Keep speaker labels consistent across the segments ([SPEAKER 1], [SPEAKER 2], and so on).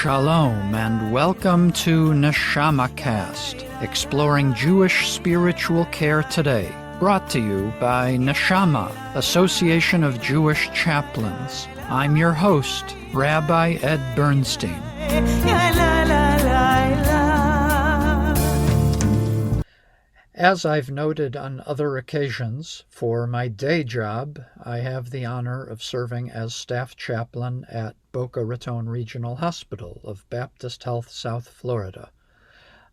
[SPEAKER 1] Shalom and welcome to NeshamaCast, exploring Jewish spiritual care today, brought to you by Neshama, Association of Jewish Chaplains. I'm your host, Rabbi Ed Bernstein. As I've noted on other occasions, for my day job, I have the honor of serving as staff chaplain at Boca Raton Regional Hospital of Baptist Health, South Florida.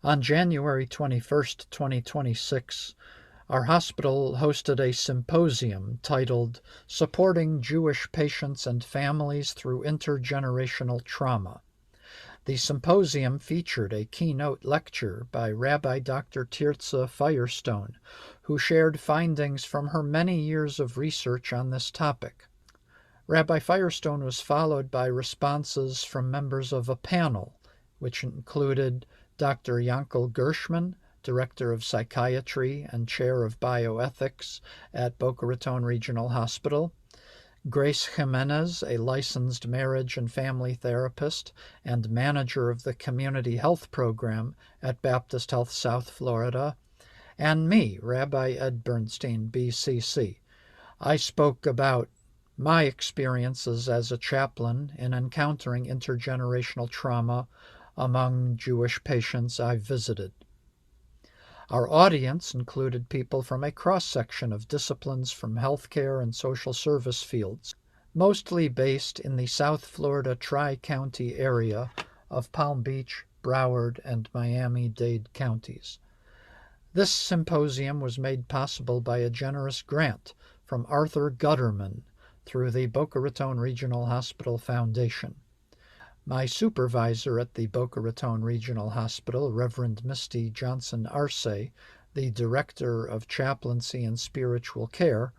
[SPEAKER 1] On January 21st, 2026, our hospital hosted a symposium titled Supporting Jewish Patients and Families Through Intergenerational Trauma. The symposium featured a keynote lecture by Rabbi Dr. Tirzah Firestone, who shared findings from her many years of research on this topic. Rabbi Firestone was followed by responses from members of a panel, which included Dr. Yankel Gershman, Director of Psychiatry and Chair of Bioethics at Boca Raton Regional Hospital, Grace Jimenez, a licensed marriage and family therapist and manager of the Community Health Program at Baptist Health South Florida, and me, Rabbi Ed Bernstein, BCC. I spoke about my experiences as a chaplain in encountering intergenerational trauma among Jewish patients I visited. Our audience included people from a cross-section of disciplines from healthcare and social service fields, mostly based in the South Florida Tri-County area of Palm Beach, Broward, and Miami-Dade counties. This symposium was made possible by a generous grant from Arthur Gutterman through the Boca Raton Regional Hospital Foundation. My supervisor at the Boca Raton Regional Hospital, Reverend Misti Johnson-Arce, the Director of Chaplaincy and Spiritual Care,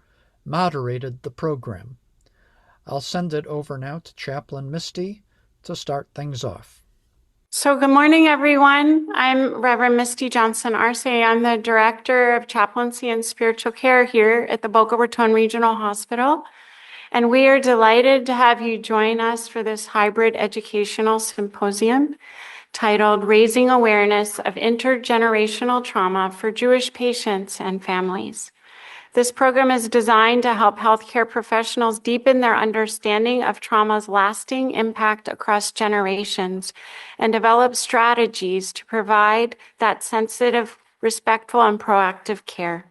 [SPEAKER 1] moderated the program. I'll send it over now to Chaplain Misti to start things off.
[SPEAKER 2] So good morning, everyone. I'm Reverend Misti Johnson-Arce. I'm the Director of Chaplaincy and Spiritual Care here at the Boca Raton Regional Hospital. And we are delighted to have you join us for this hybrid educational symposium titled Raising Awareness of Intergenerational Trauma for Jewish Patients and Families. This program is designed to help healthcare professionals deepen their understanding of trauma's lasting impact across generations and develop strategies to provide that sensitive, respectful, and proactive care.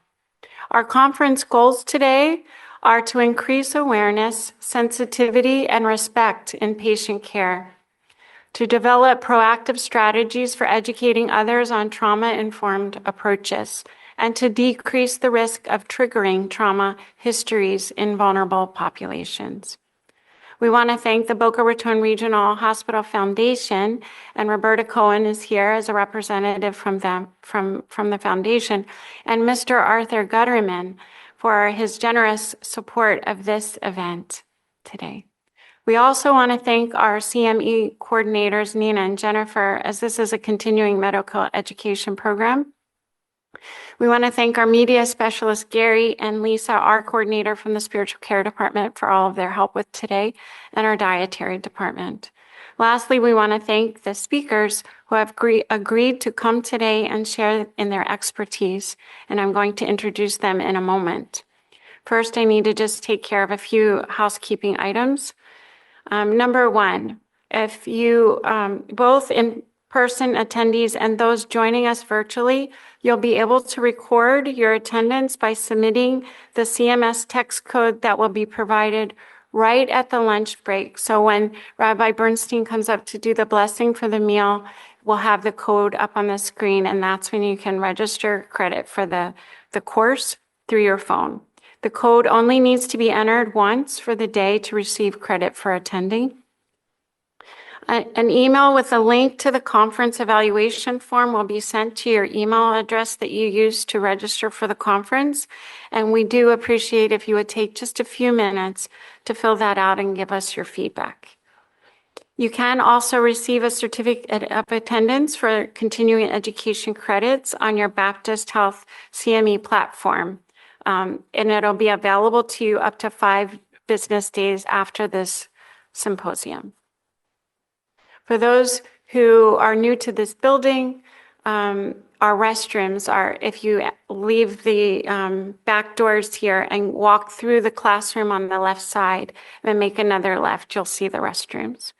[SPEAKER 2] Our conference goals today are to increase awareness, sensitivity, and respect in patient care, to develop proactive strategies for educating others on trauma-informed approaches, and to decrease the risk of triggering trauma histories in vulnerable populations. We want to thank the Boca Raton Regional Hospital Foundation, and Roberta Cohen is here as a representative from the foundation, and Mr. Arthur Gutterman for his generous support of this event today. We also want to thank our CME coordinators, Nina and Jennifer, as this is a continuing medical education program. We want to thank our media specialists, Gary and Lisa, our coordinator from the spiritual care department, for all of their help with today, and our dietary department. Lastly, we want to thank the speakers who have agreed to come today and share in their expertise, and I'm going to introduce them in a moment. First, I need to just take care of a few housekeeping items. Number one, if you, both in-person attendees and those joining us virtually, you'll be able to record your attendance by submitting the CMS text code that will be provided right at the lunch break. So when Rabbi Bernstein comes up to do the blessing for the meal, we'll have the code up on the screen, and that's when you can register credit for the course through your phone. The code only needs to be entered once for the day to receive credit for attending. An email with a link to the conference evaluation form will be sent to your email address that you used to register for the conference. And we do appreciate if you would take just a few minutes to fill that out and give us your feedback. You can also receive a certificate of attendance for continuing education credits on your Baptist Health CME platform. And it'll be available to you up to 5 business days after this symposium. For those who are new to this building, our restrooms are, if you leave the back doors here and walk through the classroom on the left side and make another left, you'll see the restrooms.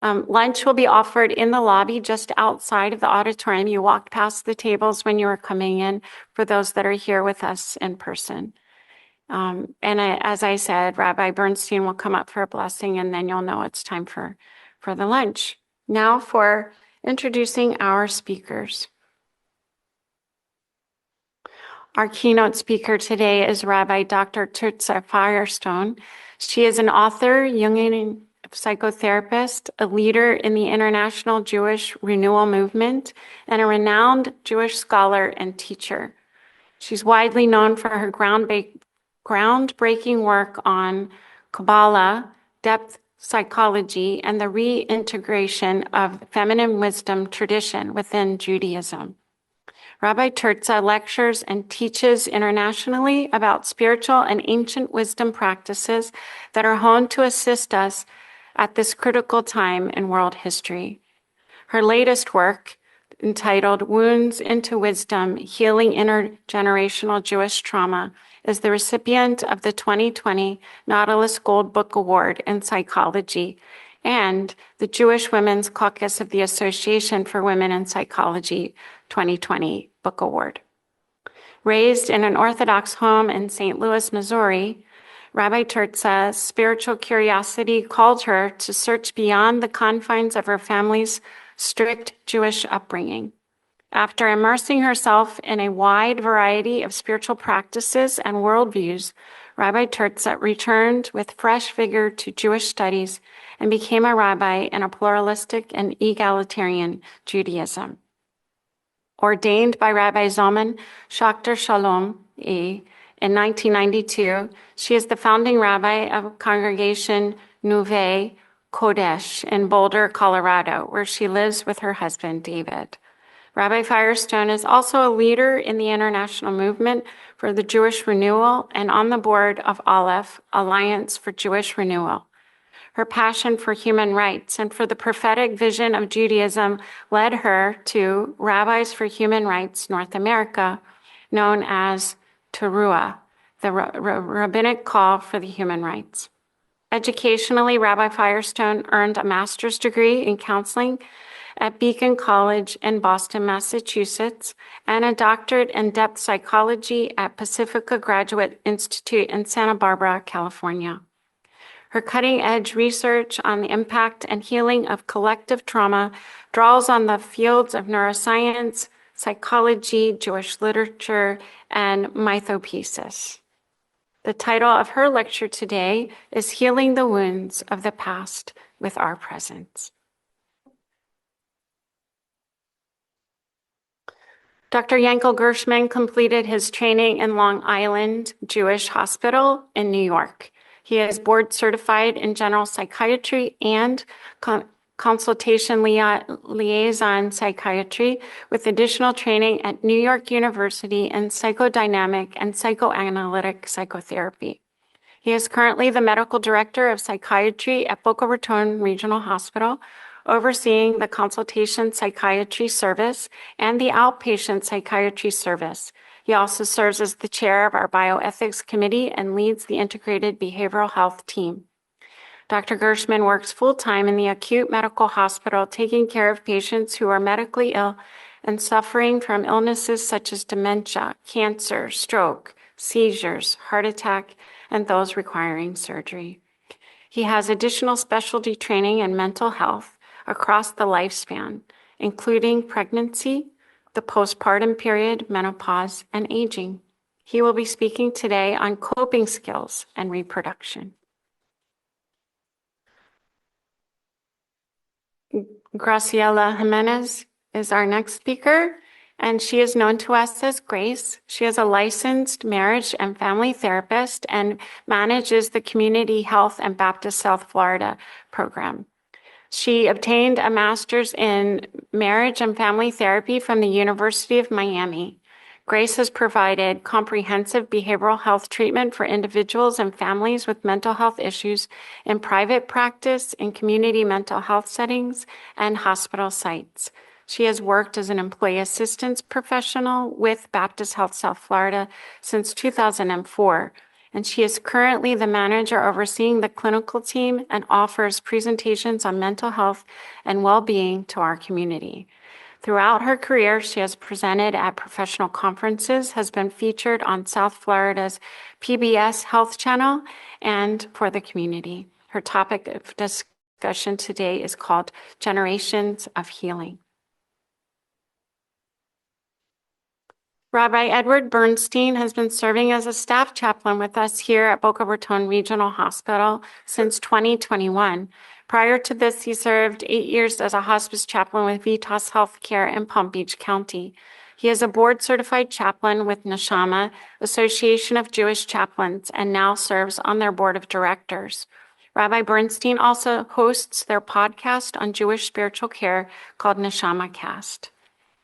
[SPEAKER 2] Lunch will be offered in the lobby just outside of the auditorium. You walked past the tables when you were coming in for those that are here with us in person. As I said, Rabbi Bernstein will come up for a blessing, and then you'll know it's time for the lunch. Now for introducing our speakers. Our keynote speaker today is Rabbi Dr. Tirzah Firestone. She is an author, Jungian psychotherapist, a leader in the international Jewish renewal movement, and a renowned Jewish scholar and teacher. She's widely known for her groundbreaking work on Kabbalah, depth psychology, and the reintegration of feminine wisdom tradition within Judaism. Rabbi Tirzah lectures and teaches internationally about spiritual and ancient wisdom practices that are honed to assist us at this critical time in world history. Her latest work, entitled Wounds into Wisdom, Healing Intergenerational Jewish Trauma, is the recipient of the 2020 Nautilus Gold Book Award in Psychology and the Jewish Women's Caucus of the Association for Women in Psychology 2020 Book Award. Raised in an Orthodox home in St. Louis, Missouri, Rabbi Tirzah's spiritual curiosity called her to search beyond the confines of her family's strict Jewish upbringing. After immersing herself in a wide variety of spiritual practices and worldviews, Rabbi Tirzah returned with fresh vigor to Jewish studies and became a rabbi in a pluralistic and egalitarian Judaism. Ordained by Rabbi Zalman Schachter Shalom in 1992, she is the founding rabbi of Congregation Nuve Kodesh in Boulder, Colorado, where she lives with her husband, David. Rabbi Firestone is also a leader in the international movement for the Jewish Renewal and on the board of Aleph, Alliance for Jewish Renewal. Her passion for human rights and for the prophetic vision of Judaism led her to Rabbis for Human Rights North America, known as Teruah, the rabbinic call for the human rights. Educationally, Rabbi Firestone earned a master's degree in counseling at Beacon College in Boston, Massachusetts, and a doctorate in depth psychology at Pacifica Graduate Institute in Santa Barbara, California. Her cutting-edge research on the impact and healing of collective trauma draws on the fields of neuroscience, psychology, Jewish literature, and mythopoesis. The title of her lecture today is Healing the Wounds of the Past with Our Presence. Dr. Yankel Gershman completed his training in Long Island Jewish Hospital in New York. He is board certified in general psychiatry and consultation liaison psychiatry with additional training at New York University in psychodynamic and psychoanalytic psychotherapy. He is currently the medical director of psychiatry at Boca Raton Regional Hospital, overseeing the consultation psychiatry service and the outpatient psychiatry service. He also serves as the chair of our bioethics committee and leads the integrated behavioral health team. Dr. Gershman works full-time in the acute medical hospital, taking care of patients who are medically ill and suffering from illnesses such as dementia, cancer, stroke, seizures, heart attack, and those requiring surgery. He has additional specialty training in mental health across the lifespan, including pregnancy, the postpartum period, menopause, and aging. He will be speaking today on coping skills and reproduction. Graciela Jimenez is our next speaker, and she is known to us as Grace. She is a licensed marriage and family therapist and manages the Community Health and Baptist South Florida program. She obtained a master's in marriage and family therapy from the University of Miami. Grace has provided comprehensive behavioral health treatment for individuals and families with mental health issues in private practice, in community mental health settings, and hospital sites. She has worked as an employee assistance professional with Baptist Health South Florida since 2004, and she is currently the manager overseeing the clinical team and offers presentations on mental health and well-being to our community. Throughout her career, she has presented at professional conferences, has been featured on South Florida's PBS Health Channel, and for the community. Her topic of discussion today is called Generations of Healing. Rabbi Edward Bernstein has been serving as a staff chaplain with us here at Boca Raton Regional Hospital since 2021. Prior to this, he served 8 years as a hospice chaplain with Vitas Healthcare in Palm Beach County. He is a board-certified chaplain with Neshama, Association of Jewish Chaplains, and now serves on their board of directors. Rabbi Bernstein also hosts their podcast on Jewish spiritual care called NeshamaCast.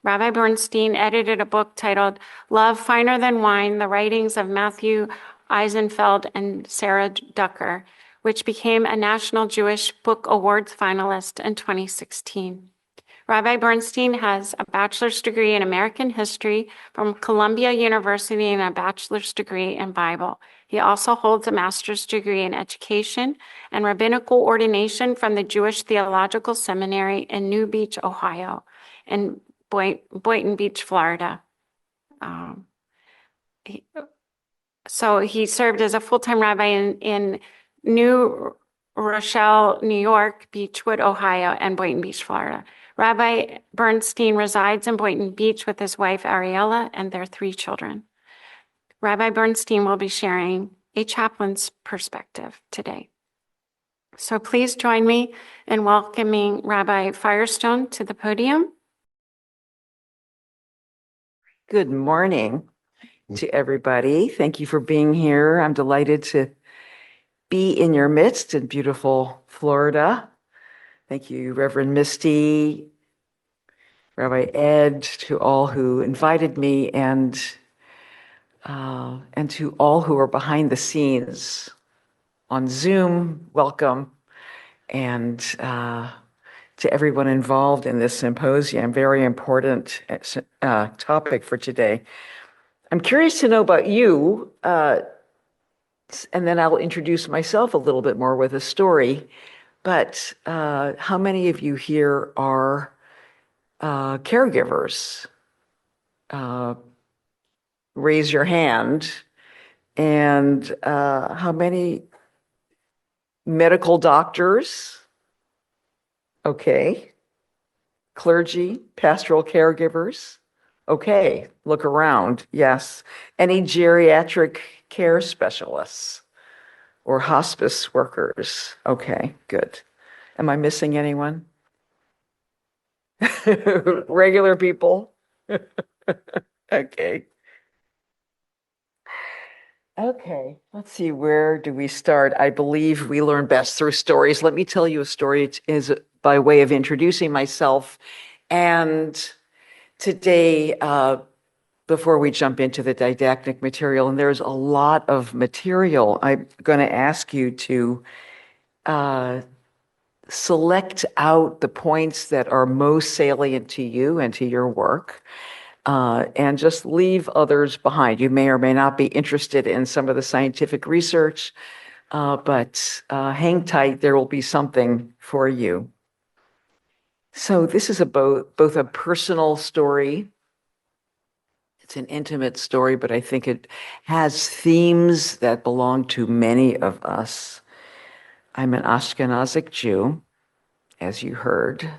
[SPEAKER 2] Rabbi Bernstein edited a book titled Love Finer Than Wine, The Writings of Matthew Eisenfeld and Sarah Ducker, which became a National Jewish Book Awards finalist in 2016. Rabbi Bernstein has a bachelor's degree in American history from Columbia University and a bachelor's degree in Bible. He also holds a master's degree in education and rabbinical ordination from the Jewish Theological Seminary in New Beach, Ohio, and Boynton Beach, Florida. So he served as a full-time rabbi in New Rochelle, New York, Beechwood, Ohio, and Boynton Beach, Florida. Rabbi Bernstein resides in Boynton Beach with his wife, Ariella, and their 3 children. Rabbi Bernstein will be sharing a chaplain's perspective today. So please join me in welcoming Rabbi Firestone to the podium.
[SPEAKER 3] Good morning to everybody. Thank you for being here. I'm delighted to be in your midst in beautiful Florida. Thank you, Reverend Misti, Rabbi Ed, to all who invited me, and to all who are behind the scenes on Zoom. Welcome, and to everyone involved in this symposium. Very important topic for today. I'm curious to know about you, and then I'll introduce myself a little bit more with a story. But how many of you here are caregivers? Raise your hand. And how many medical doctors? Okay. Clergy, pastoral caregivers? Okay, look around. Yes. Any geriatric care specialists or hospice workers? Okay, good. Am I missing anyone? Regular people? Okay. Okay, let's see, where do we start? I believe we learn best through stories. Let me tell you a story. It is by way of introducing myself. And today, before we jump into the didactic material, and there's a lot of material, I'm going to ask you to select out the points that are most salient to you and to your work. And just leave others behind. You may or may not be interested in some of the scientific research, but hang tight, there will be something for you. So this is both a personal story. It's an intimate story, but I think it has themes that belong to many of us. I'm an Ashkenazic Jew, as you heard.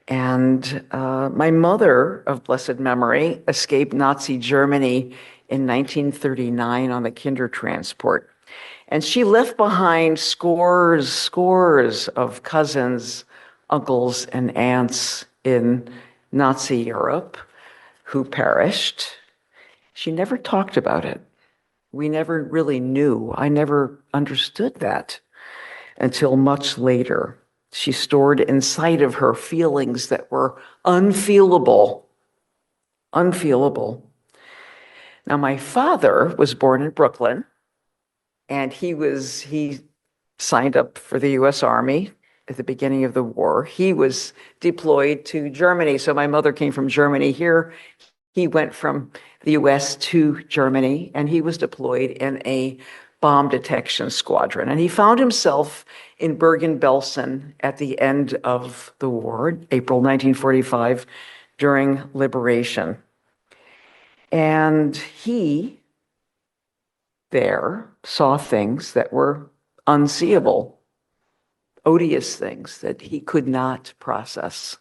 [SPEAKER 3] And my mother, of blessed memory, escaped Nazi Germany in 1939 on the Kindertransport. And she left behind scores of cousins, uncles, and aunts in Nazi Europe who perished. She never talked about it. We never really knew. I never understood that until much later. She stored inside of her feelings that were unfeelable. Now, my father was born in Brooklyn, and he signed up for the U.S. Army at the beginning of the war. He was deployed to Germany. So my mother came from Germany here. He went from the U.S. to Germany, and he was deployed in a bomb detection squadron. And he found himself in Bergen-Belsen at the end of the war, April 1945, during liberation. And he there saw things that were unseeable, odious things that he could not process.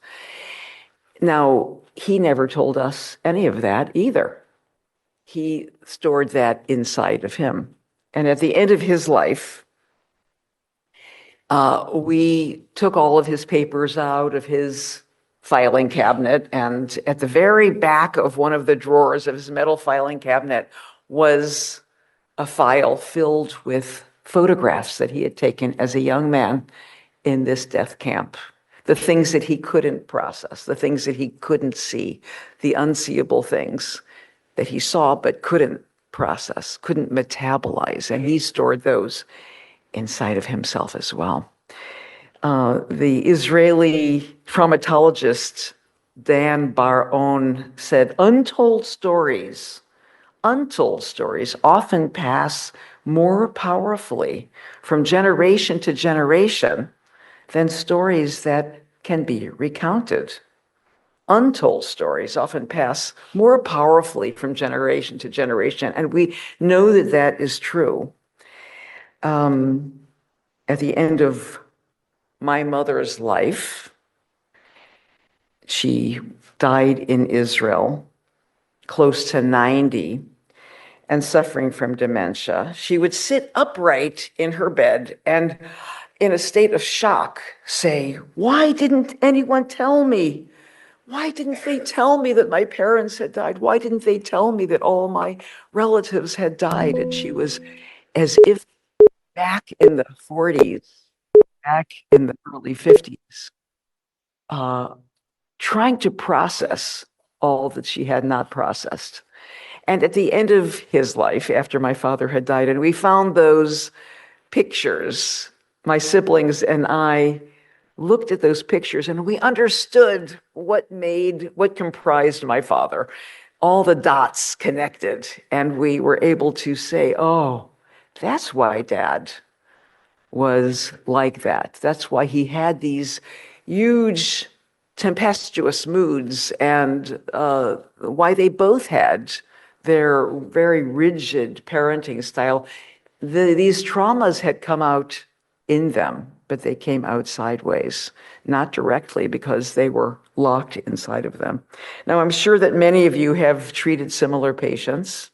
[SPEAKER 3] Now, he never told us any of that either. He stored that inside of him. And at the end of his life, we took all of his papers out of his filing cabinet, and at the very back of one of the drawers of his metal filing cabinet was a file filled with photographs that he had taken as a young man in this death camp. The things that he couldn't process, the things that he couldn't see, the unseeable things that he saw but couldn't process, couldn't metabolize, and he stored those inside of himself as well. The Israeli traumatologist Dan Bar-On said, untold stories often pass more powerfully from generation to generation than stories that can be recounted. Untold stories often pass more powerfully from generation to generation, and we know that that is true. At the end of my mother's life, she died in Israel, close to 90, and suffering from dementia. She would sit upright in her bed and, in a state of shock, say, why didn't anyone tell me? Why didn't they tell me that my parents had died? Why didn't they tell me that all my relatives had died? And she was as if back in the 40s, back in the early 50s, trying to process all that she had not processed. And at the end of his life, after my father had died, and we found those pictures, my siblings and I looked at those pictures and we understood what comprised my father. All the dots connected, and we were able to say, oh, that's why Dad was like that. That's why he had these huge tempestuous moods, and why they both had their very rigid parenting style. These traumas had come out in them, but they came out sideways, not directly, because they were locked inside of them. Now, I'm sure that many of you have treated similar patients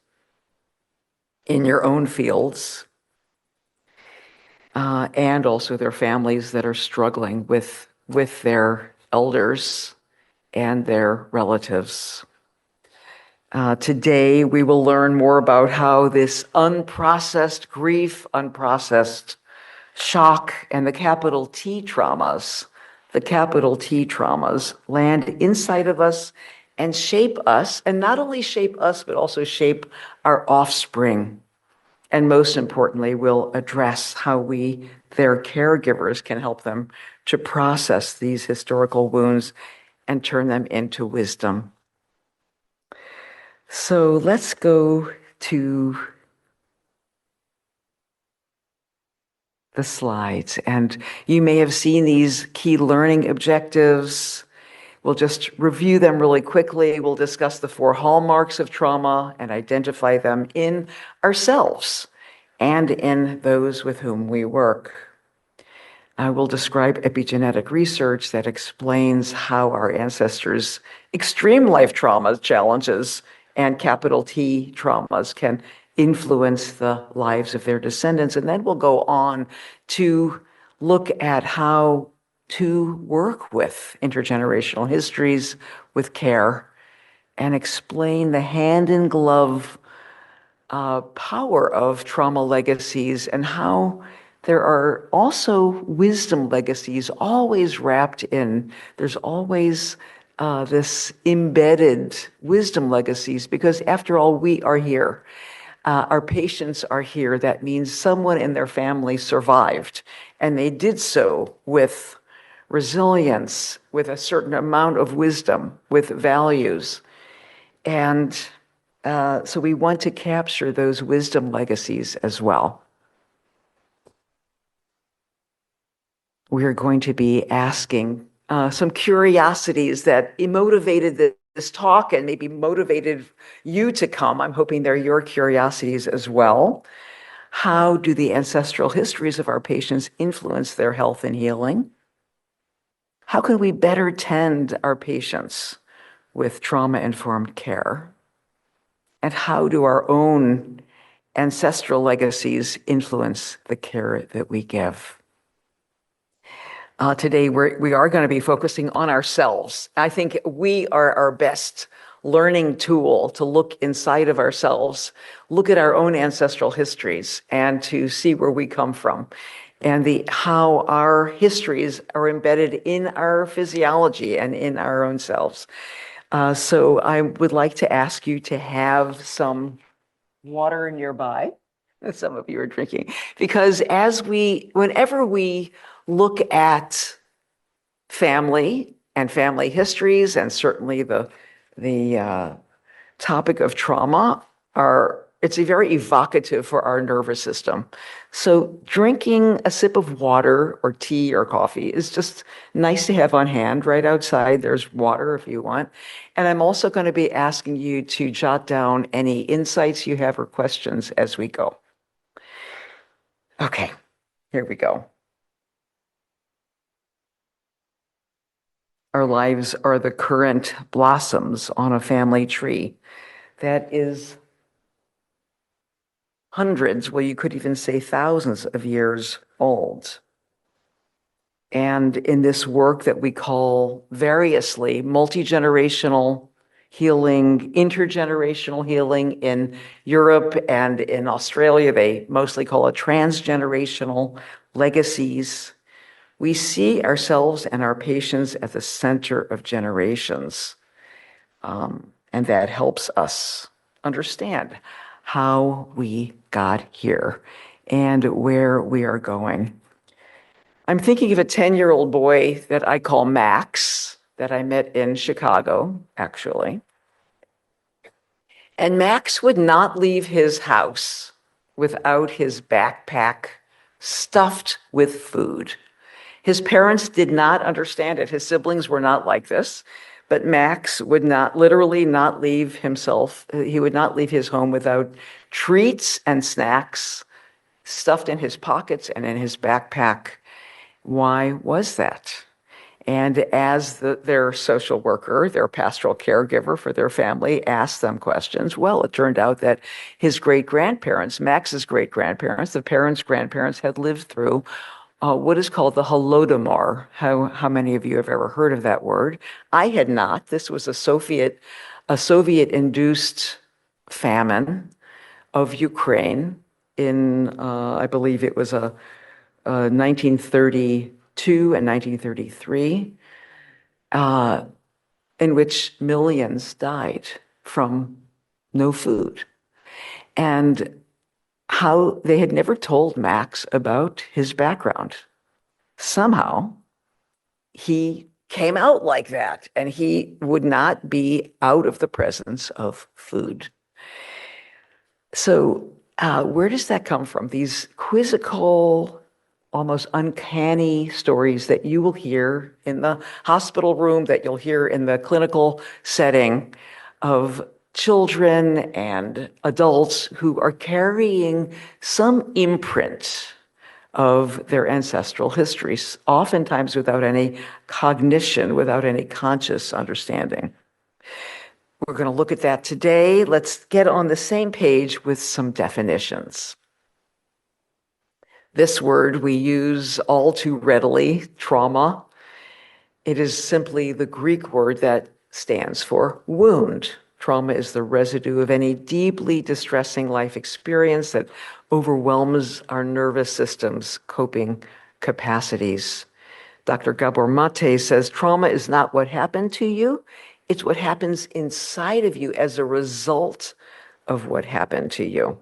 [SPEAKER 3] in your own fields, and also their families that are struggling with their elders and their relatives. Today, we will learn more about how this unprocessed grief, unprocessed shock, and the capital T traumas land inside of us and shape us, and not only shape us, but also shape our offspring. And most importantly, will address how we, their caregivers, can help them to process these historical wounds and turn them into wisdom. So let's go to the slides. And you may have seen these key learning objectives. We'll just review them really quickly. We'll discuss the 4 hallmarks of trauma and identify them in ourselves and in those with whom we work. I will describe epigenetic research that explains how our ancestors' extreme life trauma challenges and capital T traumas can influence the lives of their descendants. And then we'll go on to look at how to work with intergenerational histories with care and explain the hand-in-glove power of trauma legacies, and how there are also wisdom legacies always wrapped in. There's always this embedded wisdom legacies, because after all, we are here. Our patients are here. That means someone in their family survived, and they did so with resilience, with a certain amount of wisdom, with values. And so we want to capture those wisdom legacies as well. We are going to be asking some curiosities that motivated this talk and maybe motivated you to come. I'm hoping they're your curiosities as well. How do the ancestral histories of our patients influence their health and healing? How can we better tend our patients with trauma-informed care? And how do our own ancestral legacies influence the care that we give? Today, we are going to be focusing on ourselves. I think we are our best learning tool to look inside of ourselves, look at our own ancestral histories, and to see where we come from, and how our histories are embedded in our physiology and in our own selves. So I would like to ask you to have some water nearby. Some of you are drinking, because whenever we look at family and family histories, and certainly the topic of trauma, it's very evocative for our nervous system. So drinking a sip of water or tea or coffee is just nice to have on hand. Right outside, there's water if you want. And I'm also going to be asking you to jot down any insights you have or questions as we go. Okay, here we go. Our lives are the current blossoms on a family tree that is hundreds, well, you could even say thousands of years old. And in this work that we call variously multi-generational healing, intergenerational healing in Europe and in Australia, they mostly call it transgenerational legacies. We see ourselves and our patients at the center of generations. And that helps us understand how we got here and where we are going. I'm thinking of a 10-year-old boy that I call Max, that I met in Chicago, actually. And Max would not leave his house without his backpack stuffed with food. His parents did not understand it. His siblings were not like this, but Max would literally not leave himself. He would not leave his home without treats and snacks stuffed in his pockets and in his backpack. Why was that? And as their social worker, their pastoral caregiver for their family, asked them questions, well, it turned out that his great-grandparents, Max's great-grandparents, the parents' grandparents, had lived through what is called the Holodomor. How many of you have ever heard of that word? I had not. This was a Soviet-induced famine of Ukraine in, I believe it was 1932 and 1933, in which millions died from no food. And how they had never told Max about his background. Somehow, he came out like that, and he would not be out of the presence of food. So where does that come from? These quizzical, almost uncanny stories that you will hear in the hospital room, that you'll hear in the clinical setting of children and adults who are carrying some imprint of their ancestral histories, oftentimes without any cognition, without any conscious understanding. We're going to look at that today. Let's get on the same page with some definitions. This word we use all too readily, trauma. It is simply the Greek word that stands for wound. Trauma is the residue of any deeply distressing life experience that overwhelms our nervous system's coping capacities. Dr. Gabor Mate says, trauma is not what happened to you, it's what happens inside of you as a result of what happened to you.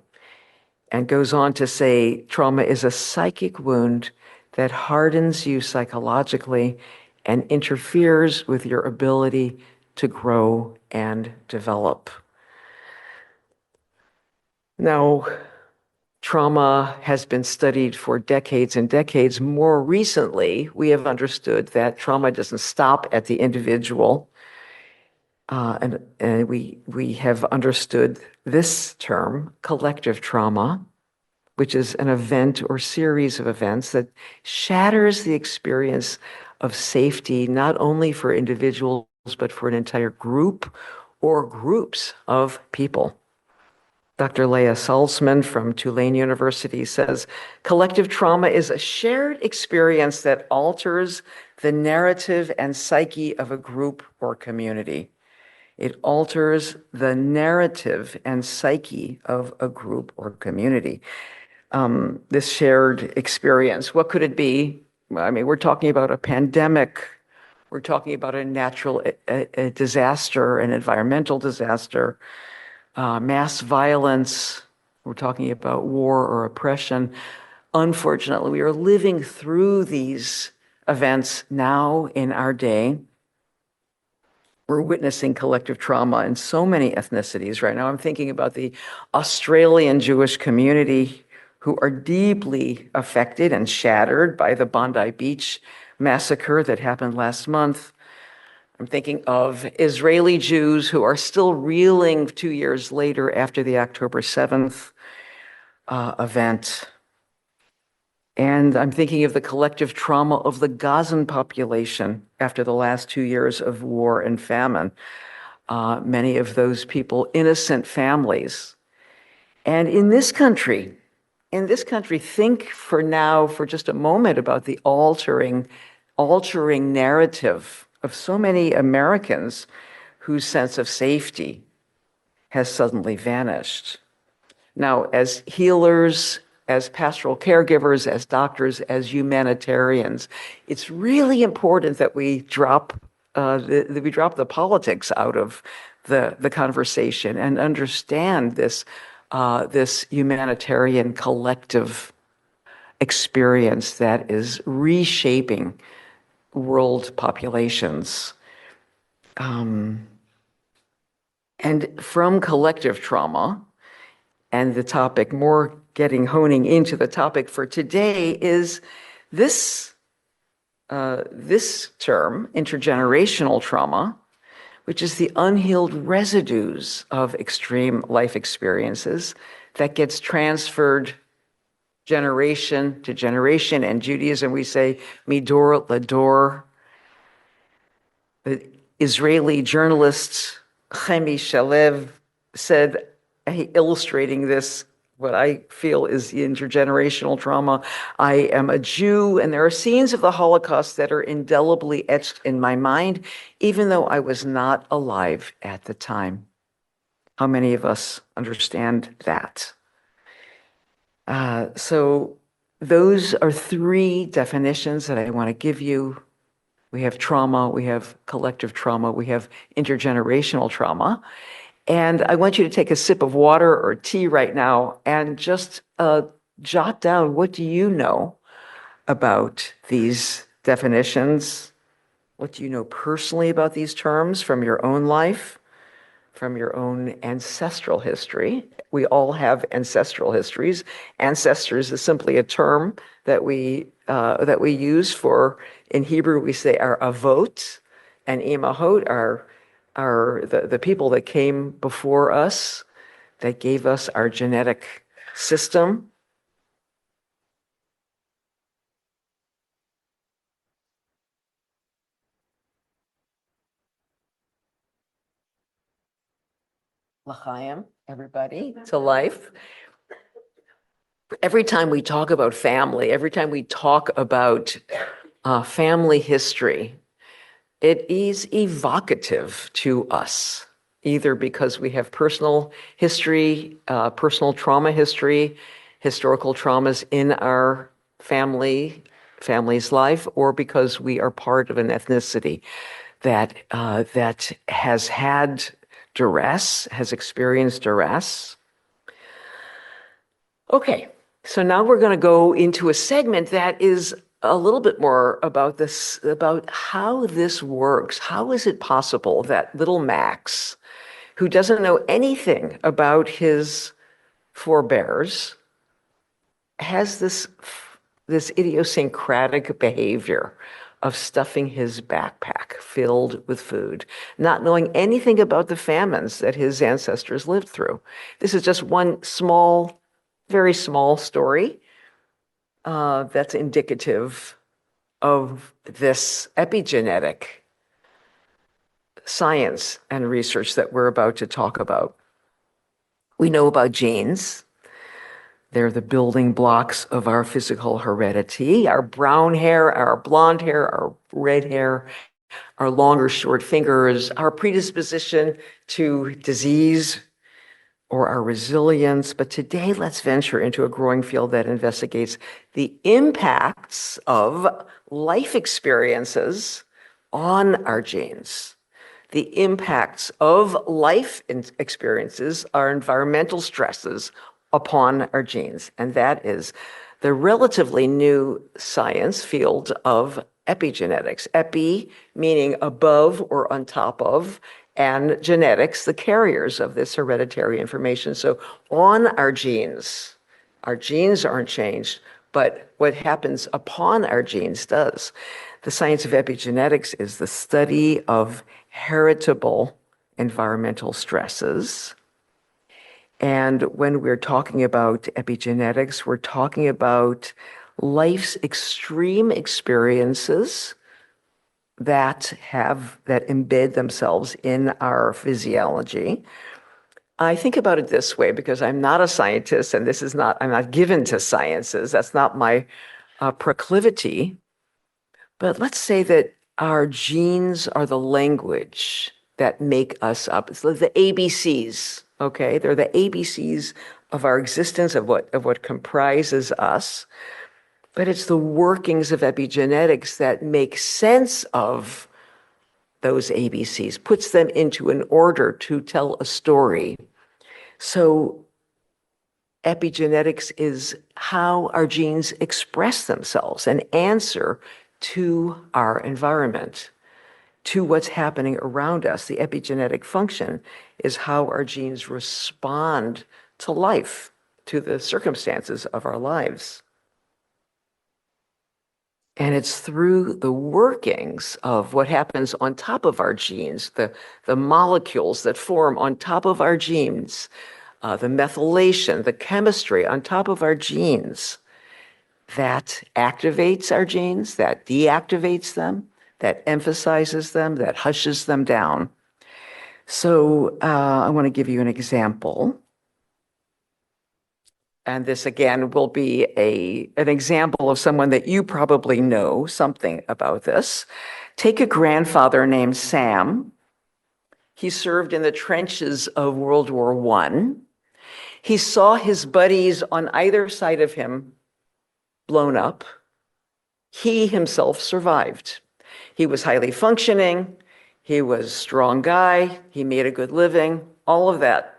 [SPEAKER 3] And goes on to say, trauma is a psychic wound that hardens you psychologically and interferes with your ability to grow and develop. Now, trauma has been studied for decades and decades. More recently, we have understood that trauma doesn't stop at the individual. And we have understood this term, collective trauma, which is an event or series of events that shatters the experience of safety, not only for individuals, but for an entire group or groups of people. Dr. Leah Salzman from Tulane University says, collective trauma is a shared experience that alters the narrative and psyche of a group or community. It alters the narrative and psyche of a group or community. This shared experience, what could it be? I mean, we're talking about a pandemic. We're talking about a natural a disaster, an environmental disaster, mass violence. We're talking about war or oppression. Unfortunately, we are living through these events now in our day. We're witnessing collective trauma in so many ethnicities right now. I'm thinking about the Australian Jewish community who are deeply affected and shattered by the Bondi Beach massacre that happened last month. I'm thinking of Israeli Jews who are still reeling 2 years later after the October 7th event. And I'm thinking of the collective trauma of the Gazan population after the last 2 years of war and famine. Many of those people, innocent families. And in this country, think for just a moment about the altering narrative of so many Americans whose sense of safety has suddenly vanished. Now, as healers, as pastoral caregivers, as doctors, as humanitarians, it's really important that we drop the politics out of the conversation and understand this humanitarian collective experience that is reshaping world populations. And from collective trauma, and the topic, honing into the topic for today, is this term, intergenerational trauma, which is the unhealed residues of extreme life experiences that gets transferred generation to generation. And Judaism, we say, midor lador. The Israeli journalist Chemi Shalev said, illustrating this, what I feel is the intergenerational trauma, I am a Jew, and there are scenes of the Holocaust that are indelibly etched in my mind, even though I was not alive at the time. How many of us understand that? So those are three definitions that I want to give you. We have trauma, we have collective trauma, we have intergenerational trauma. And I want you to take a sip of water or tea right now and just jot down, what do you know about these definitions? What do you know personally about these terms from your own life, from your own ancestral history? We all have ancestral histories. Ancestors is simply a term that we use for, in Hebrew, we say our avot, and imahot are the people that came before us, that gave us our genetic system. L'chaim, everybody, to life. Every time we talk about family, every time we talk about family history, it is evocative to us, either because we have personal history, personal trauma history, historical traumas in our family family's life, or because we are part of an ethnicity that has had duress, has experienced duress. Okay, so now we're going to go into a segment that is a little bit more about this, about how this works. How is it possible that little Max, who doesn't know anything about his forebears, has this idiosyncratic behavior of stuffing his backpack filled with food, not knowing anything about the famines that his ancestors lived through? This is just one small, very small story that's indicative of this epigenetic science and research that we're about to talk about. We know about genes. They're the building blocks of our physical heredity. Our brown hair, our blonde hair, our red hair, our long or short fingers, our predisposition to disease, or our resilience. But today, let's venture into a growing field that investigates the impacts of life experiences on our genes. The impacts of life experiences, our environmental stresses upon our genes. And that is the relatively new science field of epigenetics. Epi meaning above or on top of, and genetics, the carriers of this hereditary information. So on our genes aren't changed, but what happens upon our genes does. The science of epigenetics is the study of heritable environmental stresses. And when we're talking about epigenetics, we're talking about life's extreme experiences that embed themselves in our physiology. I think about it this way because I'm not a scientist, and I'm not given to sciences. That's not my proclivity. But let's say that our genes are the language that make us up. It's the ABCs, okay? They're the ABCs of our existence, of what comprises us. But it's the workings of epigenetics that make sense of those ABCs, puts them into an order to tell a story. So epigenetics is how our genes express themselves and answer to our environment, to what's happening around us. The epigenetic function is how our genes respond to life, to the circumstances of our lives. And it's through the workings of what happens on top of our genes, the molecules that form on top of our genes, the methylation, the chemistry on top of our genes, that activates our genes, that deactivates them, that emphasizes them, that hushes them down. So I want to give you an example. And this, again, will be an example of someone that you probably know something about this. Take a grandfather named Sam. He served in the trenches of World War I. He saw his buddies on either side of him blown up. He himself survived. He was highly functioning. He was a strong guy. He made a good living. All of that,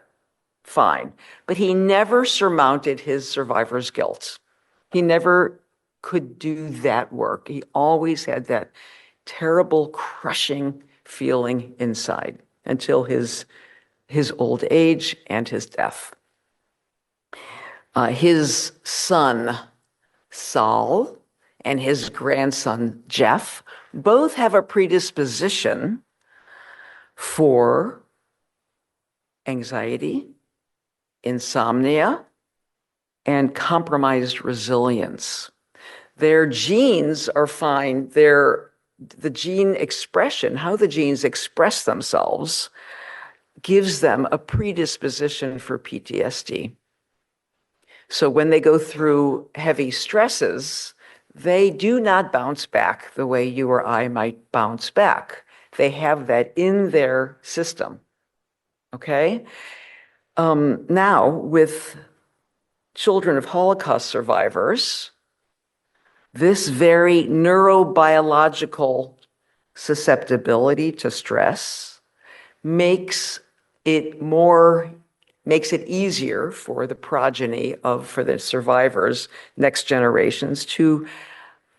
[SPEAKER 3] fine. But he never surmounted his survivor's guilt. He never could do that work. He always had that terrible, crushing feeling inside until his old age and his death. His son, Saul, and his grandson, Jeff, both have a predisposition for anxiety, insomnia, and compromised resilience. Their genes are fine. The gene expression, how the genes express themselves, gives them a predisposition for PTSD. So when they go through heavy stresses, they do not bounce back the way you or I might bounce back. They have that in their system. Okay? Now, with children of Holocaust survivors, This very neurobiological susceptibility to stress makes it easier for the progeny for the survivors, next generations, to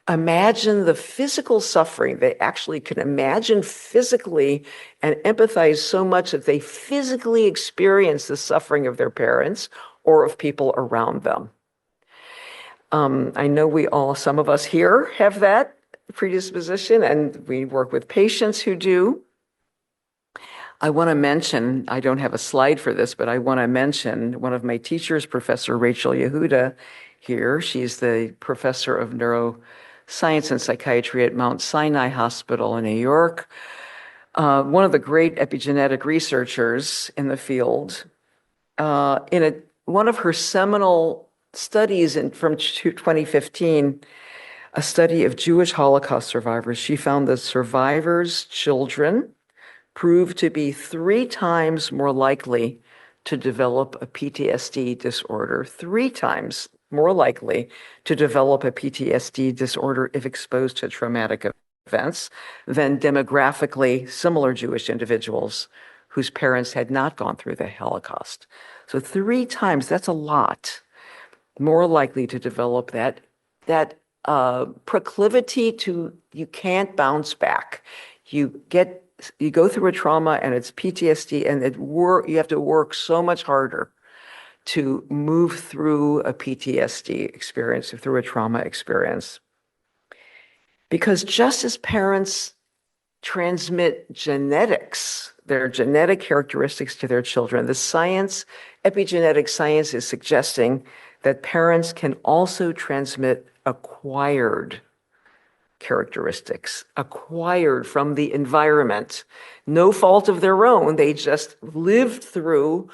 [SPEAKER 3] imagine the physical suffering. They actually can imagine physically and empathize so much that they physically experience the suffering of their parents or of people around them. I know some of us here have that predisposition, and we work with patients who do. I want to mention, I don't have a slide for this, but I want to mention one of my teachers, Professor Rachel Yehuda here. She's the professor of neuroscience and psychiatry at Mount Sinai Hospital in New York. One of the great epigenetic researchers in the field. One of her seminal studies from 2015, a study of Jewish Holocaust survivors, she found that survivors' children proved to be 3 times more likely to develop a PTSD disorder, 3 times more likely to develop a PTSD disorder if exposed to traumatic events than demographically similar Jewish individuals whose parents had not gone through the Holocaust. So 3 times, that's a lot, more likely to develop that proclivity to, you can't bounce back. You go through a trauma and it's PTSD, and you have to work so much harder to move through a PTSD experience, through a trauma experience. Because just as parents transmit genetics, their genetic characteristics to their children, epigenetic science is suggesting that parents can also transmit acquired characteristics, acquired from the environment. No fault of their own, they just lived through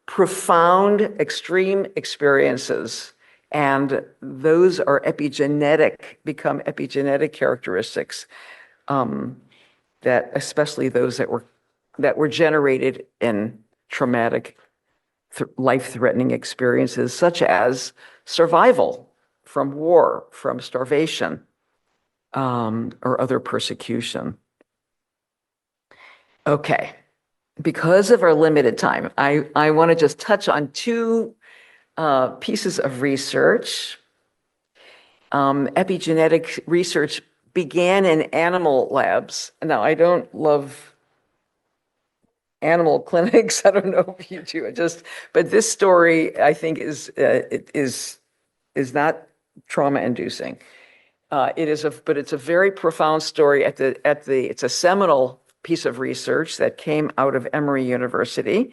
[SPEAKER 3] profound, extreme experiences. And those are become epigenetic characteristics, that especially those that were generated in traumatic, life-threatening experiences, such as survival from war, from starvation, or other persecution. Okay, because of our limited time, I want to just touch on 2 pieces of research. Epigenetic research began in animal labs. Now, I don't love animal clinics. I don't know if you do. But this story, I think, is not trauma-inducing. But it's a very profound story. It's a seminal piece of research that came out of Emory University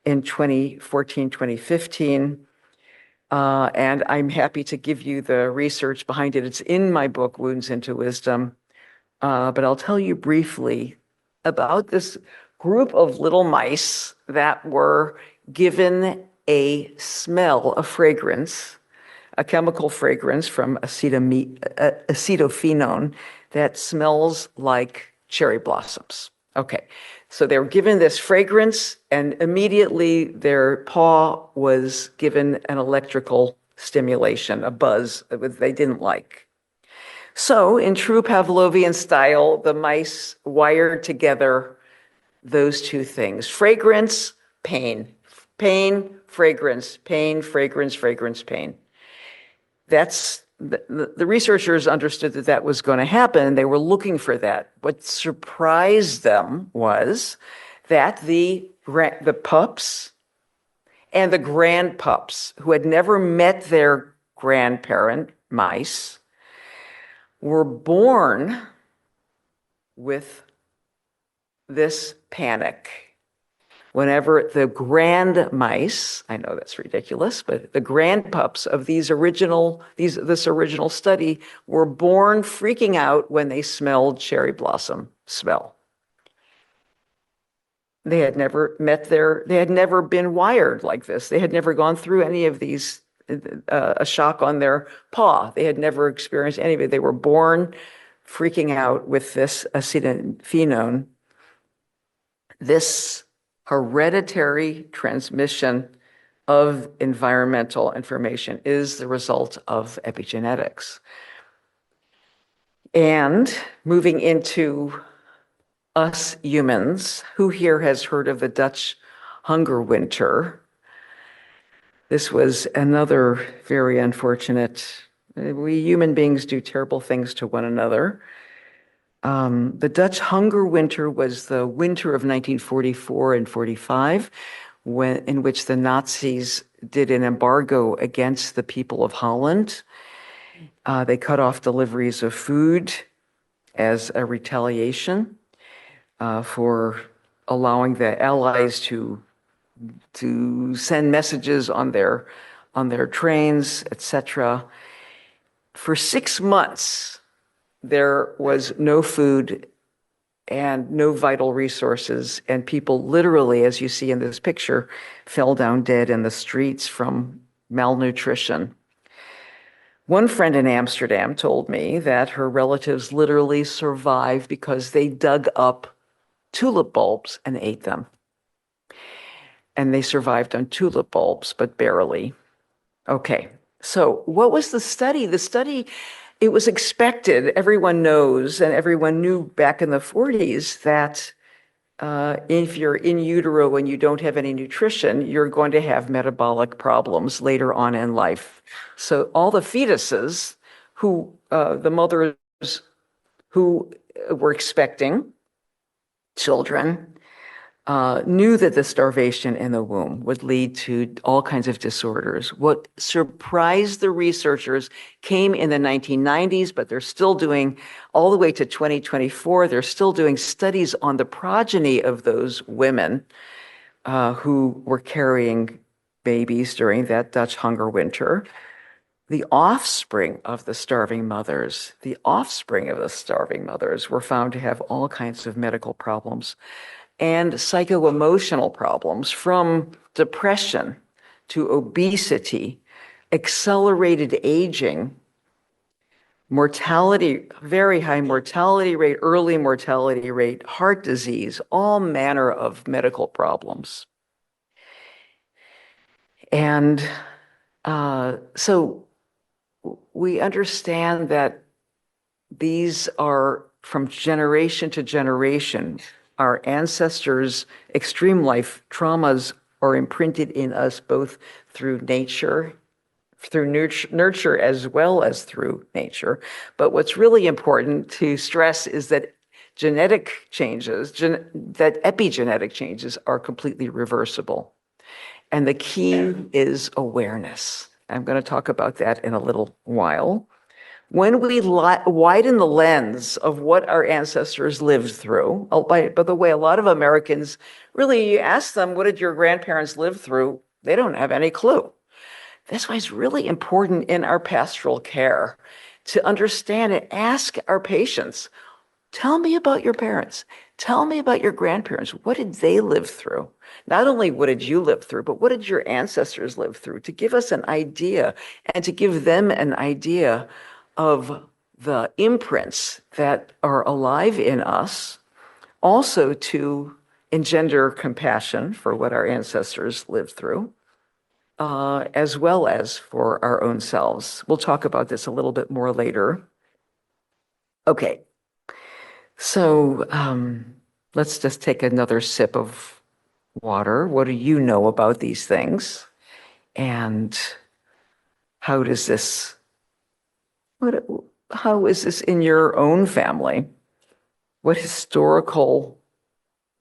[SPEAKER 3] in 2014, 2015. And I'm happy to give you the research behind it. It's in my book, Wounds into Wisdom. But I'll tell you briefly about this group of little mice that were given a smell, a fragrance, a chemical fragrance from acetophenone that smells like cherry blossoms. Okay, so they were given this fragrance, and immediately their paw was given an electrical stimulation, a buzz that they didn't like. So in true Pavlovian style, the mice wired together those 2 things: fragrance, pain, pain, fragrance, pain, fragrance, fragrance, pain. That's the researchers understood that was going to happen. They were looking for that. What surprised them was that the pups and the grandpups, who had never met their grandparent mice, were born with this panic. Whenever the grand mice, I know that's ridiculous, but the grandpups of this original study were born freaking out when they smelled cherry blossom smell. They had never been wired like this. They had never gone through any of these, a shock on their paw. They had never experienced any of it. They were born freaking out with this acetophenone, this hereditary transmission of environmental information is the result of epigenetics. And moving into us humans, who here has heard of the Dutch hunger winter? This was another very unfortunate. We human beings do terrible things to one another. The Dutch hunger winter was the winter of 1944 and 45, in which the Nazis did an embargo against the people of Holland. They cut off deliveries of food as a retaliation for allowing the Allies to send messages on their trains, etc. For 6 months, there was no food and no vital resources, and people literally, as you see in this picture, fell down dead in the streets from malnutrition. One friend in Amsterdam told me that her relatives literally survived because they dug up tulip bulbs and ate them. And they survived on tulip bulbs, but barely. Okay, so what was the study? The study, it was expected, everyone knows, and everyone knew back in the 40s that if you're in utero and you don't have any nutrition, you're going to have metabolic problems later on in life. So all the fetuses the mothers who were expecting children, knew that the starvation in the womb would lead to all kinds of disorders. What surprised the researchers came in the 1990s, but they're still doing, all the way to 2024, they're still doing studies on the progeny of those women who were carrying babies during that Dutch hunger winter. The offspring of the starving mothers were found to have all kinds of medical problems and psycho-emotional problems, from depression to obesity, accelerated aging, mortality, very high mortality rate, early mortality rate, heart disease, all manner of medical problems. And so we understand that these are from generation to generation. Our ancestors' extreme life traumas are imprinted in us both through nature, through nurture as well as through nature. But what's really important to stress is that genetic changes, that epigenetic changes are completely reversible. And the key is awareness. I'm going to talk about that in a little while. When we widen the lens of what our ancestors lived through, by the way, a lot of Americans, really, you ask them, what did your grandparents live through? They don't have any clue. That's why it's really important in our pastoral care to understand and ask our patients, tell me about your parents. Tell me about your grandparents. What did they live through? Not only what did you live through, but what did your ancestors live through, to give us an idea and to give them an idea of the imprints that are alive in us, also to engender compassion for what our ancestors lived through, as well as for our own selves. We'll talk about this a little bit more later. Okay, so let's just take another sip of water. What do you know about these things? And how is this in your own family? What historical,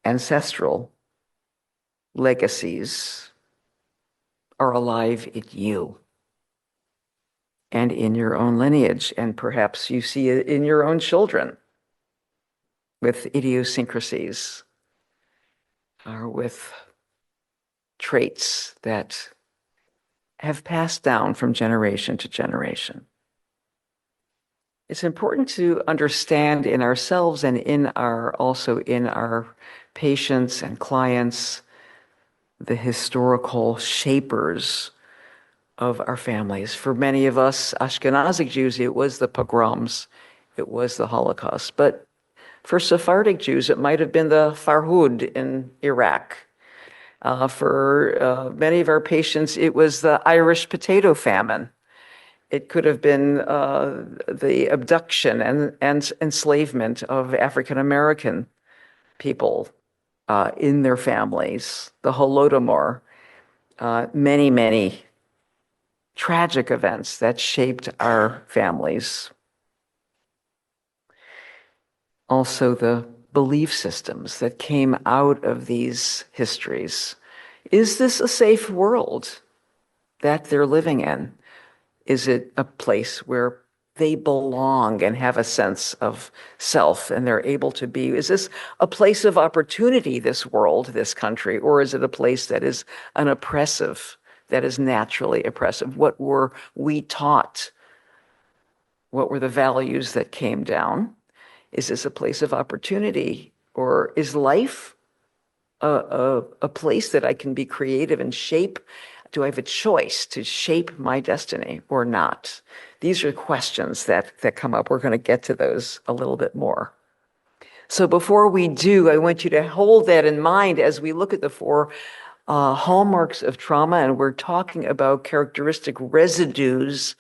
[SPEAKER 3] ancestral legacies are alive in you and in your own lineage? And perhaps you see it in your own children with idiosyncrasies or with traits that have passed down from generation to generation. It's important to understand in ourselves and also in our patients and clients, the historical shapers of our families. For many of us Ashkenazic Jews, it was the pogroms, it was the Holocaust. But for Sephardic Jews, it might have been the Farhud in Iraq. For many of our patients, it was the Irish potato famine. It could have been the abduction and enslavement of African American people in their families, the Holodomor, many, many tragic events that shaped our families. Also, the belief systems that came out of these histories. Is this a safe world that they're living in? Is it a place where they belong and have a sense of self and they're able to be? Is this a place of opportunity, this world, this country, or is it a place that is an oppressive, that is naturally oppressive? What were we taught? What were the values that came down? Is this a place of opportunity, or is life a place that I can be creative and shape? Do I have a choice to shape my destiny or not? These are questions that come up. We're going to get to those a little bit more. So before we do, I want you to hold that in mind as we look at the four hallmarks of trauma, and we're talking about characteristic residues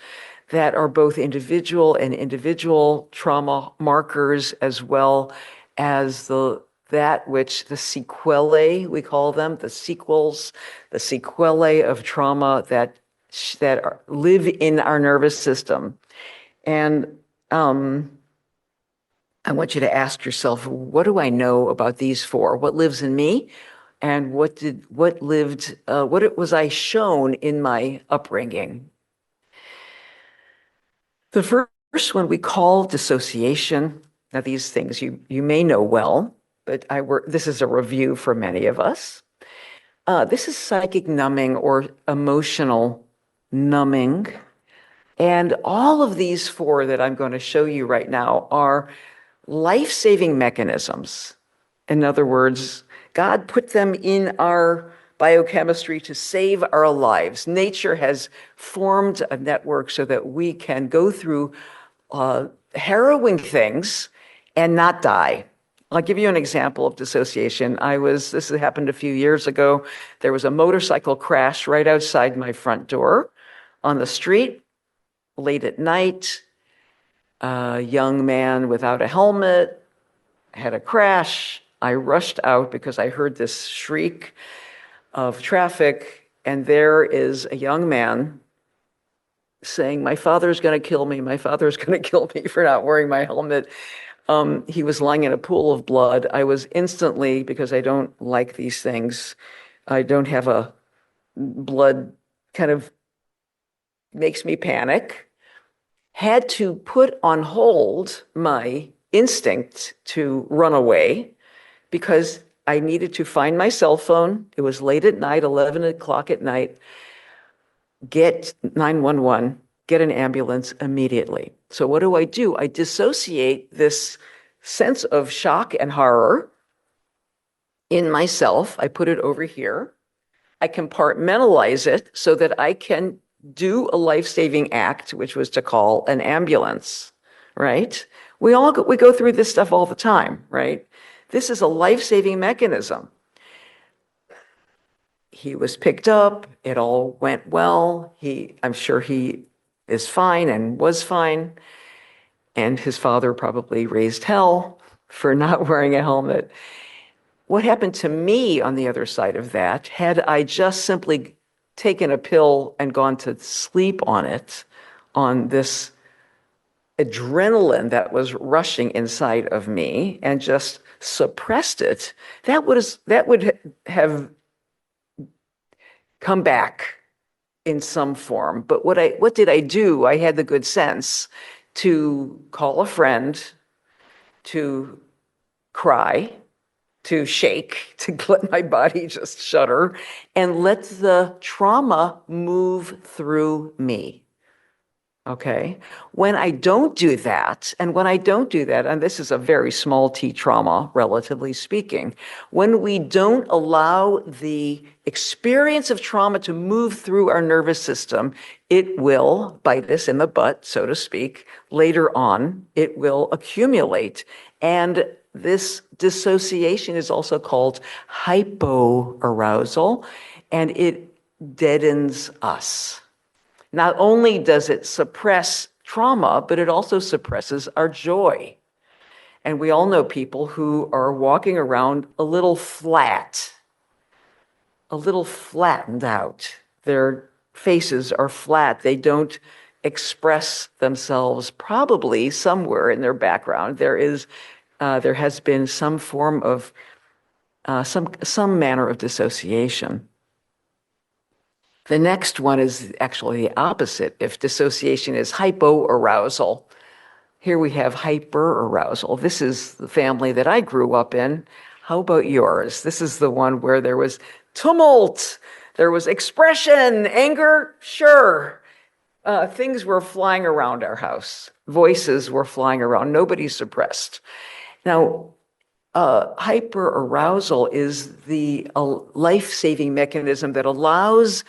[SPEAKER 3] that are both individual and individual trauma markers, as well as that which the sequelae, we call them, the sequels, the sequelae of trauma that live in our nervous system. And I want you to ask yourself, what do I know about these four? What lives in me? And what was I shown in my upbringing? The first one we call dissociation. Now, these things you may know well, but this is a review for many of us. This is psychic numbing or emotional numbing. And all of these four that I'm going to show you right now are life-saving mechanisms. In other words, God put them in our biochemistry to save our lives. Nature has formed a network so that we can go through harrowing things and not die. I'll give you an example of dissociation. This happened a few years ago. There was a motorcycle crash right outside my front door on the street, late at night. A young man without a helmet had a crash. I rushed out because I heard this shriek of traffic, and there is a young man saying, "My father's going to kill me. My father's going to kill me for not wearing my helmet." He was lying in a pool of blood. I was instantly, because I don't like these things, I don't have a blood, kind of makes me panic, had to put on hold my instinct to run away because I needed to find my cell phone. It was late at night, 11 o'clock at night, get 911, get an ambulance immediately. So what do? I dissociate this sense of shock and horror in myself. I put it over here. I compartmentalize it so that I can do a life-saving act, which was to call an ambulance, right? We go through this stuff all the time, right? This is a life-saving mechanism. He was picked up. It all went well. I'm sure he is fine and was fine. And his father probably raised hell for not wearing a helmet. What happened to me on the other side of that, had I just simply taken a pill and gone to sleep on it, on this adrenaline that was rushing inside of me, and just suppressed it, that would have come back in some form. But what did I do? I had the good sense to call a friend, to cry, to shake, to let my body just shudder, and let the trauma move through me. Okay? When I don't do that, and this is a very small t trauma, relatively speaking, when we don't allow the experience of trauma to move through our nervous system, it will bite us in the butt, so to speak. Later on, it will accumulate. And this dissociation is also called hypoarousal, and it deadens us. Not only does it suppress trauma, but it also suppresses our joy. And we all know people who are walking around a little flat, a little flattened out. Their faces are flat. They don't express themselves. Probably somewhere in their background there has been some form of some manner of dissociation. The next one is actually the opposite. If dissociation is hypoarousal, here we have hyperarousal. This is the family that I grew up in. How about yours? This is the one where there was tumult, there was expression, anger, sure. Things were flying around our house. Voices were flying around. Nobody's suppressed. Now, hyperarousal is the life-saving mechanism that allows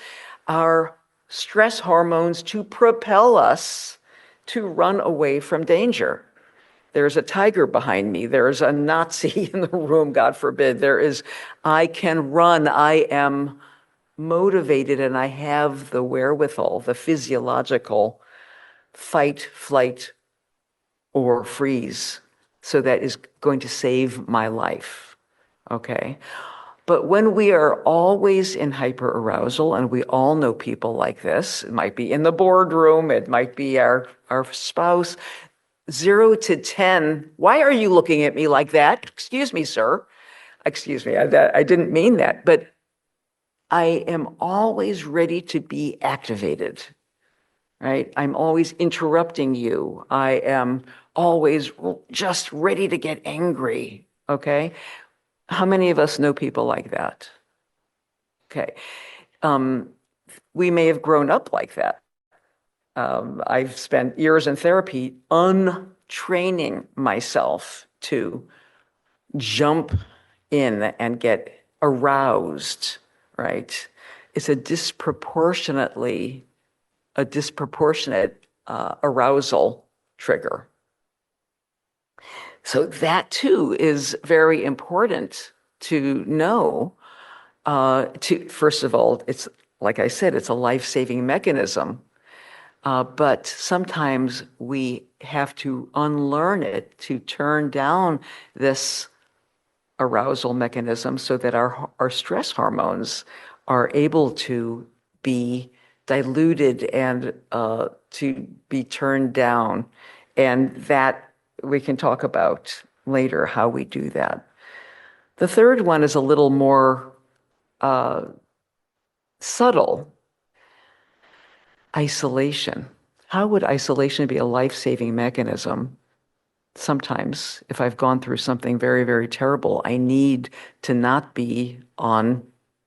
[SPEAKER 3] our stress hormones to propel us to run away from danger. There's a tiger behind me. There's a Nazi in the room, God forbid. I can run. I am motivated and I have the wherewithal, the physiological fight, flight, or freeze. So that is going to save my life, okay? But when we are always in hyperarousal, and we all know people like this, it might be in the boardroom, it might be our spouse, 0 to 10, why are you looking at me like that? Excuse me, sir. Excuse me, I didn't mean that, but I am always ready to be activated, right? I'm always interrupting you. I am always just ready to get angry, okay? How many of us know people like that? Okay. We may have grown up like that. I've spent years in therapy untraining myself to jump in and get aroused, right? It's a disproportionate arousal trigger. So that too is very important to know. First of all, it's like I said, it's a life-saving mechanism. But sometimes we have to unlearn it to turn down this arousal mechanism so that our stress hormones are able to be diluted and to be turned down. And that we can talk about later how we do that. The third one is a little more subtle. Isolation. How would isolation be a life-saving mechanism? Sometimes, if I've gone through something very, very terrible, I need to not be on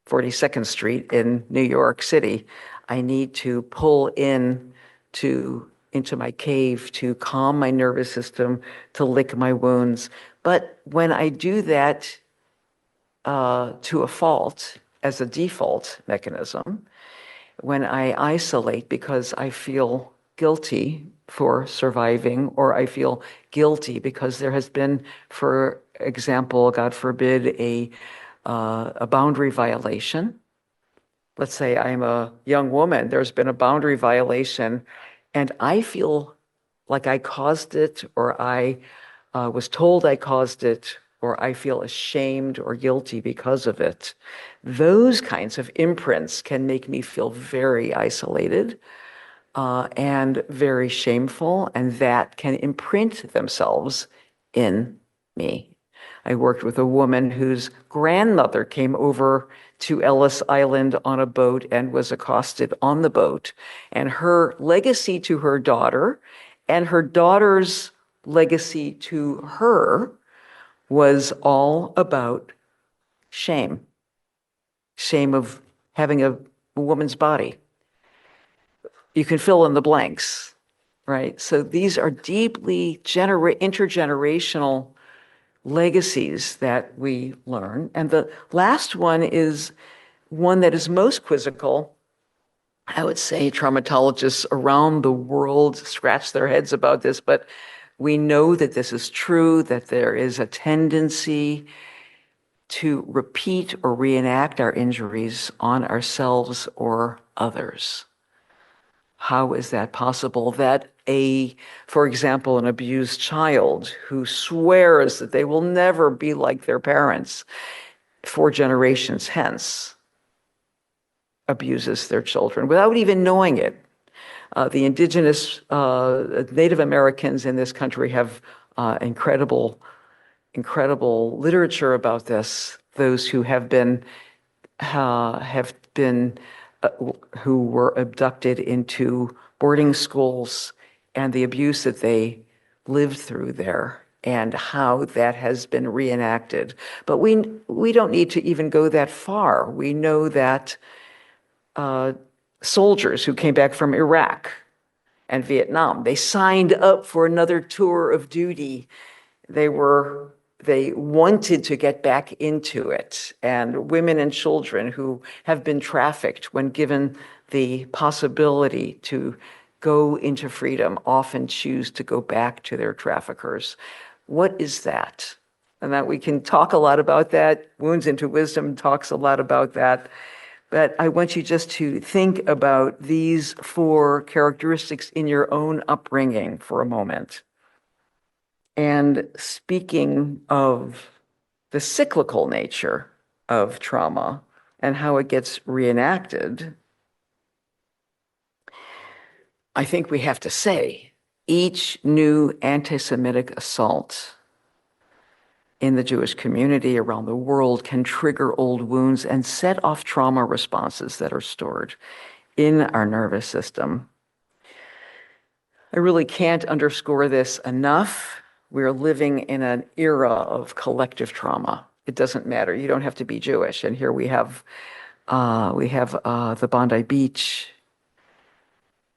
[SPEAKER 3] 42nd Street in New York City. I need to pull into my cave to calm my nervous system, to lick my wounds. But when I do that to a fault, as a default mechanism, when I isolate because I feel guilty for surviving, or I feel guilty because there has been, for example, God forbid, a boundary violation. Let's say I'm a young woman, there's been a boundary violation, and I feel like I caused it, or I was told I caused it, or I feel ashamed or guilty because of it. Those kinds of imprints can make me feel very isolated and very shameful, and that can imprint themselves in me. I worked with a woman whose grandmother came over to Ellis Island on a boat and was accosted on the boat. And her legacy to her daughter and her daughter's legacy to her was all about shame. Shame of having a woman's body. You can fill in the blanks, right? So these are deeply intergenerational legacies that we learn. And the last one is one that is most quizzical. I would say traumatologists around the world scratch their heads about this, but we know that this is true, that there is a tendency to repeat or reenact our injuries on ourselves or others. How is that possible that for example, an abused child who swears that they will never be like their parents 4 generations hence abuses their children without even knowing it? The indigenous Native Americans in this country have incredible literature about this. Those who have been who were abducted into boarding schools and the abuse that they lived through there and how that has been reenacted. But we don't need to even go that far. We know that soldiers who came back from Iraq and Vietnam, they signed up for another tour of duty. They wanted to get back into it. And women and children who have been trafficked, when given the possibility to go into freedom, often choose to go back to their traffickers. What is that? And that we can talk a lot about that. Wounds into Wisdom talks a lot about that. But I want you just to think about these 4 characteristics in your own upbringing for a moment. And speaking of the cyclical nature of trauma and how it gets reenacted, I think we have to say each new anti-Semitic assault in the Jewish community around the world can trigger old wounds and set off trauma responses that are stored in our nervous system. I really can't underscore this enough. We're living in an era of collective trauma. It doesn't matter. You don't have to be Jewish. And here we have the Bondi Beach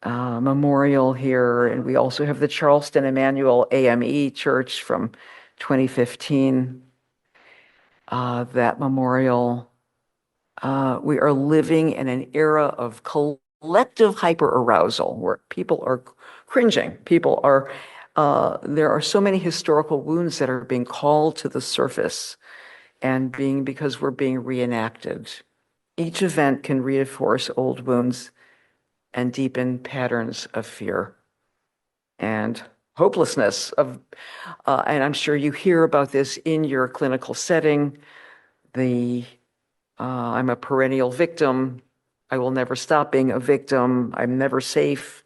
[SPEAKER 3] memorial here, and we also have the Charleston Emmanuel AME Church from 2015. That memorial. We are living in an era of collective hyperarousal where people are cringing. People are. There are so many historical wounds that are being called to the surface, and because we're being reenacted. Each event can reinforce old wounds and deepen patterns of fear and hopelessness and I'm sure you hear about this in your clinical setting. I'm a perennial victim. I will never stop being a victim. I'm never safe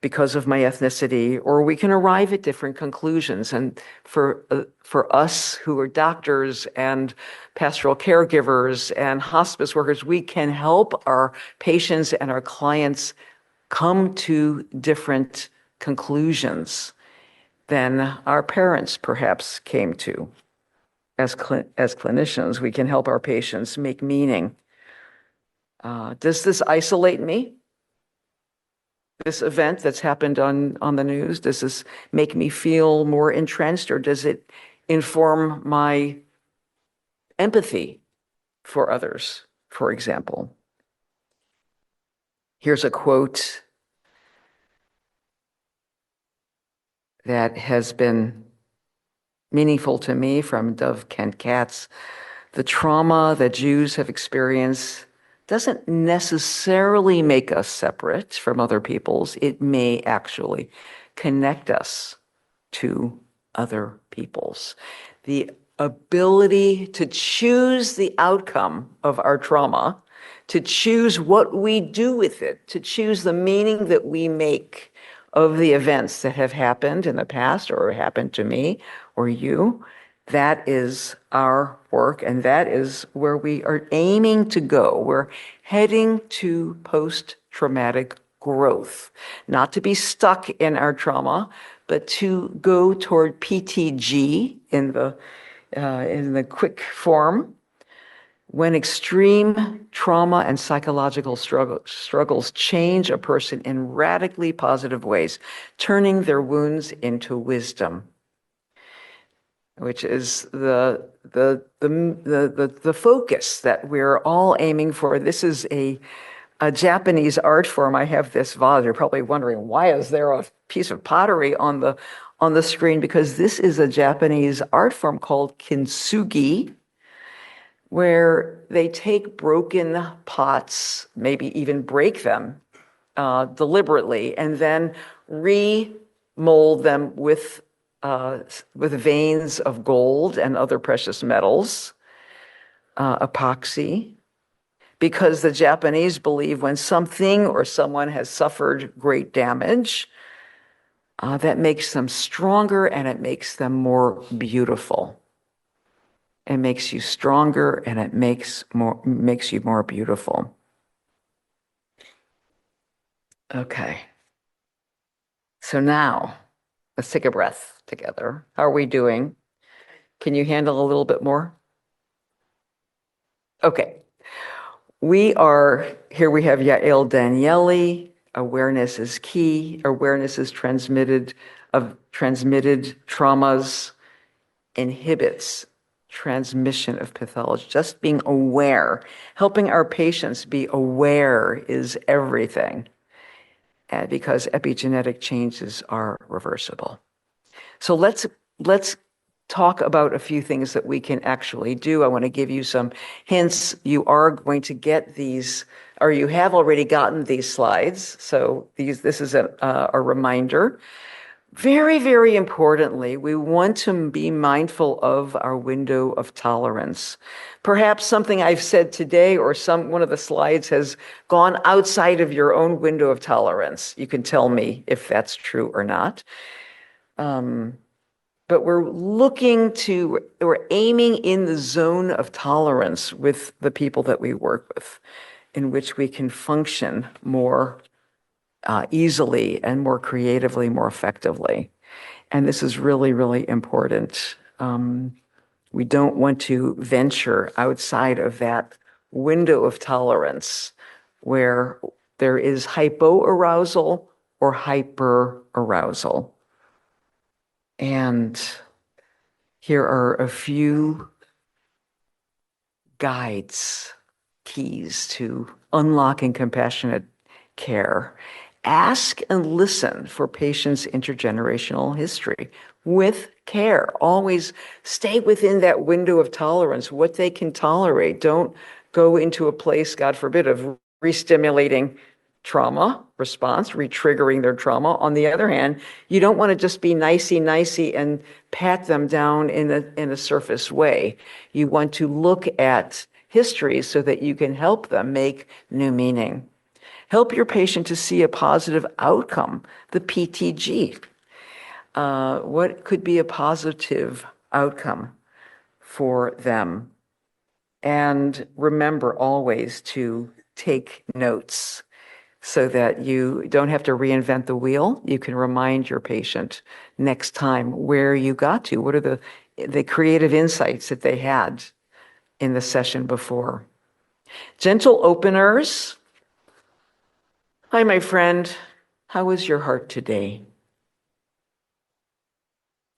[SPEAKER 3] because of my ethnicity. Or we can arrive at different conclusions. And for us who are doctors and pastoral caregivers and hospice workers, we can help our patients and our clients come to different conclusions than our parents perhaps came to. As clinicians, we can help our patients make meaning. Does this isolate me? This event that's happened on the news, does this make me feel more entrenched, or does it inform my empathy for others, for example? Here's a quote that has been meaningful to me from Dov Kent Katz. The trauma that Jews have experienced doesn't necessarily make us separate from other peoples. It may actually connect us to other peoples. The ability to choose the outcome of our trauma, to choose what we do with it, to choose the meaning that we make of the events that have happened in the past or happened to me or you, that is our work, and that is where we are aiming to go. We're heading to post-traumatic growth, not to be stuck in our trauma, but to go toward PTG in the quick form. When extreme trauma and psychological struggles change a person in radically positive ways, turning their wounds into wisdom, which is the focus that we're all aiming for. This is a Japanese art form. I have this vase. You're probably wondering, why is there a piece of pottery on the screen? Because this is a Japanese art form called kintsugi, where they take broken pots, maybe even break them, deliberately, and then remold them with veins of gold and other precious metals, epoxy, because the Japanese believe when something or someone has suffered great damage, that makes them stronger and it makes them more beautiful. It makes you stronger and it makes you more beautiful. Okay. So now, let's take a breath together. How are we doing? Can you handle a little bit more? Okay. We have Yael Danieli. Awareness is key. Awareness is transmitted traumas, inhibits transmission of pathology. Just being aware, helping our patients be aware is everything. And because epigenetic changes are reversible. So let's talk about a few things that we can actually do. I want to give you some hints. You are going to get these, or you have already gotten these slides. So this is a reminder. Very, very importantly, we want to be mindful of our window of tolerance. Perhaps something I've said today or one of the slides has gone outside of your own window of tolerance. You can tell me if that's true or not. But we're aiming in the zone of tolerance with the people that we work with, in which we can function more easily and more creatively, more effectively. And this is really, really important. We don't want to venture outside of that window of tolerance where there is hypoarousal or hyperarousal. And here are a few guides, keys to unlocking compassionate care. Ask and listen for patients' intergenerational history with care. Always stay within that window of tolerance, what they can tolerate. Don't go into a place, God forbid, of re-stimulating trauma response, re-triggering their trauma. On the other hand, you don't want to just be nicey and pat them down in a surface way. You want to look at history so that you can help them make new meaning. Help your patient to see a positive outcome, the PTG. What could be a positive outcome for them? And remember always to take notes so that you don't have to reinvent the wheel. You can remind your patient next time where you got to. What are the creative insights that they had in the session before? Gentle openers. Hi, my friend. How is your heart today?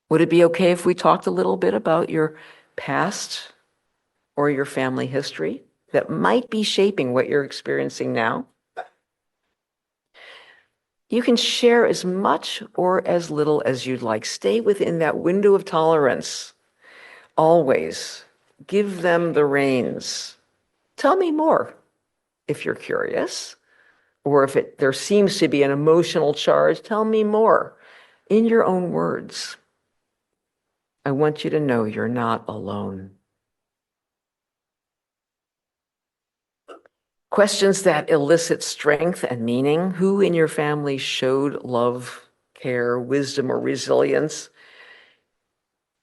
[SPEAKER 3] Would it be okay if we talked a little bit about your past or your family history that might be shaping what you're experiencing now? You can share as much or as little as you'd like. Stay within that window of tolerance. Always give them the reins. Tell me more if you're curious, or if there seems to be an emotional charge. Tell me more in your own words. I want you to know you're not alone. Questions that elicit strength and meaning. Who in your family showed love, care, wisdom, or resilience?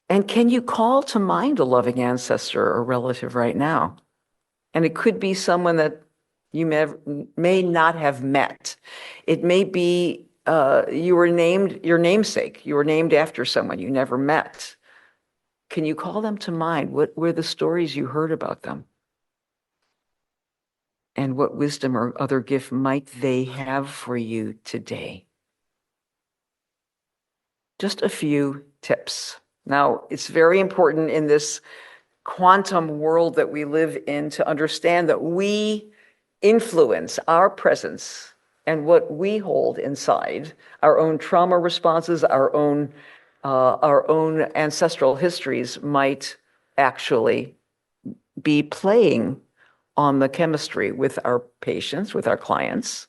[SPEAKER 3] And can you call to mind a loving ancestor or relative right now? And it could be someone that you may not have met. It may be you were named your namesake. You were named after someone you never met. Can you call them to mind? What were the stories you heard about them? And what wisdom or other gift might they have for you today? Just a few tips. Now, it's very important in this quantum world that we live in to understand that we influence our presence and what we hold inside, our own trauma responses, our own ancestral histories might actually be playing on the chemistry with our patients, with our clients,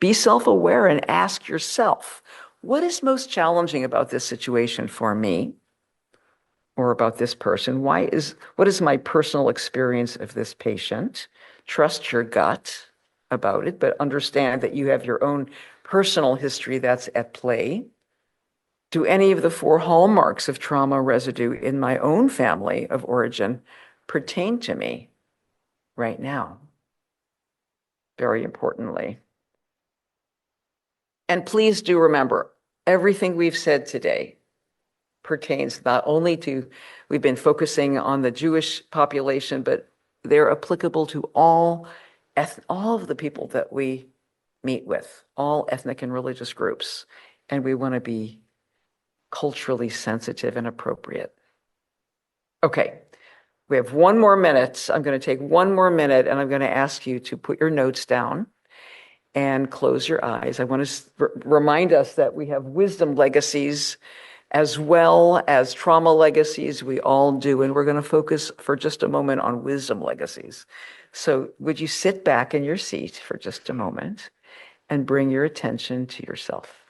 [SPEAKER 3] Be self-aware and ask yourself, what is most challenging about this situation for me or about this person? What is my personal experience of this patient? Trust your gut about it, but understand that you have your own personal history that's at play. Do any of the 4 hallmarks of trauma residue in my own family of origin pertain to me right now? Very importantly. And please do remember, everything we've said today pertains not only to, we've been focusing on the Jewish population, but they're applicable to all of the people that we meet with, all ethnic and religious groups. And we want to be culturally sensitive and appropriate. Okay, we have 1 more minute. I'm going to take 1 more minute and I'm going to ask you to put your notes down and close your eyes. I want to remind us that we have wisdom legacies as well as trauma legacies. We all do, and we're going to focus for just a moment on wisdom legacies. So would you sit back in your seat for just a moment and bring your attention to yourself?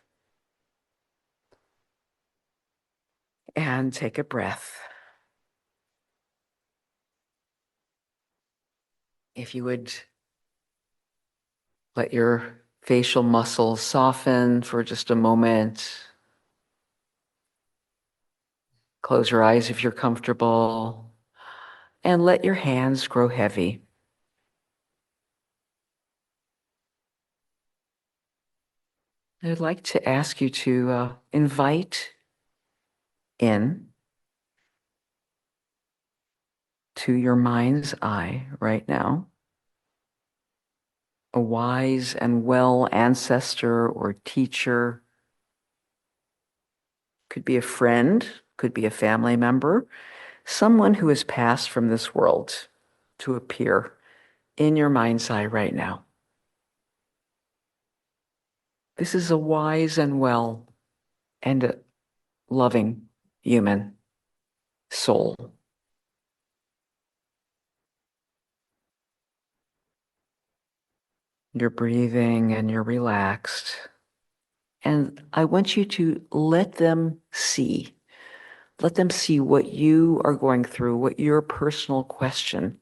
[SPEAKER 3] And take a breath. If you would let your facial muscles soften for just a moment. Close your eyes if you're comfortable, and let your hands grow heavy. I'd like to ask you to invite in to your mind's eye right now a wise and well ancestor or teacher. Could be a friend, could be a family member, someone who has passed from this world to appear in your mind's eye right now. This is a wise and well and a loving human soul. You're breathing and you're relaxed. And I want you to let them see. Let them see what you are going through, what your personal question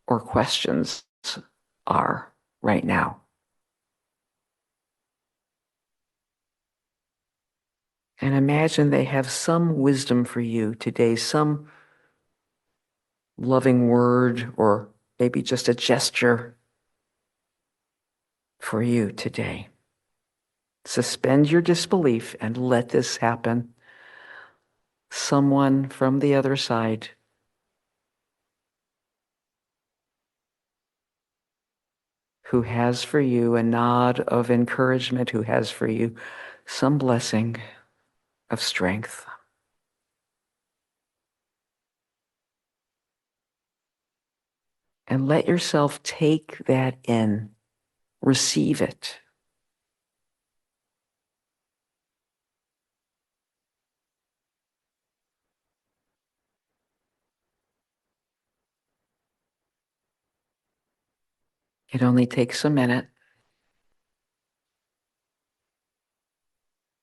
[SPEAKER 3] or questions are right now. And imagine they have some wisdom for you today, some loving word or maybe just a gesture for you today. Suspend your disbelief and let this happen. Someone from the other side who has for you a nod of encouragement, who has for you some blessing of strength. And let yourself take that in, receive it. It only takes a minute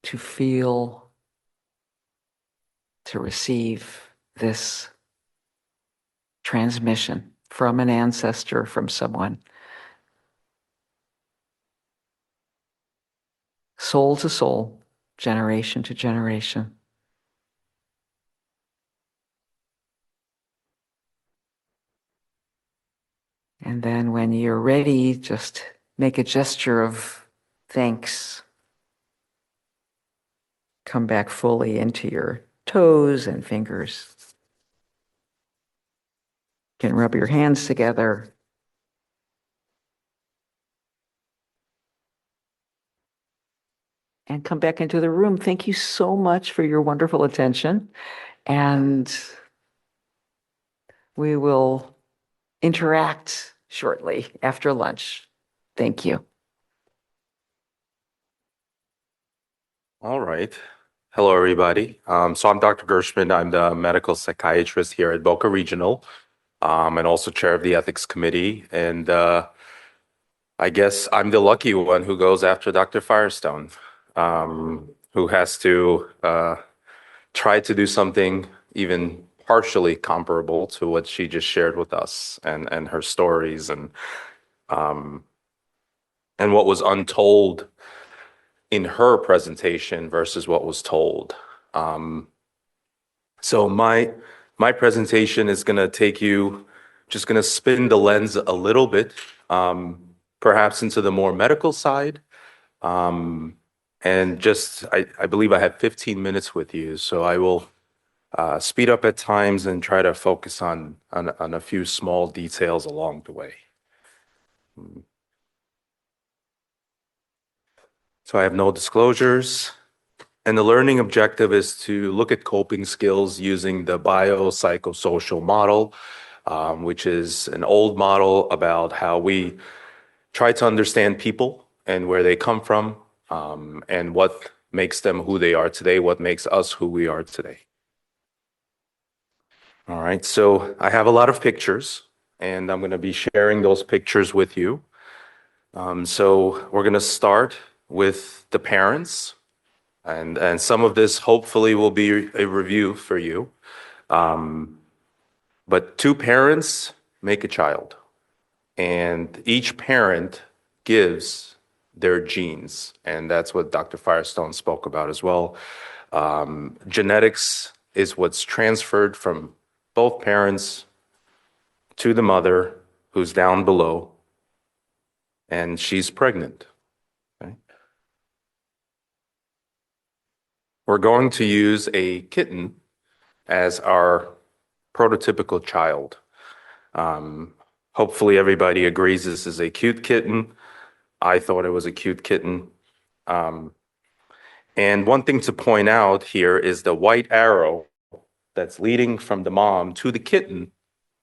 [SPEAKER 3] to feel, to receive this transmission from an ancestor, from someone. Soul to soul, generation to generation. And then when you're ready, just make a gesture of thanks. Come back fully into your toes and fingers. You can rub your hands together. And come back into the room. Thank you so much for your wonderful attention. And we will interact shortly after lunch. Thank you.
[SPEAKER 4] All right. Hello, everybody. So I'm Dr. Gershman. I'm the medical psychiatrist here at Boca Regional, and also chair of the ethics committee. And I guess I'm the lucky one who goes after Dr. Firestone, who has to try to do something even partially comparable to what she just shared with us and her stories and what was untold in her presentation versus what was told. So my presentation is going to take you, just going to spin the lens a little bit, perhaps into the more medical side. And just, I believe I have 15 minutes with you, so I will speed up at times and try to focus on a few small details along the way. So I have no disclosures. And the learning objective is to look at coping skills using the biopsychosocial model, which is an old model about how we try to understand people and where they come from, and what makes them who they are today, what makes us who we are today. All right, so I have a lot of pictures, and I'm going to be sharing those pictures with you. So we're going to start with the parents, and some of this hopefully will be a review for you. But two parents make a child, and each parent gives their genes, and that's what Dr. Firestone spoke about as well. Genetics is what's transferred from both parents to the mother, who's down below, and she's pregnant. Okay? We're going to use a kitten as our prototypical child. Hopefully everybody agrees this is a cute kitten. I thought it was a cute kitten. And one thing to point out here is the white arrow that's leading from the mom to the kitten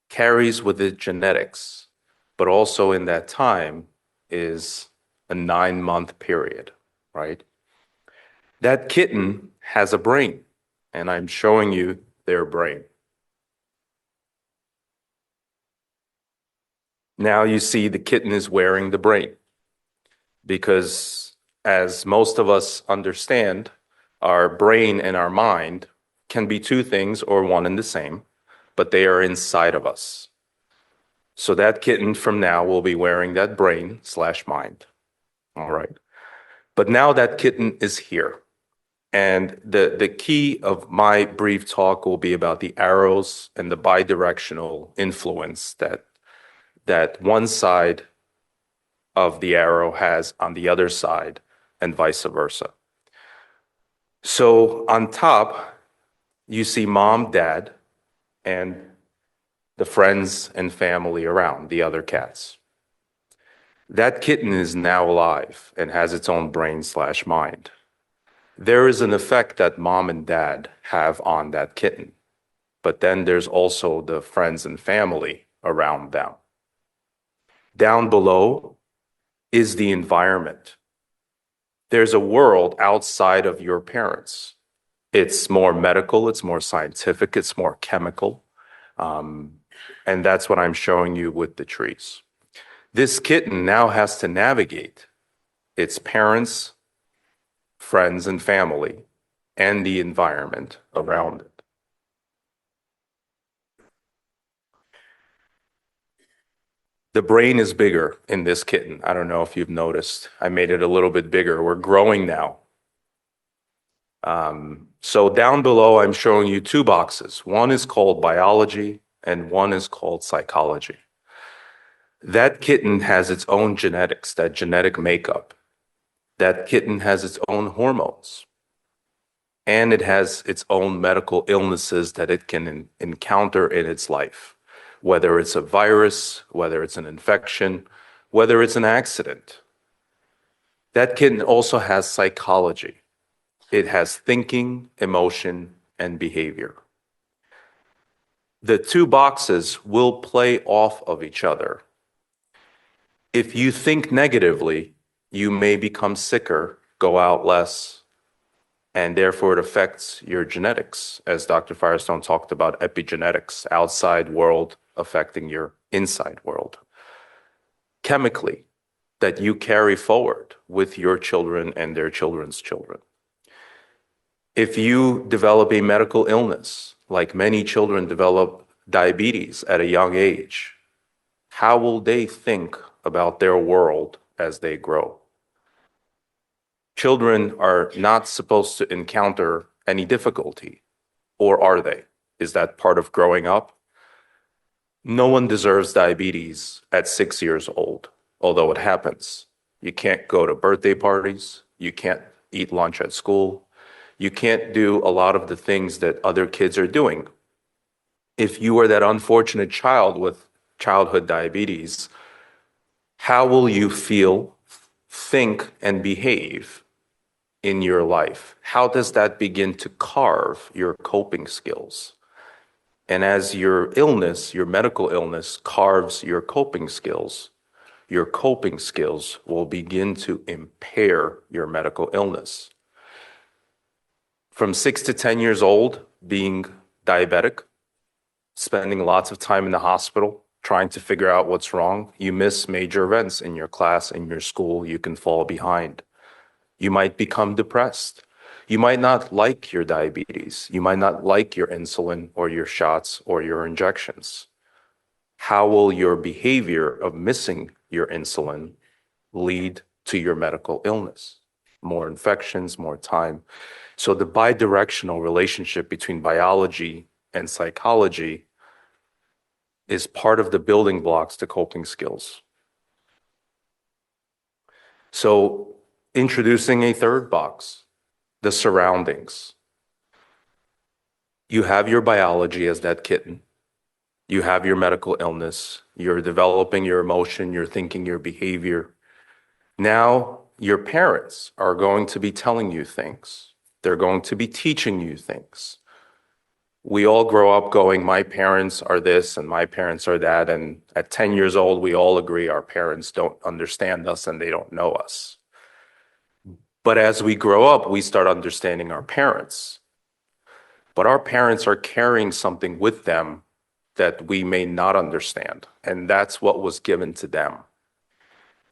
[SPEAKER 4] carries with it genetics, but also in that time is a 9-month period, right? That kitten has a brain, and I'm showing you their brain. Now you see the kitten is wearing the brain, because as most of us understand, our brain and our mind can be two things or one and the same, but they are inside of us. So that kitten from now will be wearing that brain/mind. All right. But now that kitten is here. And the key of my brief talk will be about the arrows and the bidirectional influence that one side of the arrow has on the other side, and vice versa. So on top, you see mom, dad, and the friends and family around, the other cats. That kitten is now alive and has its own brain/mind. There is an effect that mom and dad have on that kitten, but then there's also the friends and family around them. Down below is the environment. There's a world outside of your parents. It's more medical, it's more scientific, it's more chemical. And that's what I'm showing you with the trees. This kitten now has to navigate its parents, friends, and family, and the environment around it. The brain is bigger in this kitten. I don't know if you've noticed. I made it a little bit bigger. We're growing now. So down below, I'm showing you two boxes. One is called biology, and one is called psychology. That kitten has its own genetics, that genetic makeup. That kitten has its own hormones. And it has its own medical illnesses that it can encounter in its life, whether it's a virus, whether it's an infection, whether it's an accident. That kitten also has psychology. It has thinking, emotion, and behavior. The two boxes will play off of each other. If you think negatively, you may become sicker, go out less, and therefore it affects your genetics, as Dr. Firestone talked about epigenetics, outside world affecting your inside world. Chemically, that you carry forward with your children and their children's children. If you develop a medical illness, like many children develop diabetes at a young age, how will they think about their world as they grow? Children are not supposed to encounter any difficulty, or are they? Is that part of growing up? No one deserves diabetes at 6 years old, although it happens. You can't go to birthday parties. You can't eat lunch at school. You can't do a lot of the things that other kids are doing. If you are that unfortunate child with childhood diabetes, how will you feel, think, and behave in your life? How does that begin to carve your coping skills? And as your illness, your medical illness, carves your coping skills will begin to impair your medical illness. From 6 to 10 years old, being diabetic, spending lots of time in the hospital, trying to figure out what's wrong, you miss major events in your class, in your school, you can fall behind. You might become depressed. You might not like your diabetes. You might not like your insulin or your shots or your injections. How will your behavior of missing your insulin lead to your medical illness? More infections, more time. So the bidirectional relationship between biology and psychology is part of the building blocks to coping skills. So introducing a third box, the surroundings. You have your biology as that kitten. You have your medical illness. You're developing your emotion, your thinking, your behavior. Now your parents are going to be telling you things. They're going to be teaching you things. We all grow up going, my parents are this and my parents are that. And at 10 years old, we all agree our parents don't understand us and they don't know us. But as we grow up, we start understanding our parents. But our parents are carrying something with them that we may not understand. And that's what was given to them.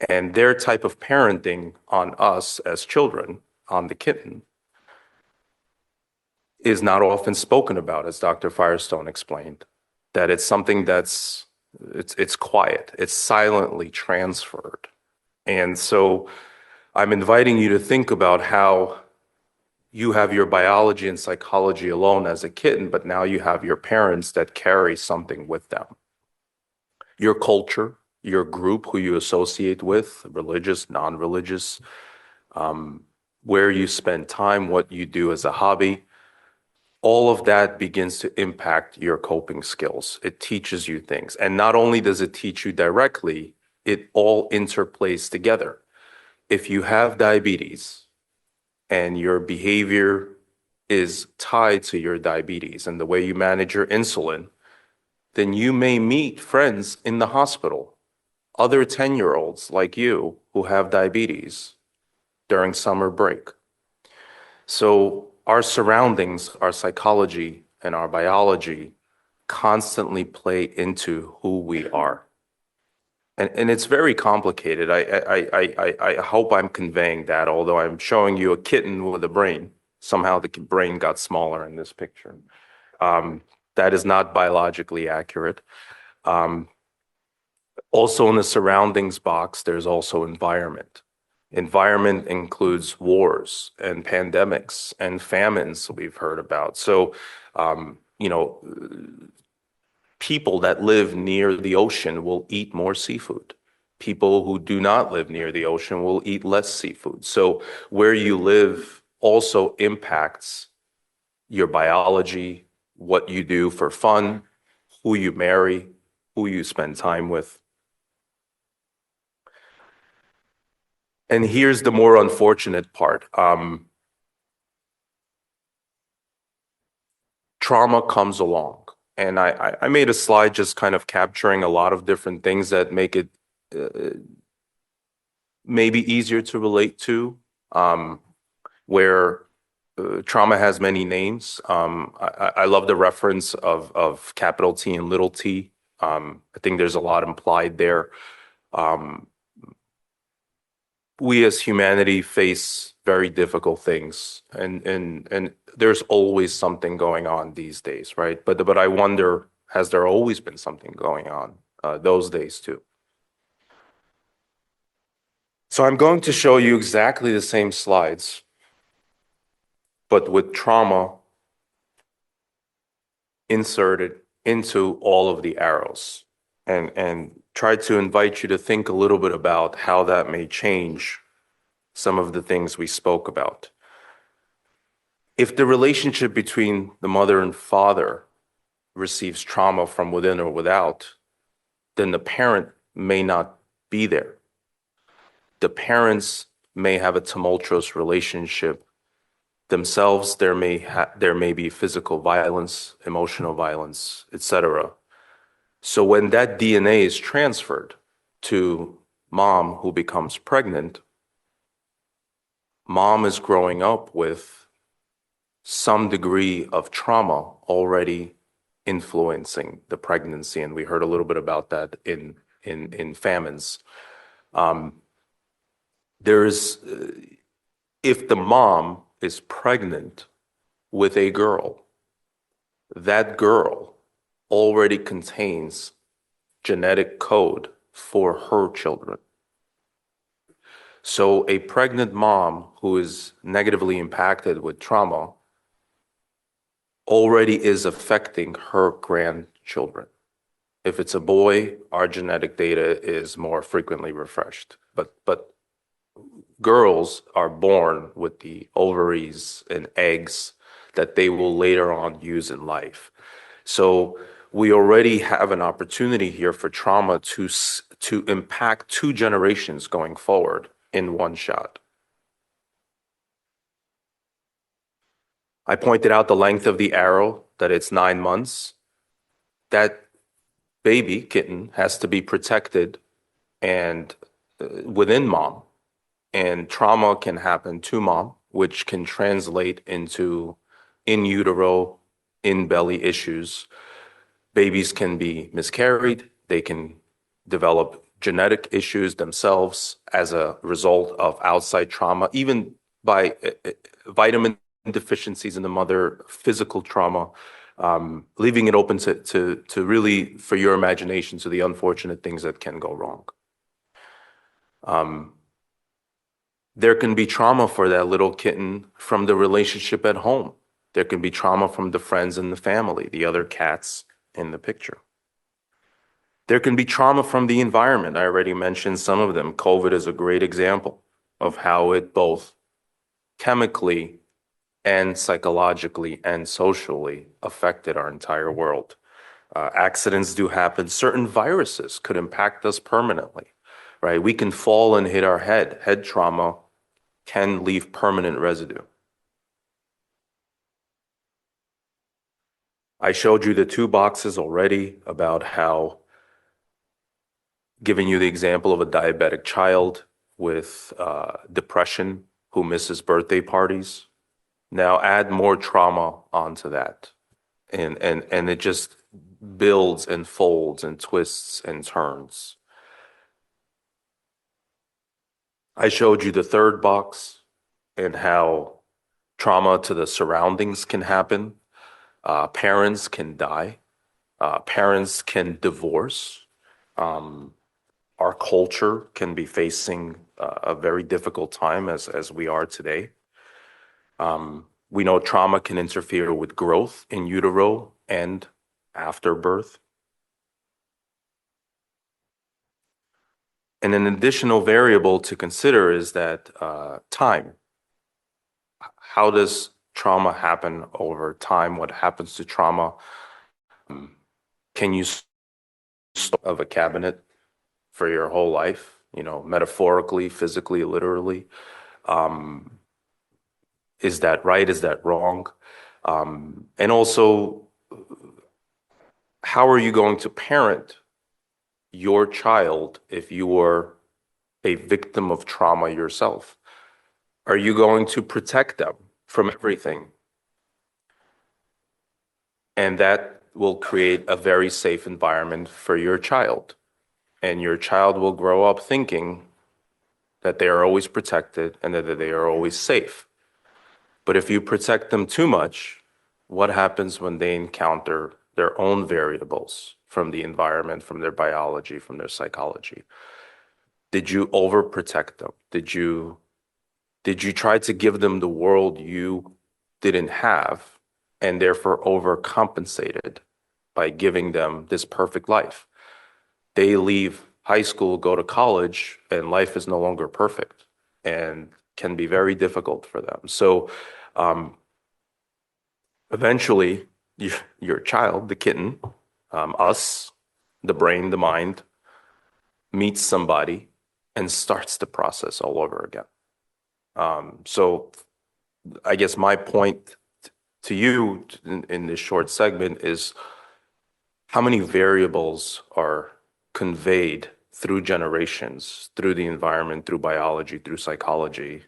[SPEAKER 4] And their type of parenting on us as children, on the kitten, is not often spoken about, as Dr. Firestone explained, that it's something that's, it's quiet, it's silently transferred. And so I'm inviting you to think about how you have your biology and psychology alone as a kitten, but now you have your parents that carry something with them. Your culture, your group who you associate with, religious, non-religious, where you spend time, what you do as a hobby, all of that begins to impact your coping skills. It teaches you things. And not only does it teach you directly, it all interplays together. If you have diabetes and your behavior is tied to your diabetes and the way you manage your insulin, then you may meet friends in the hospital, other 10-year-olds like you who have diabetes during summer break. So our surroundings, our psychology, and our biology constantly play into who we are. And it's very complicated. I hope I'm conveying that, although I'm showing you a kitten with a brain. Somehow the brain got smaller in this picture. That is not biologically accurate. Also in the surroundings box, there's also environment. Environment includes wars and pandemics and famines we've heard about. So, people that live near the ocean will eat more seafood. People who do not live near the ocean will eat less seafood. So where you live also impacts your biology, what you do for fun, who you marry, who you spend time with. And here's the more unfortunate part. Trauma comes along. And I made a slide just kind of capturing a lot of different things that make it maybe easier to relate to, where trauma has many names. I love the reference of capital T and little t. I think there's a lot implied there. we as humanity face very difficult things, and there's always something going on these days, right? But I wonder, has there always been something going on those days too? So I'm going to show you exactly the same slides, but with trauma inserted into all of the arrows, and try to invite you to think a little bit about how that may change some of the things we spoke about. If the relationship between the mother and father receives trauma from within or without, then the parent may not be there. The parents may have a tumultuous relationship themselves. There may be physical violence, emotional violence, etc. So when that DNA is transferred to mom who becomes pregnant, mom is growing up with some degree of trauma already influencing the pregnancy, and we heard a little bit about that in famines. If the mom is pregnant with a girl, that girl already contains genetic code for her children. So a pregnant mom who is negatively impacted with trauma already is affecting her grandchildren. If it's a boy, our genetic data is more frequently refreshed. But girls are born with the ovaries and eggs that they will later on use in life. So we already have an opportunity here for trauma to impact 2 generations going forward in one shot. I pointed out the length of the arrow, that it's 9 months. That baby kitten has to be protected and within mom. And trauma can happen to mom, which can translate into in utero, in belly issues. Babies can be miscarried. They can develop genetic issues themselves as a result of outside trauma, even by vitamin deficiencies in the mother, physical trauma, leaving it open to really, for your imagination, to the unfortunate things that can go wrong. There can be trauma for that little kitten from the relationship at home. There can be trauma from the friends and the family, the other cats in the picture. There can be trauma from the environment. I already mentioned some of them. COVID is a great example of how it both chemically and psychologically and socially affected our entire world. Accidents do happen. Certain viruses could impact us permanently, right? We can fall and hit our head. Head trauma can leave permanent residue. I showed you the 2 boxes already about how, giving you the example of a diabetic child with depression who misses birthday parties. Now add more trauma onto that. And it just builds and folds and twists and turns. I showed you the 3rd box and how trauma to the surroundings can happen. Parents can die. Parents can divorce. Our culture can be facing a very difficult time as we are today. We know trauma can interfere with growth in utero and after birth. And an additional variable to consider is that time. How does trauma happen over time? What happens to trauma? Can you stop of a cabinet for your whole life? You know, metaphorically, physically, literally. Is that right? Is that wrong? And also, how are you going to parent your child if you were a victim of trauma yourself? Are you going to protect them from everything? And that will create a very safe environment for your child. And your child will grow up thinking that they are always protected and that they are always safe. But if you protect them too much, what happens when they encounter their own variables from the environment, from their biology, from their psychology? Did you overprotect them? Did you try to give them the world you didn't have and therefore overcompensated by giving them this perfect life? They leave high school, go to college, and life is no longer perfect and can be very difficult for them. So eventually, your child, the kitten, us, the brain, the mind, meets somebody and starts the process all over again. So I guess my point to you in this short segment is how many variables are conveyed through generations, through the environment, through biology, through psychology,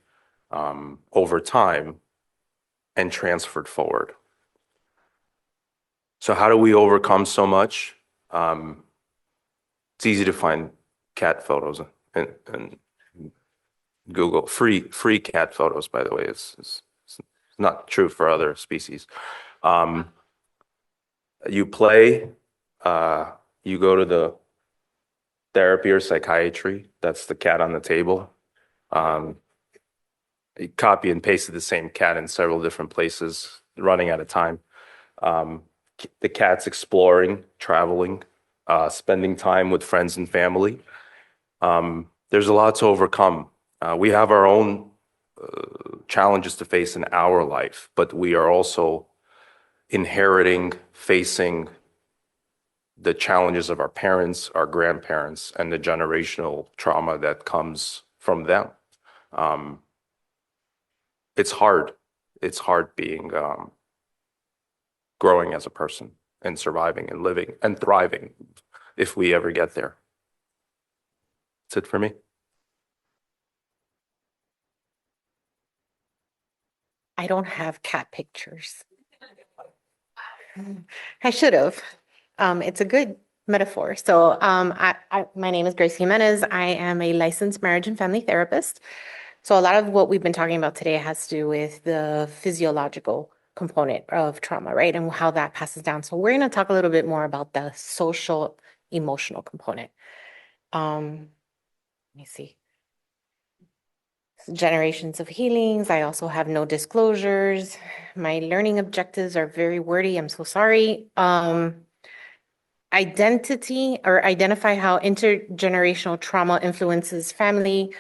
[SPEAKER 4] over time and transferred forward. So how do we overcome so much? It's easy to find cat photos and Google free cat photos, by the way. It's not true for other species. You play, you go to the therapy or psychiatry, that's the cat on the table. You copy and pasted the same cat in several different places, running out of time. The cat's exploring, traveling, spending time with friends and family. There's a lot to overcome. We have our own challenges to face in our life, but we are also inheriting, facing the challenges of our parents, our grandparents, and the generational trauma that comes from them. It's hard. It's hard being, growing as a person and surviving and living and thriving if we ever get there. That's it for me.
[SPEAKER 5] I don't have cat pictures. I should have. It's a good metaphor. So my name is Grace Jimenez. I am a licensed marriage and family therapist. So a lot of what we've been talking about today has to do with the physiological component of trauma, right? And how that passes down. So we're going to talk a little bit more about the social emotional component. Let me see. Generations of healings. I also have no disclosures. My learning objectives are very wordy. I'm so sorry. Identity or identify how intergenerational trauma influences family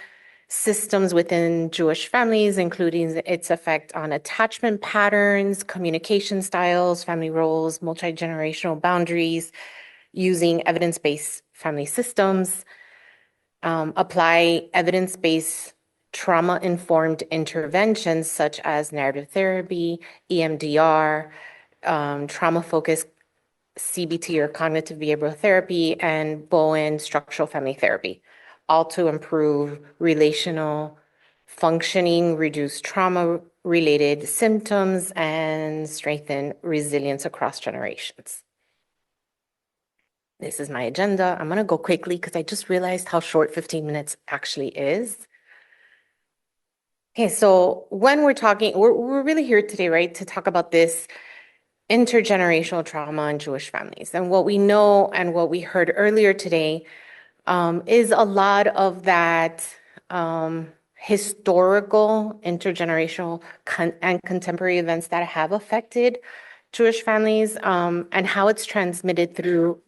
[SPEAKER 5] systems within Jewish families, including its effect on attachment patterns, communication styles, family roles, multi-generational boundaries, using evidence-based family systems, apply evidence-based trauma-informed interventions such as narrative therapy, EMDR, trauma-focused CBT or cognitive behavioral therapy, and Bowen structural family therapy, all to improve relational functioning, reduce trauma-related symptoms, and strengthen resilience across generations. This is my agenda. I'm going to go quickly because I just realized how short 15 minutes actually is. Okay, so when we're talking, we're really here today, right, to talk about this intergenerational trauma in Jewish families. And what we know and what we heard earlier today is a lot of that historical, intergenerational, and contemporary events that have affected Jewish families and how it's transmitted through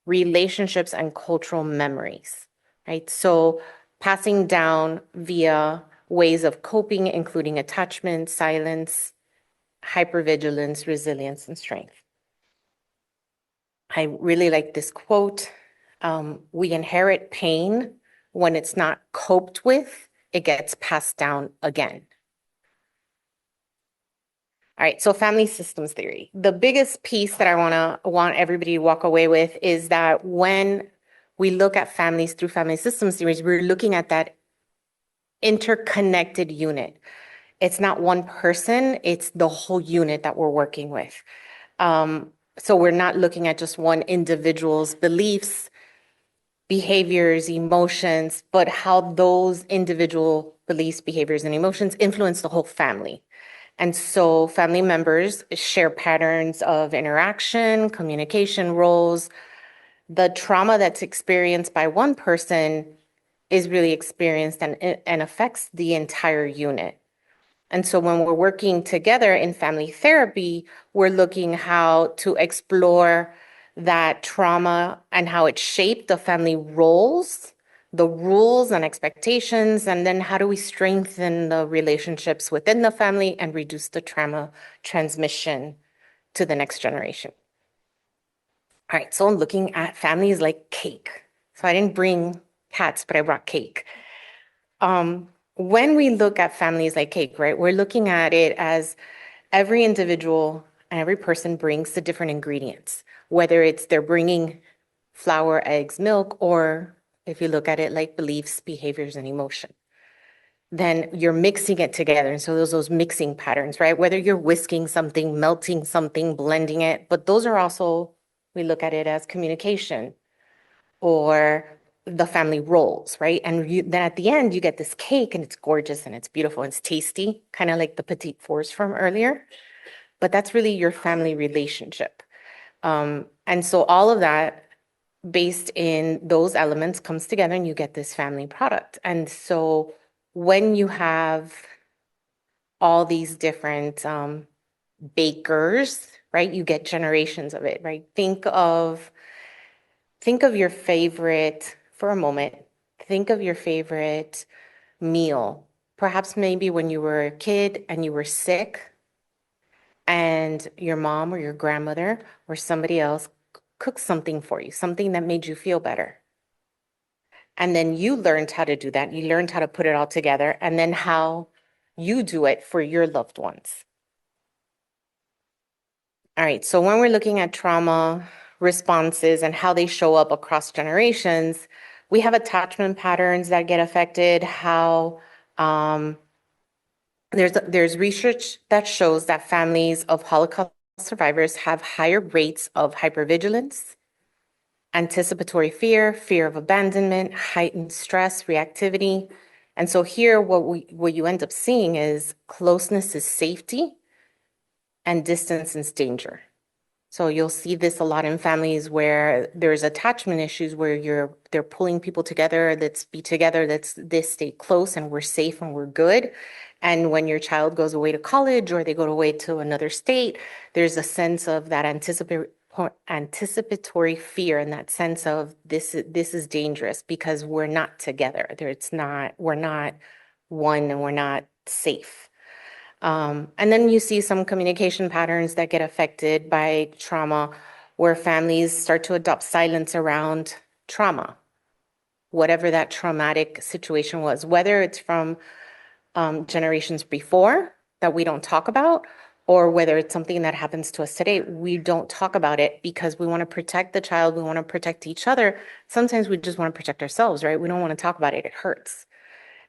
[SPEAKER 5] relationships and cultural memories, right? So passing down via ways of coping, including attachment, silence, hypervigilance, resilience, and strength. I really like this quote. We inherit pain when it's not coped with, it gets passed down again. All right, so family systems theory. The biggest piece that I want everybody to walk away with is that when we look at families through family systems theories, we're looking at that interconnected unit. It's not one person, it's the whole unit that we're working with. So we're not looking at just one individual's beliefs behaviors, emotions, but how those individual beliefs, behaviors, and emotions influence the whole family. And so family members share patterns of interaction, communication roles. The trauma that's experienced by one person is really experienced and affects the entire unit. And so when we're working together in family therapy, we're looking how to explore that trauma and how it shaped the family roles, the rules and expectations, and then how do we strengthen the relationships within the family and reduce the trauma transmission to the next generation. All right, so I'm looking at families like cake. So I didn't bring cats, but I brought cake. When we look at families like cake, right, we're looking at it as every individual and every person brings the different ingredients, whether it's they're bringing flour, eggs, milk, or if you look at it like beliefs, behaviors, and emotion, then you're mixing it together. And so those mixing patterns, right? Whether you're whisking something, melting something, blending it, but those are also, we look at it as communication or the family roles, right? And then at the end, you get this cake and it's gorgeous and it's beautiful and it's tasty, kind of like the petite fours from earlier. But that's really your family relationship. And so all of that based in those elements comes together and you get this family product. And so when you have all these different bakers, right, you get generations of it, right? Think of your favorite, for a moment, think of your favorite meal. Perhaps maybe when you were a kid and you were sick and your mom or your grandmother or somebody else cooked something for you, something that made you feel better. And then you learned how to do that. You learned how to put it all together and then how you do it for your loved ones. All right, so when we're looking at trauma responses and how they show up across generations, we have attachment patterns that get affected, how there's research that shows that families of Holocaust survivors have higher rates of hypervigilance, anticipatory fear, fear of abandonment, heightened stress, reactivity. And so here, what you end up seeing is closeness is safety and distance is danger. So you'll see this a lot in families where there's attachment issues where they're pulling people together, let's be together, this stay close and we're safe and we're good. And when your child goes away to college or they go away to another state, there's a sense of that anticipatory fear and that sense of this is dangerous because we're not together. We're not one and we're not safe. And then you see some communication patterns that get affected by trauma where families start to adopt silence around trauma, whatever that traumatic situation was, whether it's from generations before that we don't talk about, or whether it's something that happens to us today, we don't talk about it because we want to protect the child, we want to protect each other. Sometimes we just want to protect ourselves, right? We don't want to talk about it, it hurts.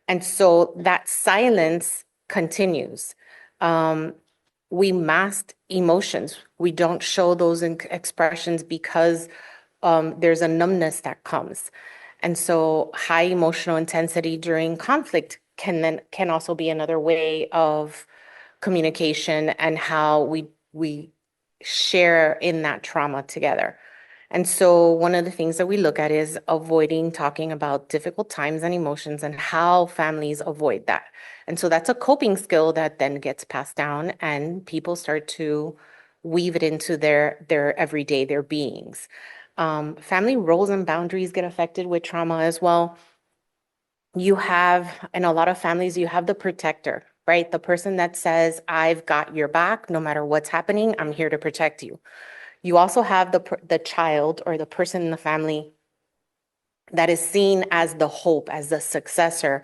[SPEAKER 5] And so that silence continues. We mask emotions. We don't show those expressions because there's a numbness that comes. And so high emotional intensity during conflict can also be another way of communication and how we share in that trauma together. And so one of the things that we look at is avoiding talking about difficult times and emotions and how families avoid that. And so that's a coping skill that then gets passed down and people start to weave it into their everyday, their beings. Family roles and boundaries get affected with trauma as well. You have, in a lot of families, you have the protector, right? The person that says, I've got your back, no matter what's happening, I'm here to protect you. You also have the child or the person in the family that is seen as the hope, as the successor.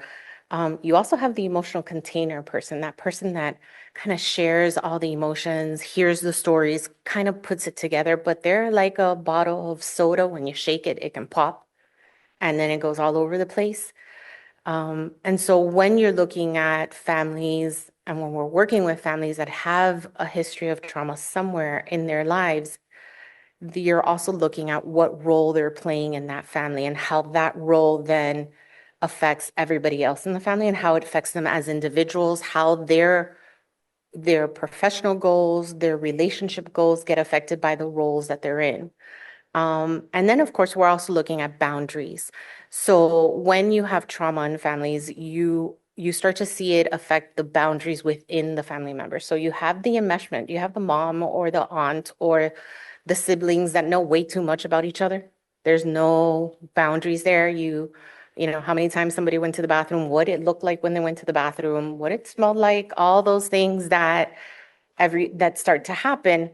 [SPEAKER 5] You also have the emotional container person, that person that kind of shares all the emotions, hears the stories, kind of puts it together, but they're like a bottle of soda. When you shake it, it can pop and then it goes all over the place. And so when you're looking at families and when we're working with families that have a history of trauma somewhere in their lives, you're also looking at what role they're playing in that family and how that role then affects everybody else in the family and how it affects them as individuals, how their professional goals, their relationship goals get affected by the roles that they're in. And then, of course, we're also looking at boundaries. So when you have trauma in families, you start to see it affect the boundaries within the family members. So you have the enmeshment, you have the mom or the aunt or the siblings that know way too much about each other. There's no boundaries there. You know, how many times somebody went to the bathroom, what it looked like when they went to the bathroom, what it smelled like, all those things that start to happen.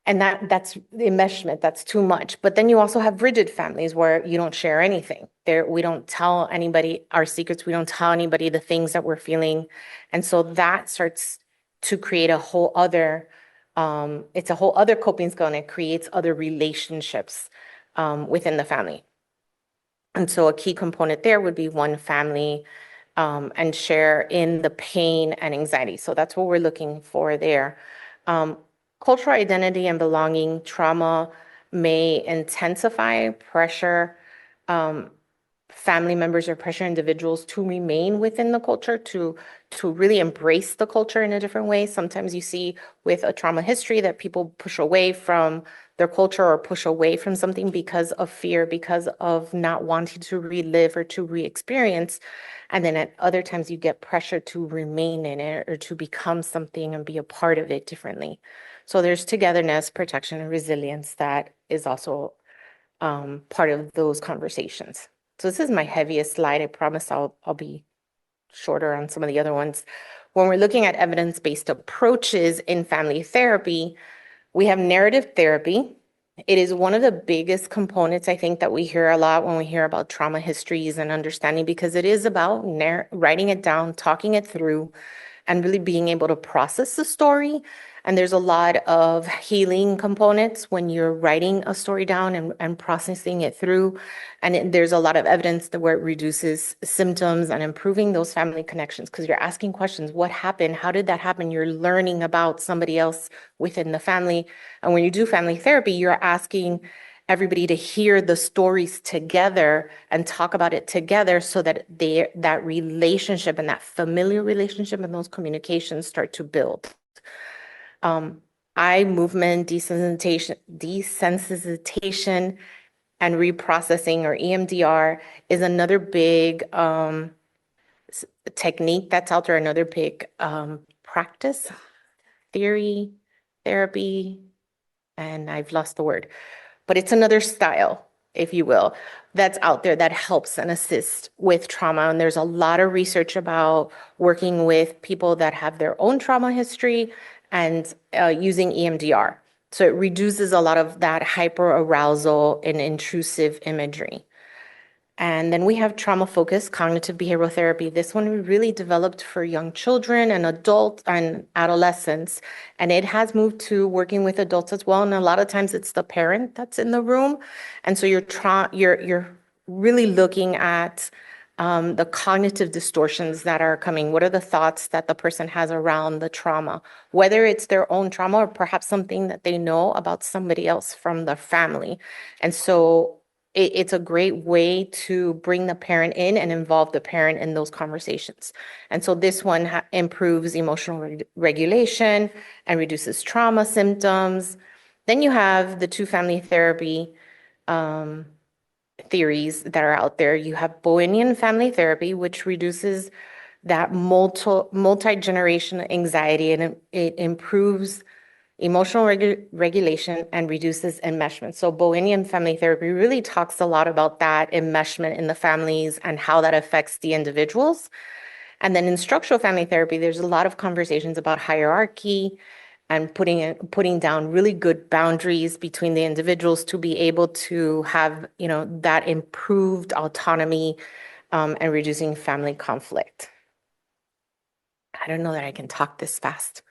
[SPEAKER 5] And that's the enmeshment, that's too much. But then you also have rigid families where you don't share anything. We don't tell anybody our secrets. We don't tell anybody the things that we're feeling. And so that starts to create a whole other, it's a whole other coping skill, and it creates other relationships within the family. And so a key component there would be one family and share in the pain and anxiety. So that's what we're looking for there. Cultural identity and belonging trauma may intensify pressure family members or pressure individuals to remain within the culture, to really embrace the culture in a different way. Sometimes you see with a trauma history that people push away from their culture or push away from something because of fear, because of not wanting to relive or to re-experience. And then at other times you get pressure to remain in it or to become something and be a part of it differently. So there's togetherness, protection, and resilience that is also part of those conversations. So this is my heaviest slide. I promise I'll be shorter on some of the other ones. When we're looking at evidence-based approaches in family therapy, we have narrative therapy. It is one of the biggest components, I think, that we hear a lot when we hear about trauma histories and understanding, because it is about writing it down, talking it through, and really being able to process the story. And there's a lot of healing components when you're writing a story down and processing it through. And there's a lot of evidence that where it reduces symptoms and improving those family connections, because you're asking questions. What happened? How did that happen? You're learning about somebody else within the family. And when you do family therapy, you're asking everybody to hear the stories together and talk about it together so that that relationship and that familiar relationship and those communications start to build. Eye movement desensitization and reprocessing, or EMDR, is another big technique that's out there, another big practice, therapy, and I've lost the word. But it's another style, if you will, that's out there that helps and assists with trauma. And there's a lot of research about working with people that have their own trauma history and using EMDR. So it reduces a lot of that hyperarousal and intrusive imagery. And then we have trauma-focused cognitive behavioral therapy. This one we really developed for young children and adults and adolescents. And it has moved to working with adults as well. And a lot of times it's the parent that's in the room. And so you're really looking at the cognitive distortions that are coming. What are the thoughts that the person has around the trauma, whether it's their own trauma or perhaps something that they know about somebody else from the family. And so it's a great way to bring the parent in and involve the parent in those conversations. And so this one improves emotional regulation and reduces trauma symptoms. Then you have the two family therapy theories that are out there. You have Bohemian family therapy, which reduces that multi-generational anxiety, and it improves emotional regulation and reduces enmeshment. So Bohemian family therapy really talks a lot about that enmeshment in the families and how that affects the individuals. And then in structural family therapy, there's a lot of conversations about hierarchy and putting down really good boundaries between the individuals to be able to have, that improved autonomy and reducing family conflict. I don't know that I can talk this fast.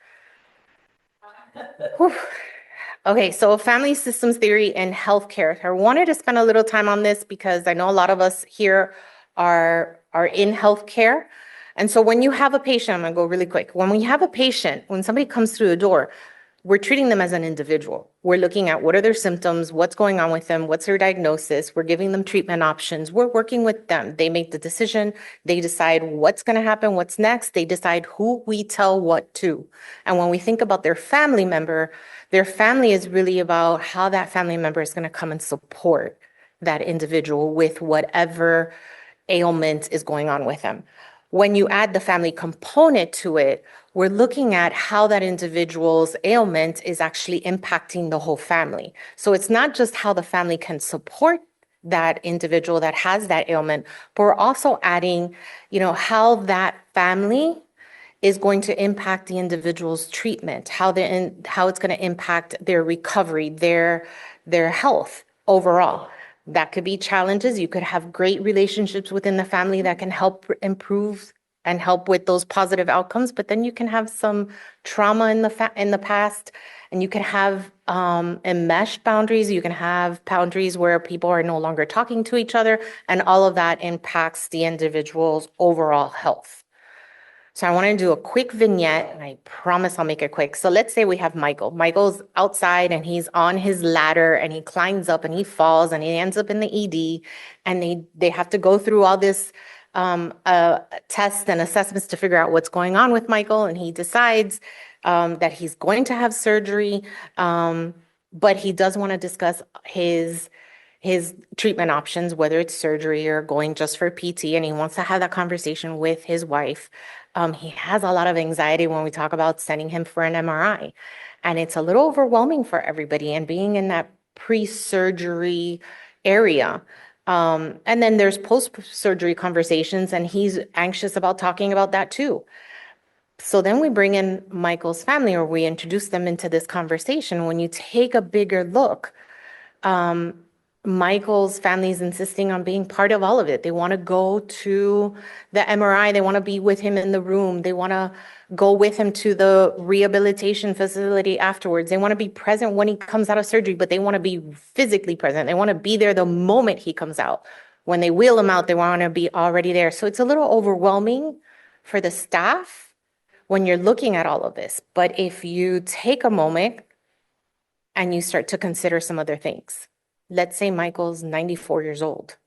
[SPEAKER 5] Okay, so family systems theory in healthcare. I wanted to spend a little time on this because I know a lot of us here are in healthcare. And so when you have a patient, I'm gonna go really quick. When we have a patient, when somebody comes through the door, we're treating them as an individual. We're looking at what are their symptoms, what's going on with them, what's their diagnosis. We're giving them treatment options. We're working with them. They make the decision. They decide what's going to happen, what's next. They decide who we tell what to. And when we think about their family member, their family is really about how that family member is going to come and support that individual with whatever ailment is going on with them. When you add the family component to it, we're looking at how that individual's ailment is actually impacting the whole family. So it's not just how the family can support that individual that has that ailment, but we're also adding, how that family is going to impact the individual's treatment, how it's going to impact their recovery, their health overall. That could be challenges. You could have great relationships within the family that can help improve and help with those positive outcomes. But then you can have some trauma in the past, and you can have enmeshed boundaries. You can have boundaries where people are no longer talking to each other, and all of that impacts the individual's overall health. So I want to do a quick vignette, and I promise I'll make it quick. So let's say we have Michael. Michael's outside and he's on his ladder and he climbs up and he falls and he ends up in the ED, and they have to go through all this tests and assessments to figure out what's going on with Michael. And he decides that he's going to have surgery, but he does want to discuss his treatment options, whether it's surgery or going just for PT, and he wants to have that conversation with his wife. He has a lot of anxiety when we talk about sending him for an MRI, and it's a little overwhelming for everybody, and being in that pre-surgery area. And then there's post-surgery conversations, and he's anxious about talking about that too. So then we bring in Michael's family, or we introduce them into this conversation. When you take a bigger look, Michael's family is insisting on being part of all of it. They want to go to the MRI. They want to be with him in the room. They want to go with him to the rehabilitation facility afterwards. They want to be present when he comes out of surgery, but they want to be physically present. They want to be there the moment he comes out. When they wheel him out, they want to be already there. So it's a little overwhelming for the staff when you're looking at all of this. But if you take a moment and you start to consider some other things, let's say Michael's 94 years old.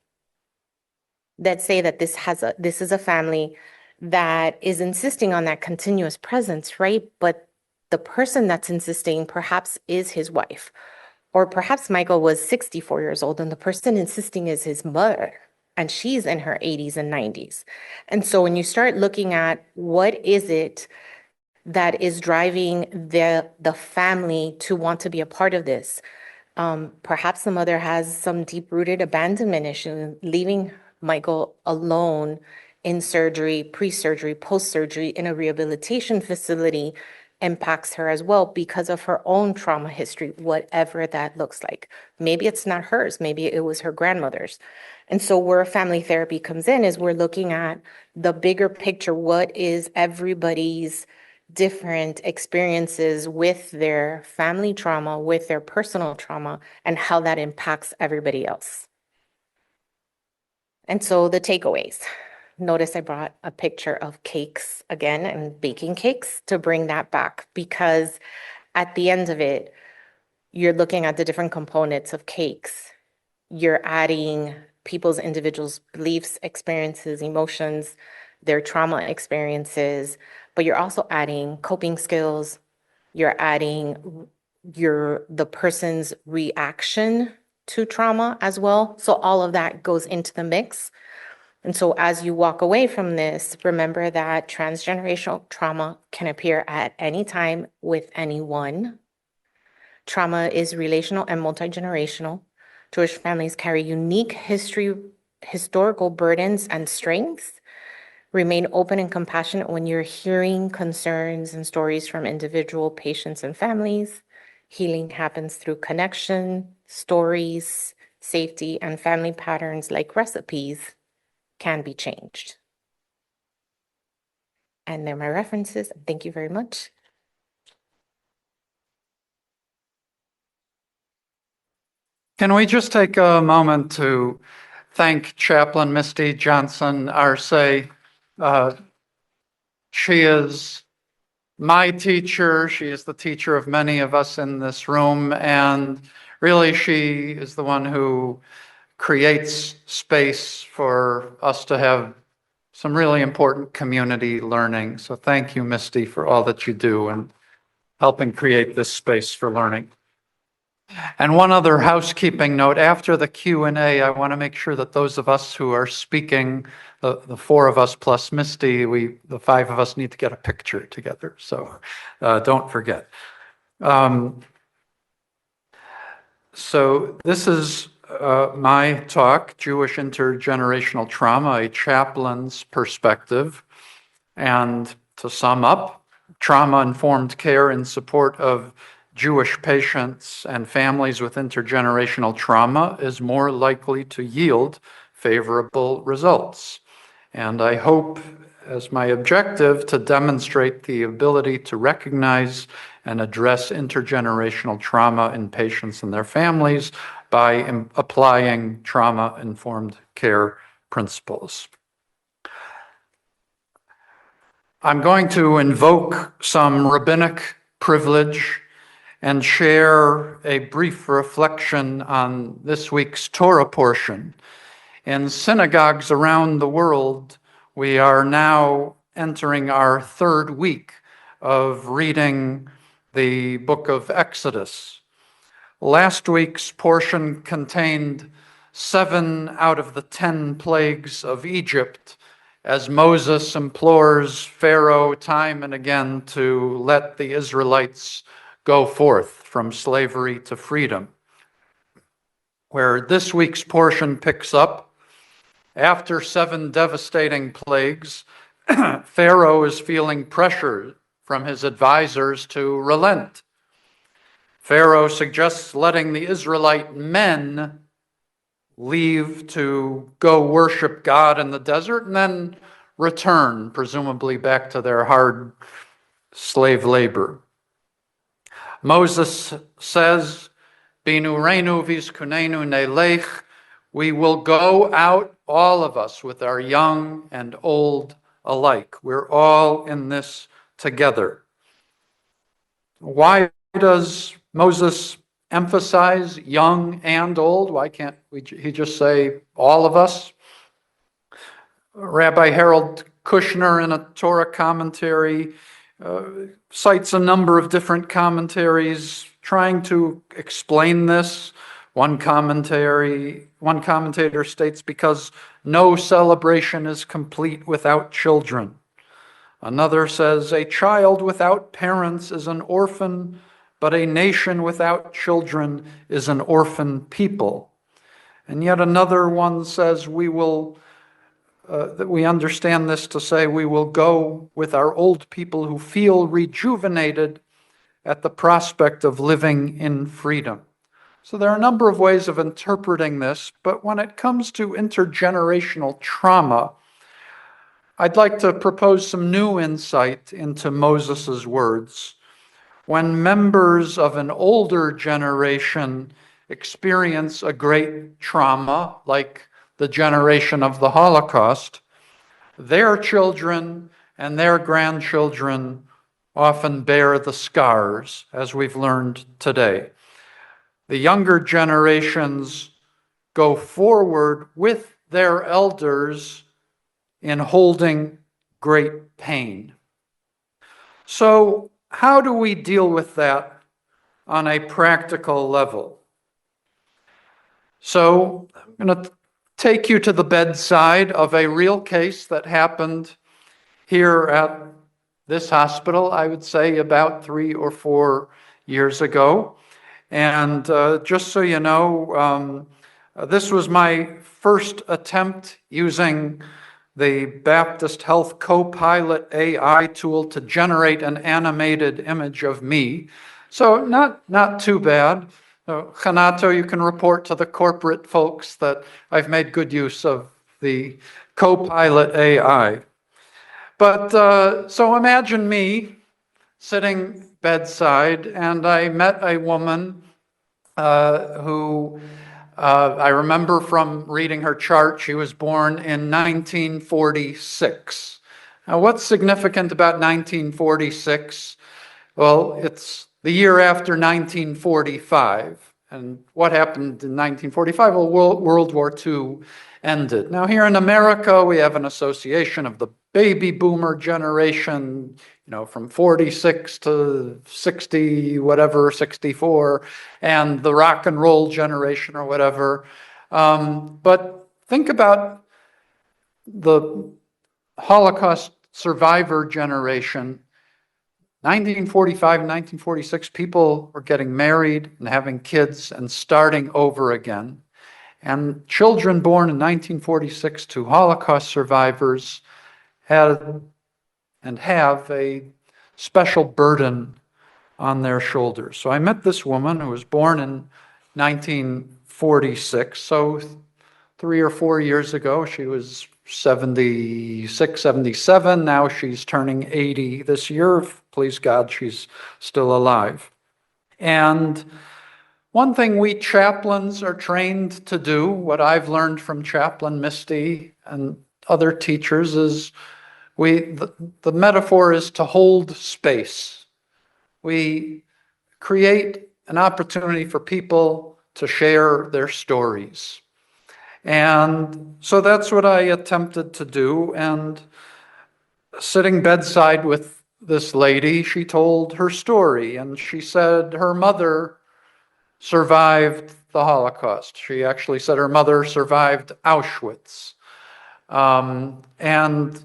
[SPEAKER 5] Let's say that this is a family that is insisting on that continuous presence, right? But the person that's insisting perhaps is his wife, or perhaps Michael was 64 years old and the person insisting is his mother, and she's in her 80s and 90s. And so when you start looking at what is it that is driving the family to want to be a part of this, perhaps the mother has some deep-rooted abandonment issue, leaving Michael alone in surgery, pre-surgery, post-surgery, in a rehabilitation facility impacts her as well because of her own trauma history, whatever that looks like. Maybe it's not hers, maybe it was her grandmother's. And so where family therapy comes in is we're looking at the bigger picture. What is everybody's different experiences with their family trauma, with their personal trauma, and how that impacts everybody else. And so the takeaways. Notice I brought a picture of cakes again, and baking cakes, to bring that back, because at the end of it, you're looking at the different components of cakes. You're adding people's individuals' beliefs, experiences, emotions, their trauma experiences, but you're also adding coping skills. You're adding the person's reaction to trauma as well. So all of that goes into the mix. And so as you walk away from this, remember that transgenerational trauma can appear at any time with anyone. Trauma is relational and multi-generational. Jewish families carry unique historical burdens and strengths. Remain open and compassionate when you're hearing concerns and stories from individual patients and families. Healing happens through connection, stories, safety, and family patterns like recipes can be changed. And they're my references. Thank you very much.
[SPEAKER 1] Can we just take a moment to thank Chaplain Misti Johnson-Arce? She is my teacher. She is the teacher of many of us in this room, and really she is the one who creates space for us to have some really important community learning. So thank you, Misti, for all that you do and helping create this space for learning. And one other housekeeping note, after the Q&A, I want to make sure that those of us who are speaking, the four of us plus Misti, the five of us need to get a picture together. So don't forget. So this is my talk, Jewish Intergenerational Trauma, a chaplain's perspective. And to sum up, trauma-informed care in support of Jewish patients and families with intergenerational trauma is more likely to yield favorable results. And I hope, as my objective, to demonstrate the ability to recognize and address intergenerational trauma in patients and their families by applying trauma-informed care principles. I'm going to invoke some rabbinic privilege and share a brief reflection on this week's Torah portion. In synagogues around the world, we are now entering our third week of reading the book of Exodus. Last week's portion contained 7 out of the 10 plagues of Egypt, as Moses implores Pharaoh time and again to let the Israelites go forth from slavery to freedom. Where this week's portion picks up, after 7 devastating plagues, Pharaoh is feeling pressure from his advisors to relent. Pharaoh suggests letting the Israelite men leave to go worship God in the desert and then return, presumably back to their hard slave labor. Moses says, Binu reinu vizkunenu nelech, we will go out, all of us, with our young and old alike. We're all in this together. Why does Moses emphasize young and old? Why can't he just say all of us? Rabbi Harold Kushner, in a Torah commentary, cites a number of different commentaries trying to explain this. One commentator states, because no celebration is complete without children. Another says, a child without parents is an orphan, but a nation without children is an orphan people. And yet another one says that we understand this to say we will go with our old people who feel rejuvenated at the prospect of living in freedom. So there are a number of ways of interpreting this, but when it comes to intergenerational trauma, I'd like to propose some new insight into Moses's words. When members of an older generation experience a great trauma, like the generation of the Holocaust, their children and their grandchildren often bear the scars, as we've learned today. The younger generations go forward with their elders in holding great pain. So, how do we deal with that on a practical level? So, I'm going to take you to the bedside of a real case that happened here at this hospital, I would say about 3 or 4 years ago. And just so you know, this was my first attempt using the Baptist Health Copilot AI tool to generate an animated image of me. So not too bad. Hanato, you can report to the corporate folks that I've made good use of the Copilot AI. But so imagine me sitting bedside, and I met a woman who I remember from reading her chart. She was born in 1946. Now, what's significant about 1946? Well, it's the year after 1945. And what happened in 1945? Well, World War II ended. Now, here in America, we have an association of the baby boomer generation, from 46 to 60, whatever, 64, and the rock and roll generation or whatever. But think about the Holocaust survivor generation. 1945, 1946, people were getting married and having kids and starting over again. And children born in 1946 to Holocaust survivors had and have a special burden on their shoulders. So I met this woman who was born in 1946. So 3 or 4 years ago, she was 76, 77. Now she's turning 80 this year. Please God, she's still alive. And one thing we chaplains are trained to do, what I've learned from Chaplain Misti and other teachers, is the metaphor is to hold space. We create an opportunity for people to share their stories. And so that's what I attempted to do. And sitting bedside with this lady, she told her story. And she said her mother survived the Holocaust. She actually said her mother survived Auschwitz. And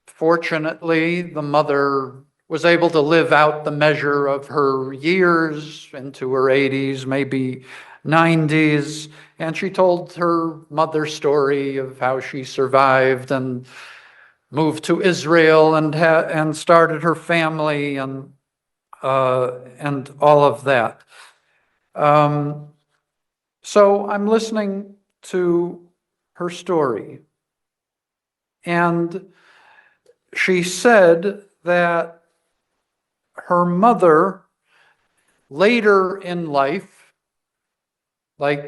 [SPEAKER 1] fortunately, the mother was able to live out the measure of her years into her 80s, maybe 90s, and she told her mother's story of how she survived and moved to Israel and started her family and all of that. So I'm listening to her story, and she said that her mother later in life, as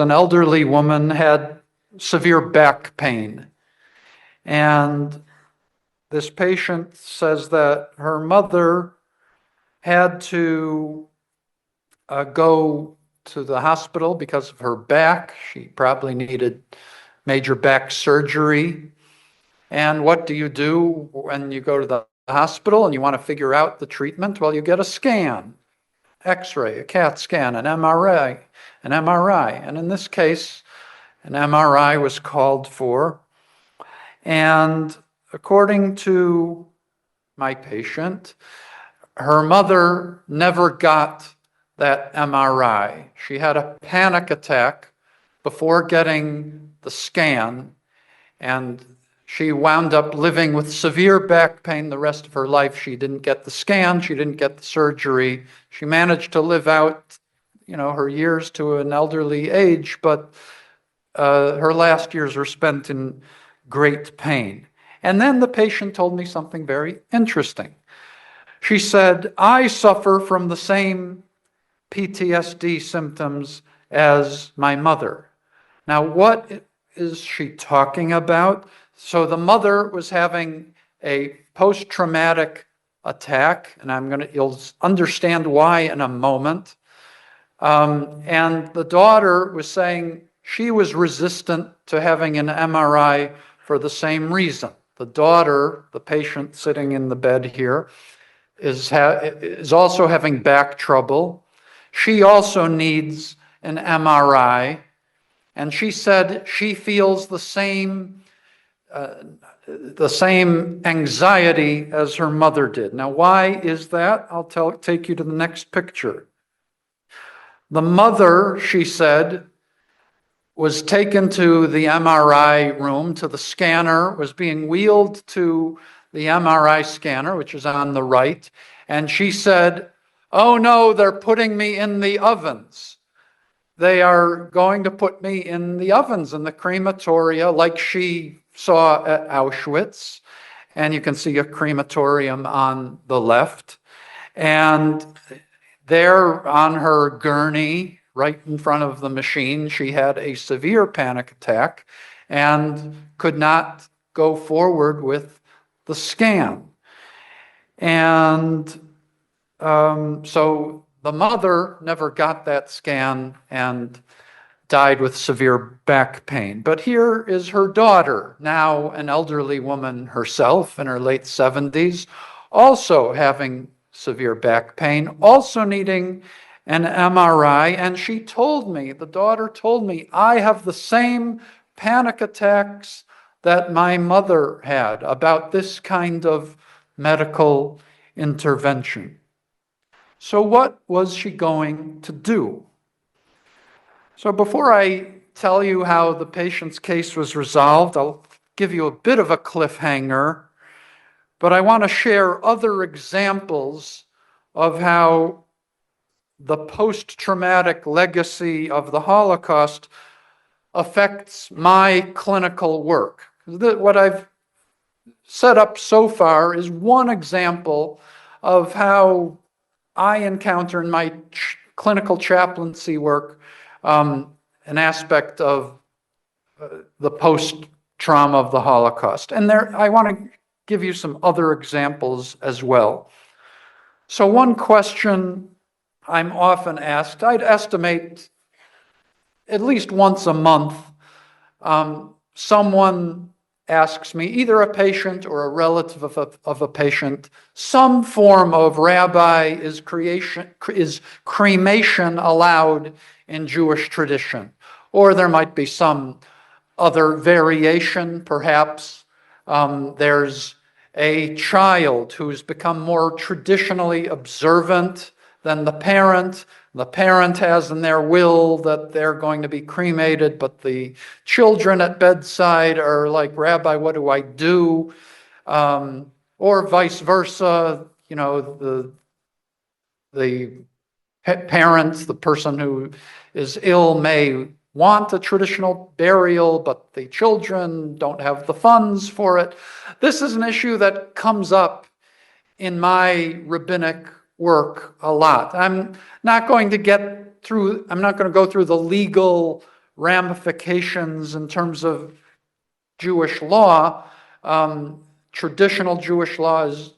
[SPEAKER 1] an elderly woman, had severe back pain. And this patient says that her mother had to go to the hospital because of her back. She probably needed major back surgery. And what do you do when you go to the hospital and you want to figure out the treatment? Well, you get a scan. X-ray, a CAT scan, an MRI. And in this case, an MRI was called for. And according to my patient, her mother never got that MRI. She had a panic attack before getting the scan, and she wound up living with severe back pain the rest of her life. She didn't get the scan. She didn't get the surgery. She managed to live out, her years to an elderly age, but her last years were spent in great pain. And then the patient told me something very interesting. She said, I suffer from the same PTSD symptoms as my mother. Now, what is she talking about? So the mother was having a post-traumatic attack, and you'll understand why in a moment. And the daughter was saying she was resistant to having an MRI for the same reason. The daughter, the patient sitting in the bed here, is also having back trouble. She also needs an MRI, and she said she feels the same anxiety as her mother did. Now, why is that? I'll take you to the next picture. The mother, she said, was taken to the MRI room, to the scanner, was being wheeled to the MRI scanner, which is on the right, and she said, oh no, they're putting me in the ovens. They are going to put me in the ovens, in the crematoria, like she saw at Auschwitz. And you can see a crematorium on the left. And there on her gurney, right in front of the machine, she had a severe panic attack and could not go forward with the scan. And so the mother never got that scan and died with severe back pain. But here is her daughter, now an elderly woman herself in her late 70s, also having severe back pain, also needing an MRI. And she told me, the daughter told me, I have the same panic attacks that my mother had about this kind of medical intervention. So what was she going to do? So before I tell you how the patient's case was resolved, I'll give you a bit of a cliffhanger, but I want to share other examples of how the post-traumatic legacy of the Holocaust affects my clinical work. What I've set up so far is one example of how I encounter in my clinical chaplaincy work an aspect of the post-trauma of the Holocaust. And there, I want to give you some other examples as well. So one question I'm often asked, I'd estimate at least once a month, someone asks me, either a patient or a relative of a patient, some form of, Rabbi, is cremation allowed in Jewish tradition? Or there might be some other variation, perhaps. There's a child who's become more traditionally observant than the parent. The parent has in their will that they're going to be cremated, but the children at bedside are like, Rabbi, what do I do? Or vice versa, you know, the parents, the person who is ill may want a traditional burial, but the children don't have the funds for it. This is an issue that comes up in my rabbinic work a lot. I'm not going to go through the legal ramifications in terms of Jewish law. Traditional Jewish law is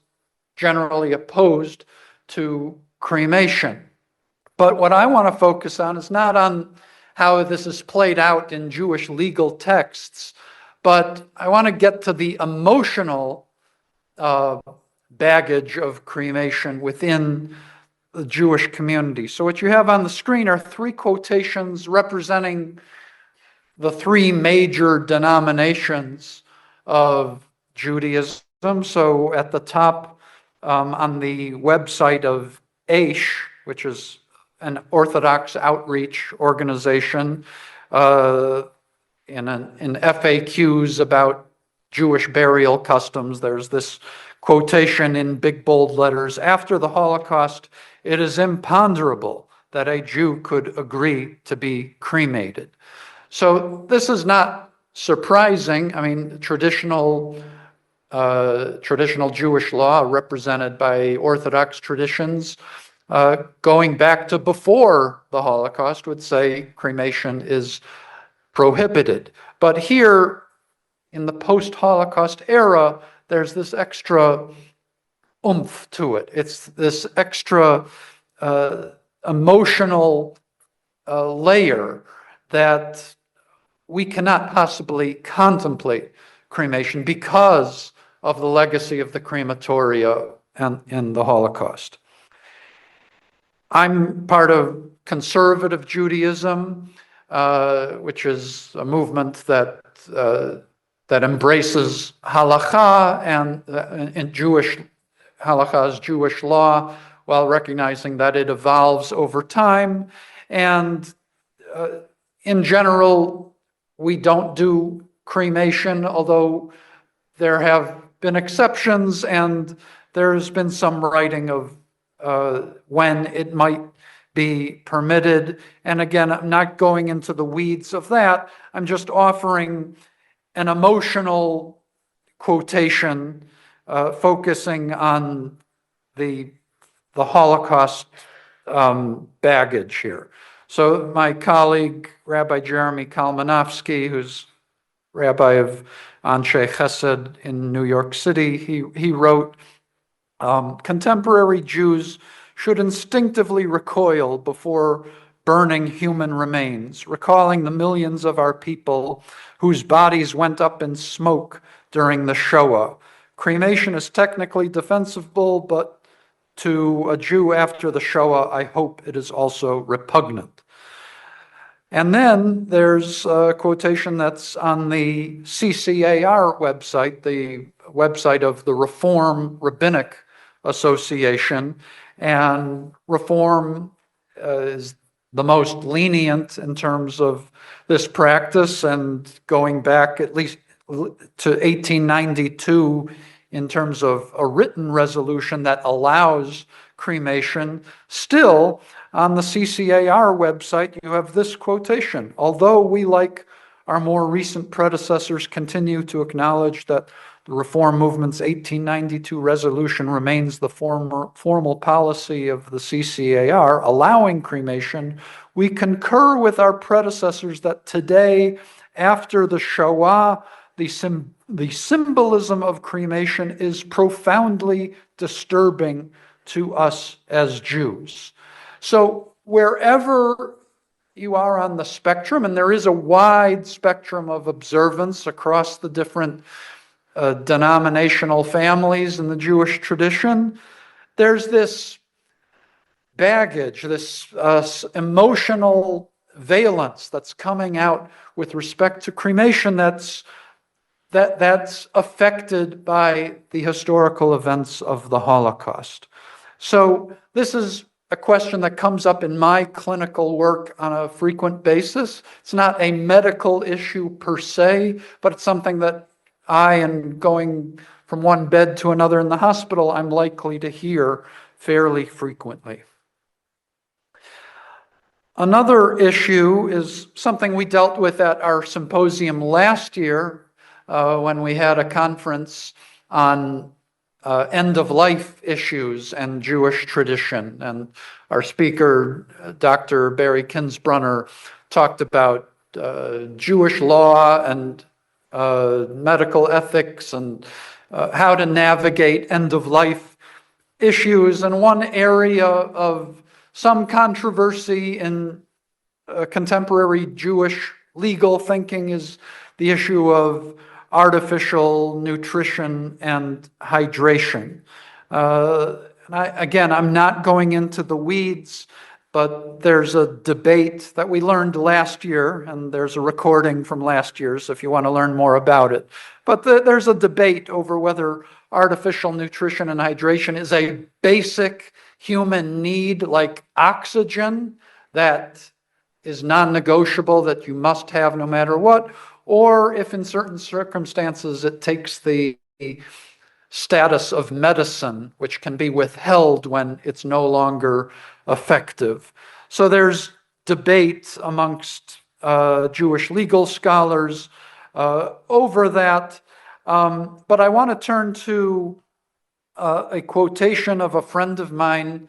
[SPEAKER 1] generally opposed to cremation. But what I want to focus on is not on how this is played out in Jewish legal texts, but I want to get to the emotional baggage of cremation within the Jewish community. So what you have on the screen are three quotations representing the three major denominations of Judaism. So at the top, on the website of ACPE, which is an Orthodox outreach organization, in FAQs about Jewish burial customs, there's this quotation in big bold letters: after the Holocaust, it is imponderable that a Jew could agree to be cremated. So this is not surprising. I mean, traditional Jewish law represented by Orthodox traditions going back to before the Holocaust would say cremation is prohibited. But here in the post-Holocaust era, there's this extra oomph to it. It's this extra emotional layer that we cannot possibly contemplate cremation because of the legacy of the crematoria and in the Holocaust. I'm part of conservative Judaism, which is a movement that embraces halakha and Jewish halakha is Jewish law, while recognizing that it evolves over time. And in general, we don't do cremation, although there have been exceptions, and there's been some writing of when it might be permitted. And again, I'm not going into the weeds of that. I'm just offering an emotional quotation focusing on the Holocaust baggage here. So my colleague, Rabbi Jeremy Kalmanovsky, who's rabbi of Anshe Chesed in New York City. He wrote, contemporary Jews should instinctively recoil before burning human remains, recalling the millions of our people whose bodies went up in smoke during the Shoah. Cremation is technically defensible, but to a Jew after the Shoah, I hope it is also repugnant. And then there's a quotation that's on the CCAR website, the website of the Reform Rabbinic Association. And Reform is the most lenient in terms of this practice, and going back at least to 1892 in terms of a written resolution that allows cremation. Still, on the CCAR website, you have this quotation: although we, like our more recent predecessors, continue to acknowledge that the Reform Movement's 1892 resolution remains the formal policy of the CCAR, allowing cremation, we concur with our predecessors that today, after the Shoah, the symbolism of cremation is profoundly disturbing to us as Jews. So wherever you are on the spectrum, and there is a wide spectrum of observance across the different denominational families in the Jewish tradition, there's this baggage, this emotional valence that's coming out with respect to cremation that's affected by the historical events of the Holocaust. So this is a question that comes up in my clinical work on a frequent basis. It's not a medical issue per se, but it's something that and going from one bed to another in the hospital, I'm likely to hear fairly frequently. Another issue is something we dealt with at our symposium last year when we had a conference on end-of-life issues and Jewish tradition. And our speaker, Dr. Barry Kinsbrunner, talked about Jewish law and medical ethics and how to navigate end-of-life issues. And one area of some controversy in contemporary Jewish legal thinking is the issue of artificial nutrition and hydration. I'm not going into the weeds, but there's a debate that we learned last year, and there's a recording from last year, so if you want to learn more about it. But there's a debate over whether artificial nutrition and hydration is a basic human need like oxygen that is non-negotiable, that you must have no matter what, or if in certain circumstances it takes the status of medicine, which can be withheld when it's no longer effective. So there's debate amongst Jewish legal scholars over that. But I want to turn to a quotation of a friend of mine,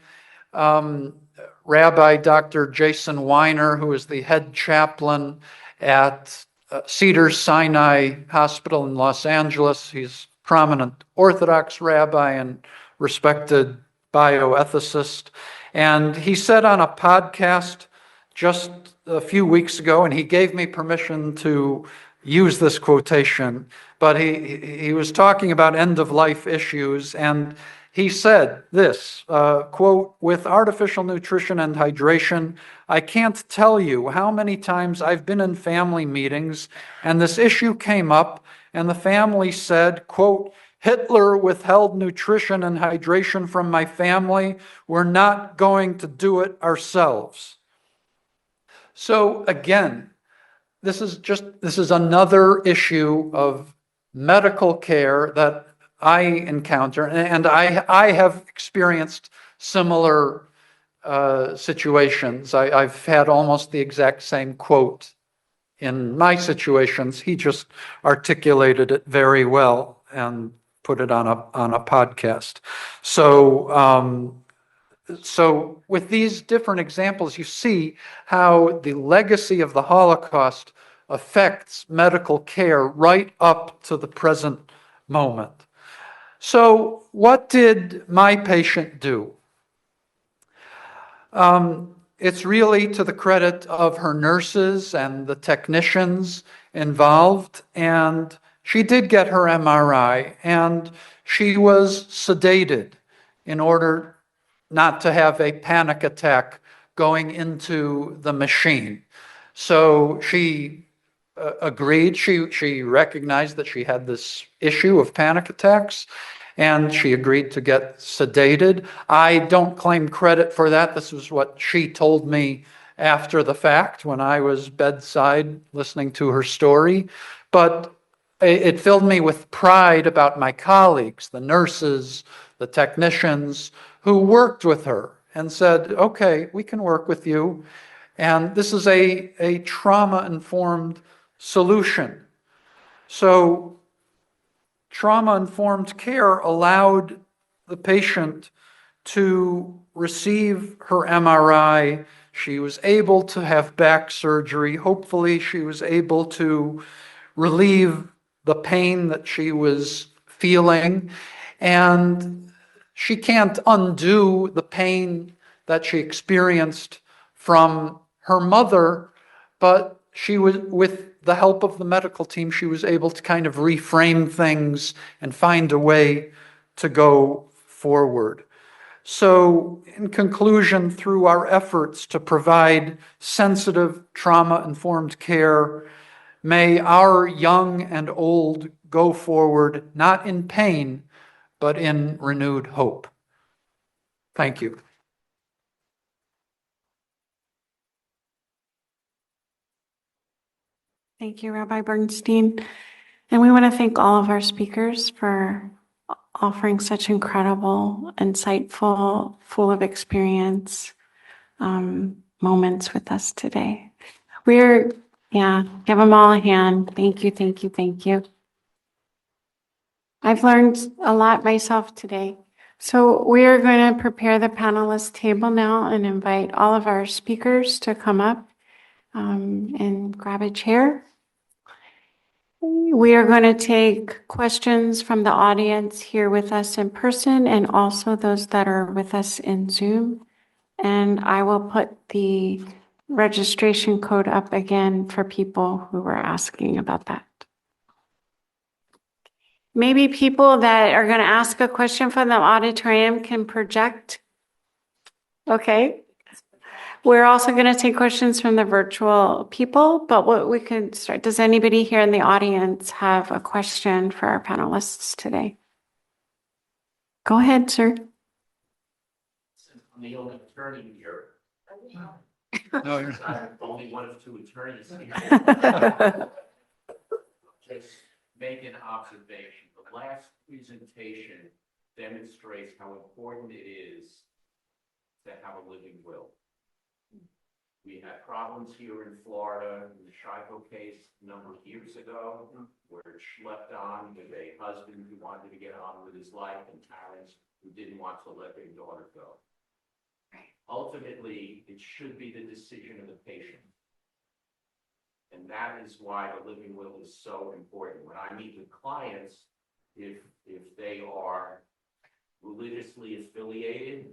[SPEAKER 1] Rabbi Dr. Jason Weiner, who is the head chaplain at Cedars-Sinai Hospital in Los Angeles. He's a prominent Orthodox rabbi and respected bioethicist. And he said on a podcast just a few weeks ago, and he gave me permission to use this quotation, but he was talking about end-of-life issues, and he said this, quote, "With artificial nutrition and hydration, I can't tell you how many times I've been in family meetings and this issue came up and the family said, quote, Hitler withheld nutrition and hydration from my family. We're not going to do it ourselves." So again, this is another issue of medical care that I encounter, and I have experienced similar situations. I've had almost the exact same quote in my situations. He just articulated it very well and put it on a podcast. So with these different examples, you see how the legacy of the Holocaust affects medical care right up to the present moment. So what did my patient do? It's really to the credit of her nurses and the technicians involved, and she did get her MRI, and she was sedated in order not to have a panic attack going into the machine. So she agreed, she recognized that she had this issue of panic attacks, and she agreed to get sedated. I don't claim credit for that. This was what she told me after the fact when I was bedside listening to her story. But it filled me with pride about my colleagues, the nurses, the technicians who worked with her and said, okay, we can work with you. And this is a trauma-informed solution. So trauma-informed care allowed the patient to receive her MRI. She was able to have back surgery. Hopefully, she was able to relieve the pain that she was feeling. And she can't undo the pain that she experienced from her mother, but she was, with the help of the medical team, she was able to kind of reframe things and find a way to go forward. So, in conclusion, through our efforts to provide sensitive, trauma-informed care, may our young and old go forward not in pain, but in renewed hope. Thank you.
[SPEAKER 2] Thank you, Rabbi Bernstein. And we want to thank all of our speakers for offering such incredible, insightful, full of experience moments with us today. Give them all a hand. Thank you, thank you, thank you. I've learned a lot myself today. So we are going to prepare the panelist table now and invite all of our speakers to come up and grab a chair. We are going to take questions from the audience here with us in person and also those that are with us in Zoom. And I will put the registration code up again for people who were asking about that. Maybe people that are going to ask a question from the auditorium can project. Okay. We're also going to take questions from the virtual people, but what we could start, does anybody here in the audience have a question for our panelists today? Go ahead, sir.
[SPEAKER 6] Since I'm the only attorney here,
[SPEAKER 1] No, you're
[SPEAKER 6] I'm only one of two attorneys here. Just make an observation. The last presentation demonstrates how important it is to have a living will. We had problems here in Florida in the Shiloh case a number of years ago, where it schlepped on with a husband who wanted to get on with his life and parents who didn't want to let their daughter go. Ultimately, it should be the decision of the patient. And that is why the living will is so important. When I meet with clients, if they are religiously affiliated,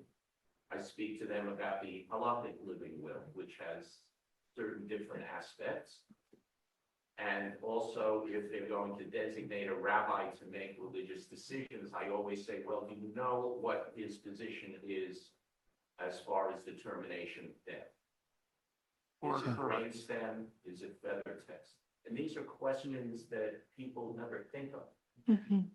[SPEAKER 6] I speak to them about the halakhic living will, which has certain different aspects. And also, if they're going to designate a rabbi to make religious decisions, I always say, well, do you know what his position is as far as determination of death? Is it brainstem? Is it feather test? And these are questions that people never think of.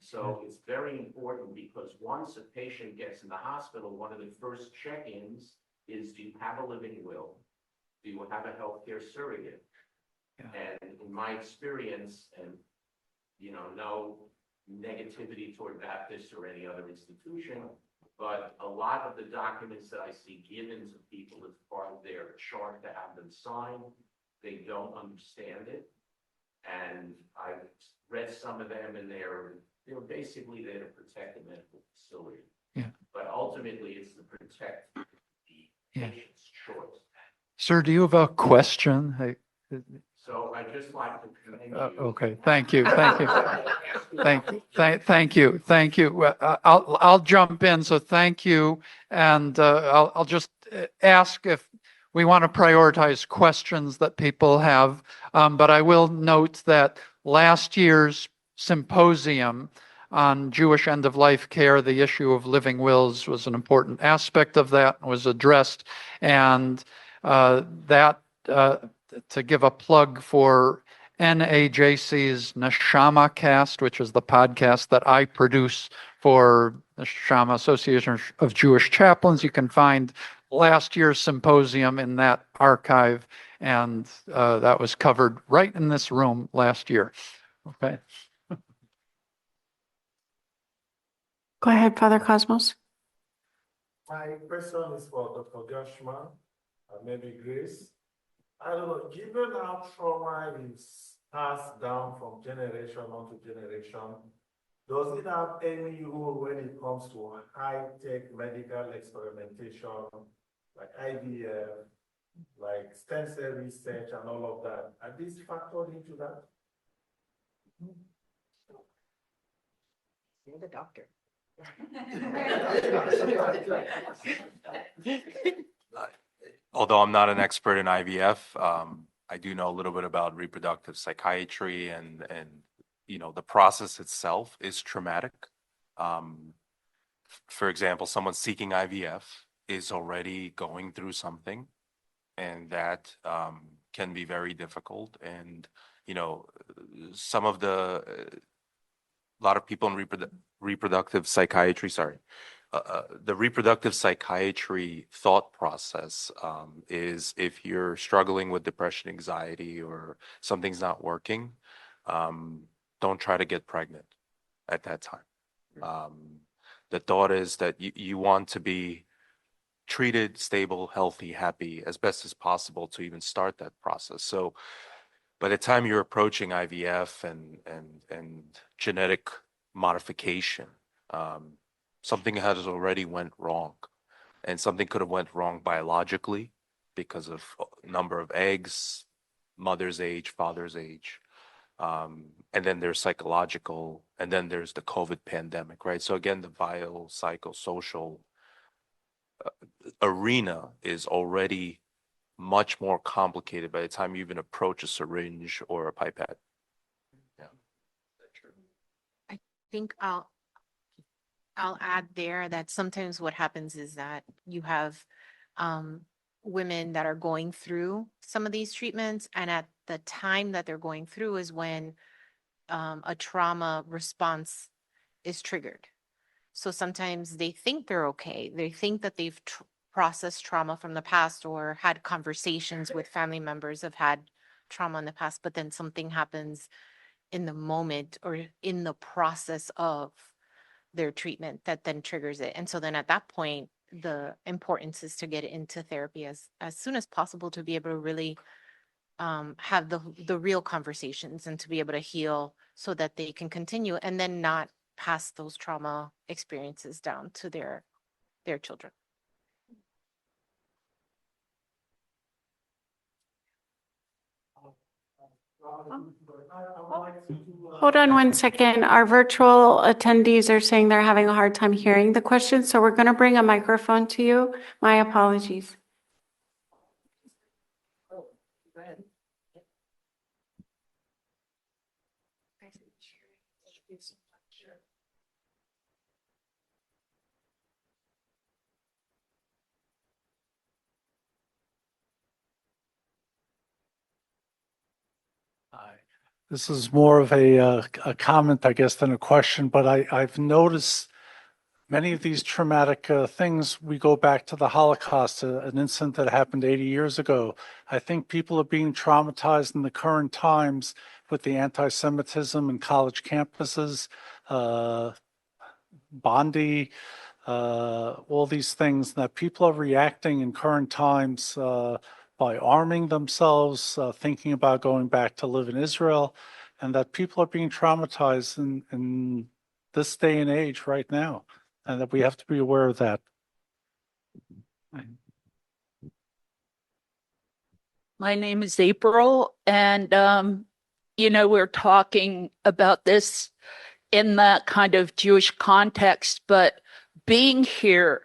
[SPEAKER 6] So it's very important because once a patient gets in the hospital, one of the first check-ins is, do you have a living will? Do you have a healthcare surrogate? Yeah. And in my experience, and no negativity toward Baptist or any other institution, but a lot of the documents that I see given to people as part of their chart to have them sign, they don't understand it. And I've read some of them, and they're basically there to protect the medical facility. Yeah. But ultimately, it's to protect the patient's choice.
[SPEAKER 1] Sir, do you have a question?
[SPEAKER 6] So I'd just like to commend you.
[SPEAKER 1] Okay, thank you. Thank you. I'll jump in. So thank you, and I'll just ask if we want to prioritize questions that people have. But I will note that last year's symposium on Jewish end-of-life care, the issue of living wills was an important aspect of that, was addressed, and that to give a plug for NAJC's NeshamaCast, which is the podcast that I produce for the Neshama Association of Jewish Chaplains. You can find last year's symposium in that archive, and that was covered right in this room last year. Okay.
[SPEAKER 2] Go ahead, Father Cosmos.
[SPEAKER 7] My question is for Dr. Gershman, maybe Grace. I don't know, given how trauma is passed down from generation onto generation, does it have any role when it comes to high-tech medical experimentation, like IVF, like stem cell research and all of that? Are these factored into that?
[SPEAKER 5] You're the doctor.
[SPEAKER 4] Although I'm not an expert in IVF, I do know a little bit about reproductive psychiatry, and the process itself is traumatic. For example, someone seeking IVF is already going through something, and that can be very difficult. And a lot of people in reproductive psychiatry, the reproductive psychiatry thought process is, if you're struggling with depression, anxiety, or something's not working, don't try to get pregnant at that time. The thought is that you want to be treated, stable, healthy, happy as best as possible to even start that process. So by the time you're approaching IVF and genetic modification, something has already went wrong, and something could have went wrong biologically because of number of eggs, mother's age, father's age, and then there's psychological, and then there's the COVID pandemic, right? So again, the biopsychosocial arena is already much more complicated by the time you even approach a syringe or a pipette. Yeah.
[SPEAKER 5] I think I'll add there that sometimes what happens is that you have women that are going through some of these treatments, and at the time that they're going through is when a trauma response is triggered. So sometimes they think they're okay. They think that they've processed trauma from the past or had conversations with family members have had trauma in the past, but then something happens in the moment or in the process of their treatment that then triggers it. And so then at that point, the importance is to get into therapy as soon as possible to be able to really have the real conversations and to be able to heal so that they can continue and then not pass those trauma experiences down to their children.
[SPEAKER 2] Hold on one second. Our virtual attendees are saying they're having a hard time hearing the question, so we're going to bring a microphone to you. My apologies.
[SPEAKER 8] This is more of a comment, I guess, than a question, but I've noticed many of these traumatic things, we go back to the Holocaust, an incident that happened 80 years ago. I think people are being traumatized in the current times with the anti-Semitism in college campuses, Bondi, all these things, that people are reacting in current times by arming themselves, thinking about going back to live in Israel, and that people are being traumatized in this day and age right now, and that we have to be aware of that.
[SPEAKER 9] My name is April, and we're talking about this in that kind of Jewish context, but being here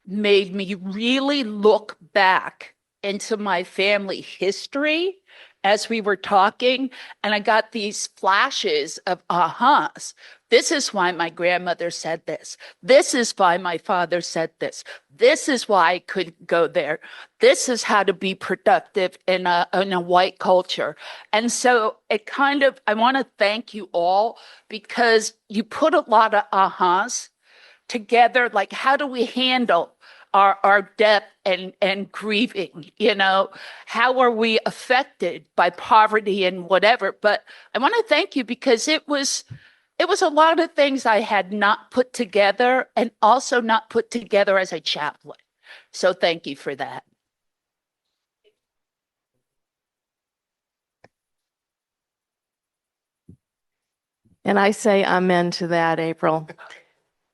[SPEAKER 9] made me really look back into my family history as we were talking, and I got these flashes of ahas. This is why my grandmother said this. This is why my father said this. This is why I couldn't go there. This is how to be productive in a white culture. And so I want to thank you all because you put a lot of ahas together. Like, how do we handle our death and grieving? How are we affected by poverty and whatever? But I want to thank you because it was a lot of things I had not put together and also not put together as a chaplain. So thank you for that.
[SPEAKER 10] And I say amen to that, April.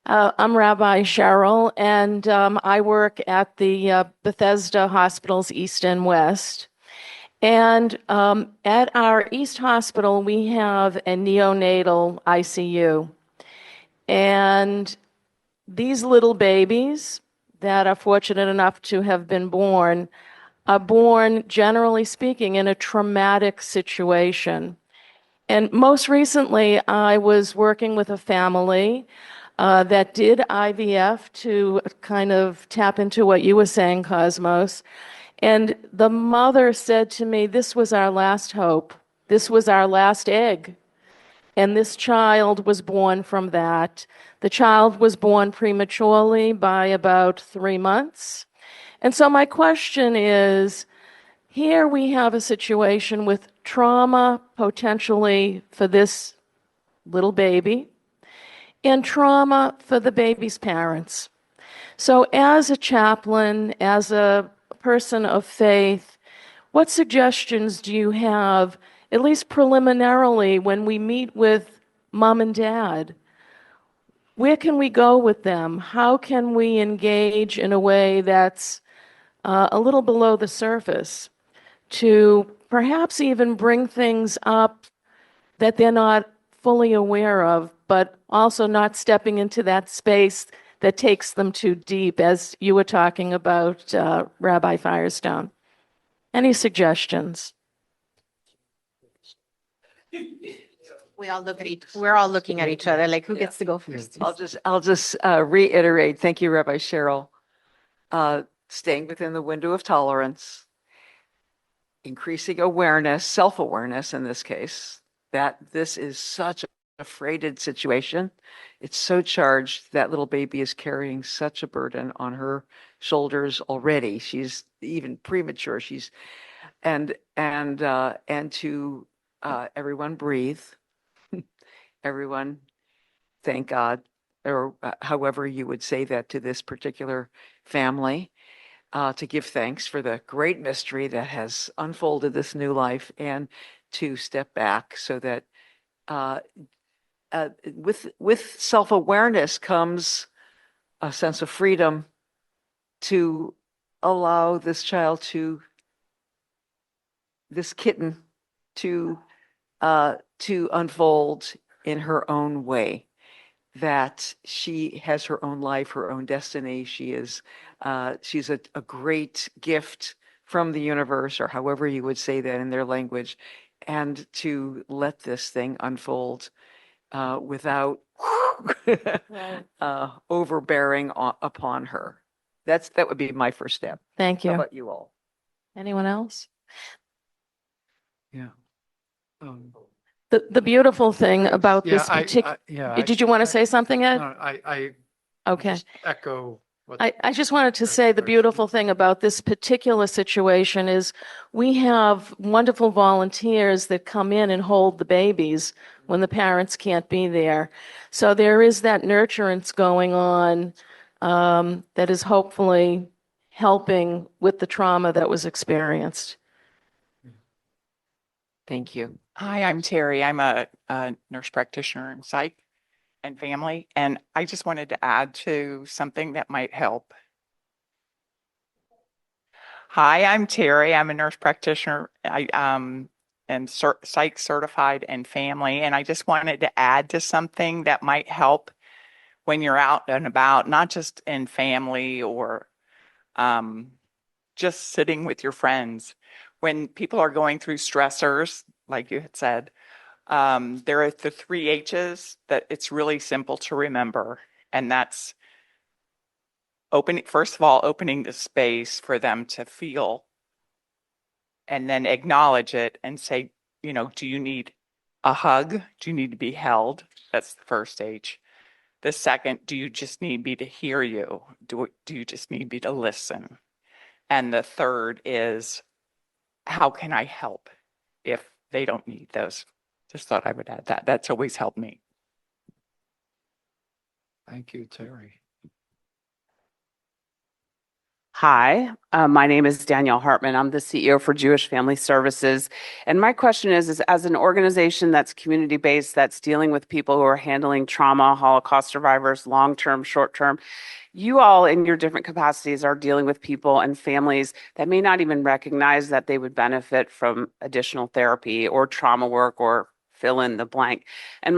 [SPEAKER 10] I'm Rabbi Cheryl, and I work at the Bethesda Hospitals East and West. And at our East Hospital, we have a neonatal ICU. And these little babies that are fortunate enough to have been born are born, generally speaking, in a traumatic situation. And most recently, I was working with a family that did IVF to kind of tap into what you were saying, Cosmos. And the mother said to me, this was our last hope. This was our last egg. And this child was born from that. The child was born prematurely by about 3 months. And so my question is, here we have a situation with trauma potentially for this little baby and trauma for the baby's parents. So as a chaplain, as a person of faith, what suggestions do you have, at least preliminarily, when we meet with mom and dad? Where can we go with them? How can we engage in a way that's a little below the surface to perhaps even bring things up that they're not fully aware of, but also not stepping into that space that takes them too deep, as you were talking about, Rabbi Firestone? Any suggestions?
[SPEAKER 5] We're all looking at each other, like, who gets to go first?
[SPEAKER 3] I'll just reiterate. Thank you, Rabbi Cheryl. Staying within the window of tolerance, increasing awareness, self-awareness in this case, that this is such a freighted situation. It's so charged. That little baby is carrying such a burden on her shoulders already. She's even premature. And to everyone breathe. Everyone thank God, or however you would say that to this particular family. To give thanks for the great mystery that has unfolded this new life, and to step back so that with self-awareness comes a sense of freedom to allow this kitten to unfold in her own way, that she has her own life, her own destiny. She's a great gift from the universe, or however you would say that in their language, and to let this thing unfold without overbearing upon her. That would be my first step.
[SPEAKER 10] Thank you.
[SPEAKER 3] How about you all?
[SPEAKER 10] Anyone else?
[SPEAKER 1] Yeah.
[SPEAKER 10] The beautiful thing about this particular... Did you want to say something, Ed?
[SPEAKER 1] No, I
[SPEAKER 10] Okay.
[SPEAKER 1] just echo what
[SPEAKER 10] I just wanted to say the beautiful thing about this particular situation is we have wonderful volunteers that come in and hold the babies when the parents can't be there. So there is that nurturance going on that is hopefully helping with the trauma that was experienced.
[SPEAKER 3] Thank you.
[SPEAKER 11] Hi, I'm Terry. I'm a nurse practitioner in psych and family, and I just wanted to add to something that might help. Hi, I'm Terry. I'm a nurse practitioner. I am psych certified and family, and I just wanted to add to something that might help when you're out and about, not just in family or just sitting with your friends. When people are going through stressors, like you had said, there are the 3 H's that it's really simple to remember, and that's first of all, opening the space for them to feel and then acknowledge it and say, do you need a hug? Do you need to be held? That's the first H. The second, do you just need me to hear you? Do you just need me to listen? And the third is, how can I help if they don't need those? Just thought I would add that. That's always helped me.
[SPEAKER 1] Thank you, Terry.
[SPEAKER 12] Hi, my name is Danielle Hartman. I'm the CEO for Jewish Family Services. And my question is as an organization that's community-based, that's dealing with people who are handling trauma, Holocaust survivors, long-term, short-term, you all in your different capacities are dealing with people and families that may not even recognize that they would benefit from additional therapy or trauma work or fill in the blank. And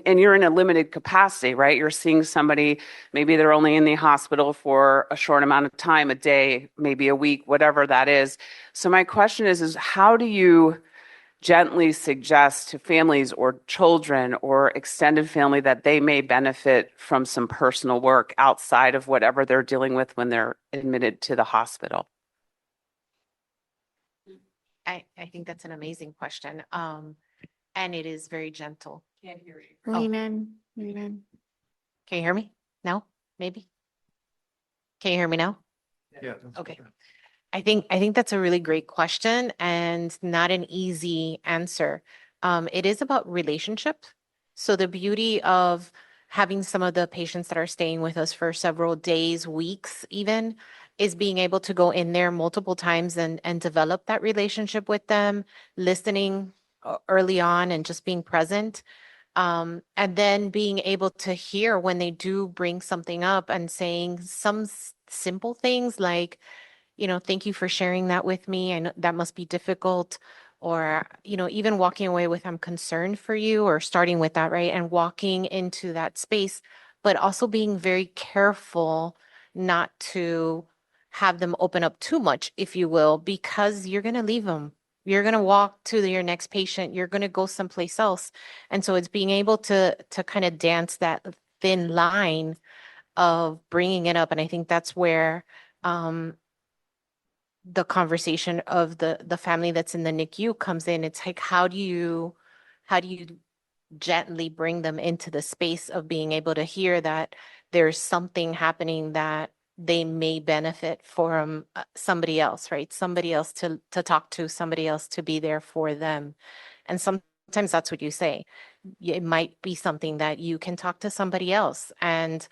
[SPEAKER 12] you're in a limited capacity, right? You're seeing somebody, maybe they're only in the hospital for a short amount of time, a day, maybe a week, whatever that is. So my question is how do you gently suggest to families or children or extended family that they may benefit from some personal work outside of whatever they're dealing with when they're admitted to the hospital?
[SPEAKER 5] I think that's an amazing question. And it is very gentle.
[SPEAKER 11] Can't hear you.
[SPEAKER 2] Lean in, lean in.
[SPEAKER 5] Can you hear me? No? Maybe? Can you hear me now?
[SPEAKER 1] Yeah.
[SPEAKER 5] Okay. I think that's a really great question and not an easy answer. It is about relationship. So the beauty of having some of the patients that are staying with us for several days, weeks even, is being able to go in there multiple times and develop that relationship with them, listening early on and just being present. And then being able to hear when they do bring something up and saying some simple things like, thank you for sharing that with me. I know that must be difficult. Or, even walking away with, I'm concerned for you, or starting with that, right? And walking into that space, but also being very careful not to have them open up too much, if you will, because you're going to leave them. You're going to walk to your next patient. You're going to go someplace else. And so it's being able to kind of dance that thin line of bringing it up. And I think that's where, the conversation of the family that's in the NICU comes in. It's like, how do you gently bring them into the space of being able to hear that there's something happening that they may benefit from somebody else, right? Somebody else to talk to, somebody else to be there for them. And sometimes that's what you say. It might be something that you can talk to somebody else. And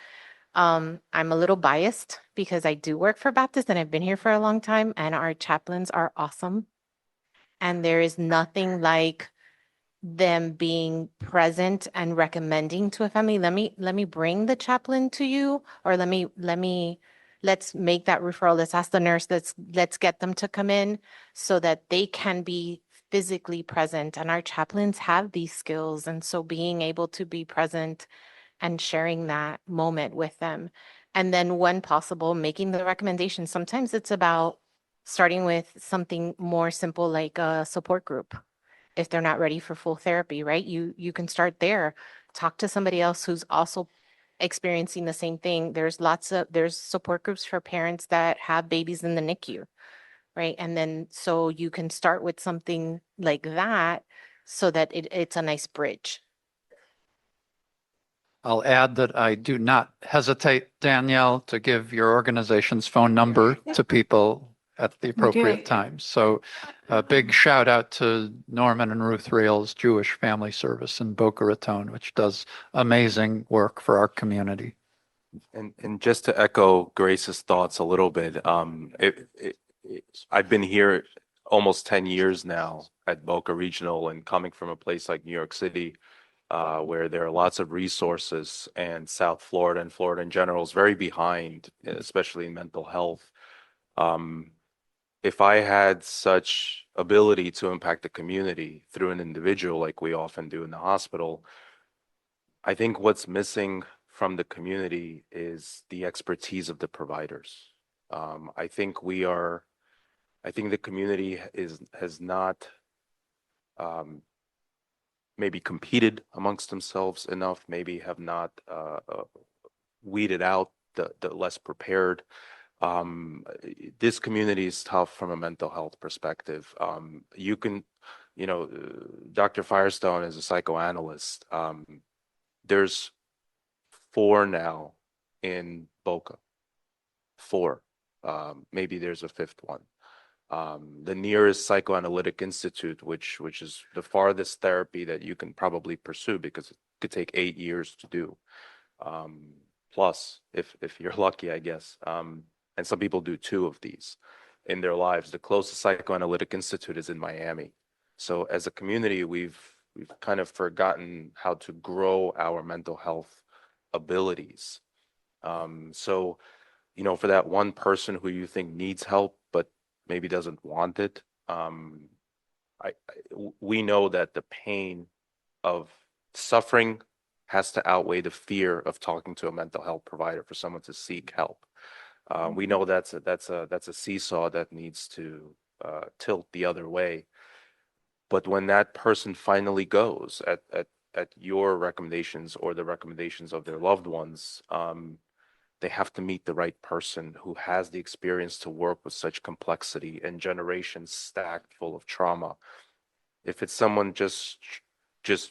[SPEAKER 5] I'm a little biased because I do work for Baptist and I've been here for a long time, and our chaplains are awesome. And there is nothing like them being present and recommending to a family, let me bring the chaplain to you, or let's make that referral. Let's ask the nurse, let's get them to come in so that they can be physically present. And our chaplains have these skills. And so being able to be present and sharing that moment with them. And then when possible, making the recommendation. Sometimes it's about starting with something more simple like a support group. If they're not ready for full therapy, right? You can start there. Talk to somebody else who's also experiencing the same thing. There's support groups for parents that have babies in the NICU, right? And then so you can start with something like that so that it's a nice bridge.
[SPEAKER 1] I'll add that I do not hesitate, Danielle, to give your organization's phone number to people at the appropriate times. So a big shout out to Norman and Ruth Reel's Jewish Family Service in Boca Raton, which does amazing work for our community.
[SPEAKER 4] And just to echo Grace's thoughts a little bit, I've been here almost 10 years now at Boca Regional, and coming from a place like New York City, where there are lots of resources, and South Florida and Florida in general is very behind, especially in mental health. if I had such ability to impact the community through an individual like we often do in the hospital, I think what's missing from the community is the expertise of the providers. I think the community has not maybe competed amongst themselves enough, maybe have not weeded out the less prepared. This community is tough from a mental health perspective. Dr. Firestone is a psychoanalyst. There's 4 now in Boca. 4. Maybe there's a 5th one. The nearest psychoanalytic institute, which is the farthest therapy that you can probably pursue because it could take 8 years to do, plus if you're lucky, I guess. And some people do 2 of these in their lives. The closest psychoanalytic institute is in Miami. So as a community, we've kind of forgotten how to grow our mental health abilities. So, for that one person who you think needs help but maybe doesn't want it, we know that the pain of suffering has to outweigh the fear of talking to a mental health provider for someone to seek help. We know that's a seesaw that needs to tilt the other way. But when that person finally goes at your recommendations or the recommendations of their loved ones, they have to meet the right person who has the experience to work with such complexity and generations stacked full of trauma. If it's someone just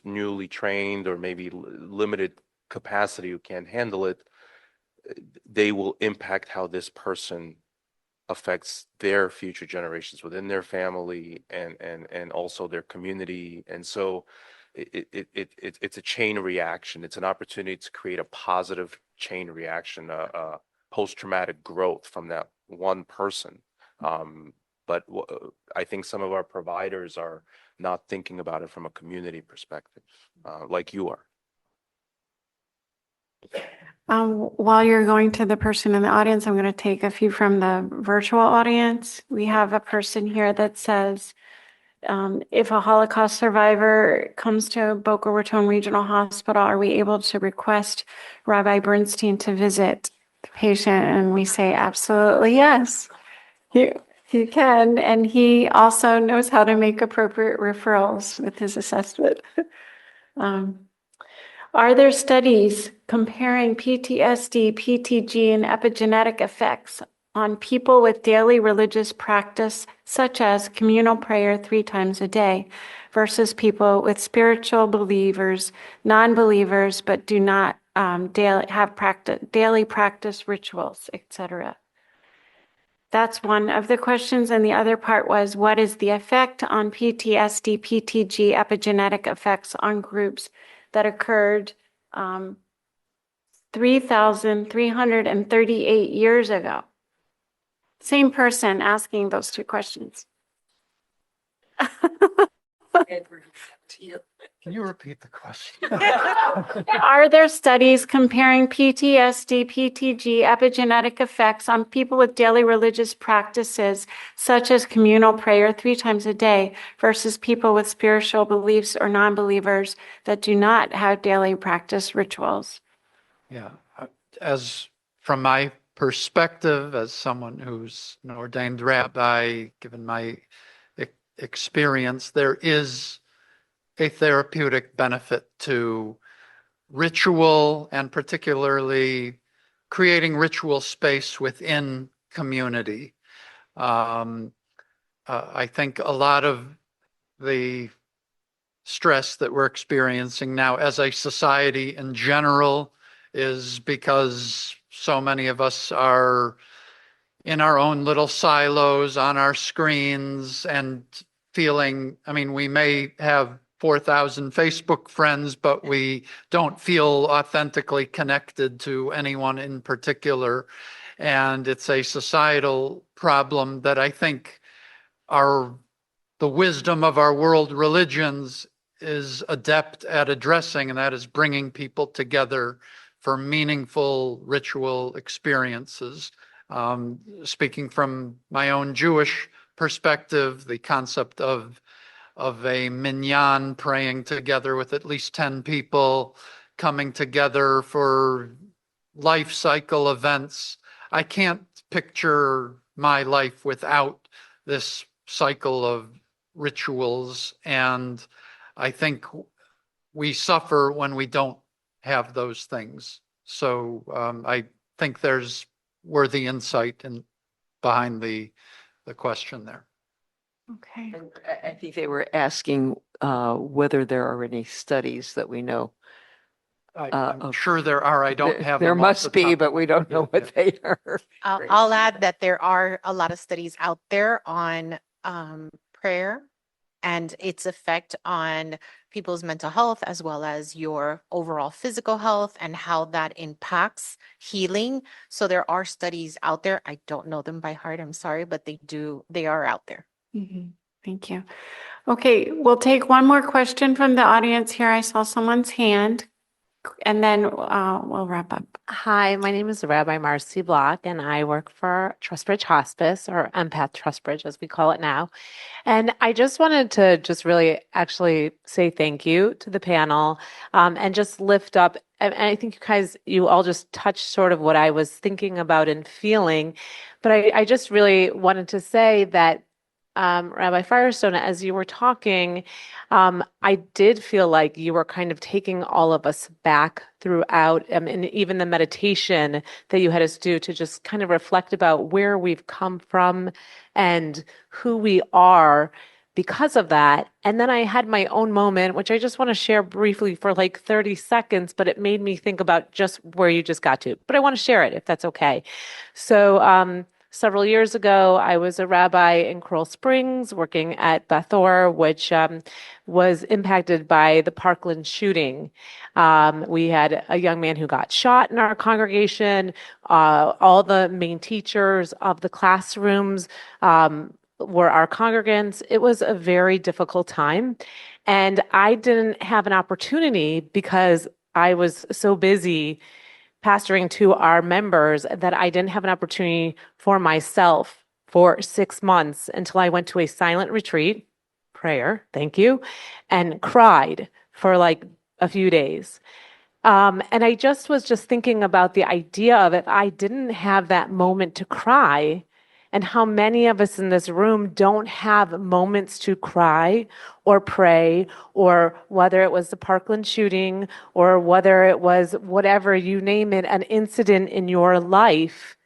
[SPEAKER 4] newly trained or maybe limited capacity who can't handle it, they will impact how this person affects their future generations within their family and also their community. And so it's a chain reaction. It's an opportunity to create a positive chain reaction, a post-traumatic growth from that one person. But I think some of our providers are not thinking about it from a community perspective, like you are.
[SPEAKER 2] While you're going to the person in the audience, I'm going to take a few from the virtual audience. We have a person here that says, if a Holocaust survivor comes to Boca Raton Regional Hospital, are we able to request Rabbi Bernstein to visit the patient? And we say, absolutely, yes. You can. And he also knows how to make appropriate referrals with his assessment. Are there studies comparing PTSD, PTG, and epigenetic effects on people with daily religious practice, such as communal prayer 3 times a day, versus people with spiritual believers, non-believers, but do not daily practice rituals, etc.? That's one of the questions. And the other part was, what is the effect on PTSD, PTG, epigenetic effects on groups that occurred 3,338 years ago? Same person asking those 2 questions.
[SPEAKER 1] Can you repeat the question?
[SPEAKER 2] Are there studies comparing PTSD, PTG, epigenetic effects on people with daily religious practices, such as communal prayer 3 times a day, versus people with spiritual beliefs or non-believers that do not have daily practice rituals?
[SPEAKER 1] Yeah, as from my perspective, as someone who's an ordained rabbi, given my experience, there is a therapeutic benefit to ritual, and particularly creating ritual space within community. I think a lot of the stress that we're experiencing now as a society in general is because so many of us are in our own little silos on our screens and feeling, we may have 4,000 Facebook friends, but we don't feel authentically connected to anyone in particular. And it's a societal problem that I think the wisdom of our world religions is adept at addressing, and that is bringing people together for meaningful ritual experiences. Speaking from my own Jewish perspective, the concept of a minyan praying together with at least 10 people coming together for life cycle events. I can't picture my life without this cycle of rituals, and I think we suffer when we don't have those things. So I think there's worthy insight behind the question there.
[SPEAKER 2] Okay.
[SPEAKER 3] And I think they were asking whether there are any studies that we know.
[SPEAKER 1] I'm sure there are. I don't have
[SPEAKER 3] There
[SPEAKER 1] them off the
[SPEAKER 3] must be,
[SPEAKER 1] top.
[SPEAKER 3] but we don't know what they are.
[SPEAKER 5] I'll add that there are a lot of studies out there on prayer and its effect on people's mental health, as well as your overall physical health and how that impacts healing. So there are studies out there. I don't know them by heart, I'm sorry, but they are out there.
[SPEAKER 2] Mhm. Thank you. Okay, we'll take one more question from the audience here. I saw someone's hand, and then we'll wrap up.
[SPEAKER 13] Hi, my name is Rabbi Marcy Block, and I work for Trustbridge Hospice, or Empath Trustbridge, as we call it now. And I just wanted to just really actually say thank you to the panel and just lift up. And I think you all just touched sort of what I was thinking about and feeling. But I just really wanted to say that Rabbi Firestone, as you were talking, I did feel like you were kind of taking all of us back throughout, and even the meditation that you had us do to just kind of reflect about where we've come from and who we are because of that. And then I had my own moment, which I just want to share briefly for like 30 seconds, but it made me think about just where you just got to. But I want to share it if that's okay. So, several years ago, I was a rabbi in Coral Springs working at Beth Or, which was impacted by the Parkland shooting. We had a young man who got shot in our congregation. All the main teachers of the classrooms were our congregants. It was a very difficult time. And I didn't have an opportunity because I was so busy pastoring to our members that I didn't have an opportunity for myself for 6 months until I went to a silent retreat, prayer, thank you, and cried for like a few days. And I was just thinking about the idea of if I didn't have that moment to cry, and how many of us in this room don't have moments to cry or pray, or whether it was the Parkland shooting, or whether it was whatever, you name it, an incident in your life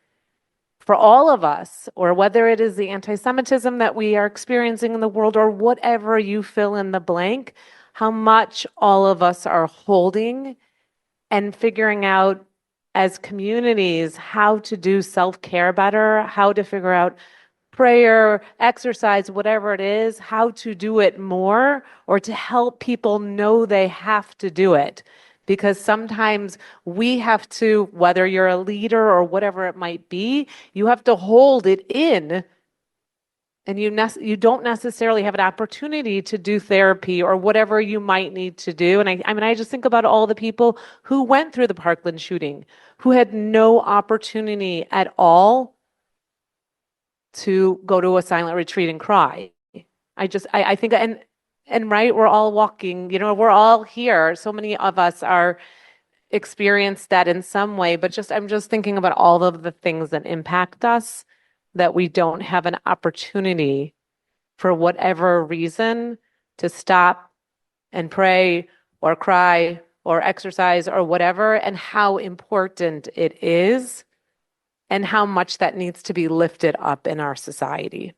[SPEAKER 13] for all of us, or whether it is the anti-Semitism that we are experiencing in the world, or whatever you fill in the blank, how much all of us are holding and figuring out as communities how to do self-care better, how to figure out prayer, exercise, whatever it is, how to do it more, or to help people know they have to do it. Because sometimes we have to, whether you're a leader or whatever it might be, you have to hold it in. And you don't necessarily have an opportunity to do therapy or whatever you might need to do. And I just think about all the people who went through the Parkland shooting, who had no opportunity at all to go to a silent retreat and cry. I think, and right, we're all walking, we're all here. So many of us are experienced that in some way, but I'm just thinking about all of the things that impact us, that we don't have an opportunity for whatever reason to stop and pray or cry or exercise or whatever, and how important it is and how much that needs to be lifted up in our society.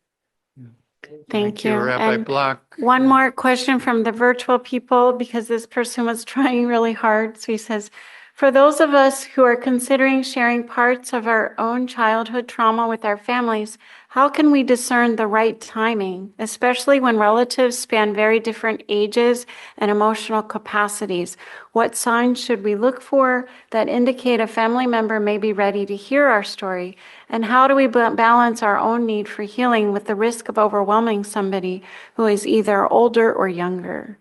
[SPEAKER 2] Thank you.
[SPEAKER 1] Rabbi
[SPEAKER 2] And
[SPEAKER 1] Block.
[SPEAKER 2] one more question from the virtual people, because this person was trying really hard. So he says, for those of us who are considering sharing parts of our own childhood trauma with our families, how can we discern the right timing, especially when relatives span very different ages and emotional capacities? What signs should we look for that indicate a family member may be ready to hear our story? And how do we balance our own need for healing with the risk of overwhelming somebody who is either older or younger?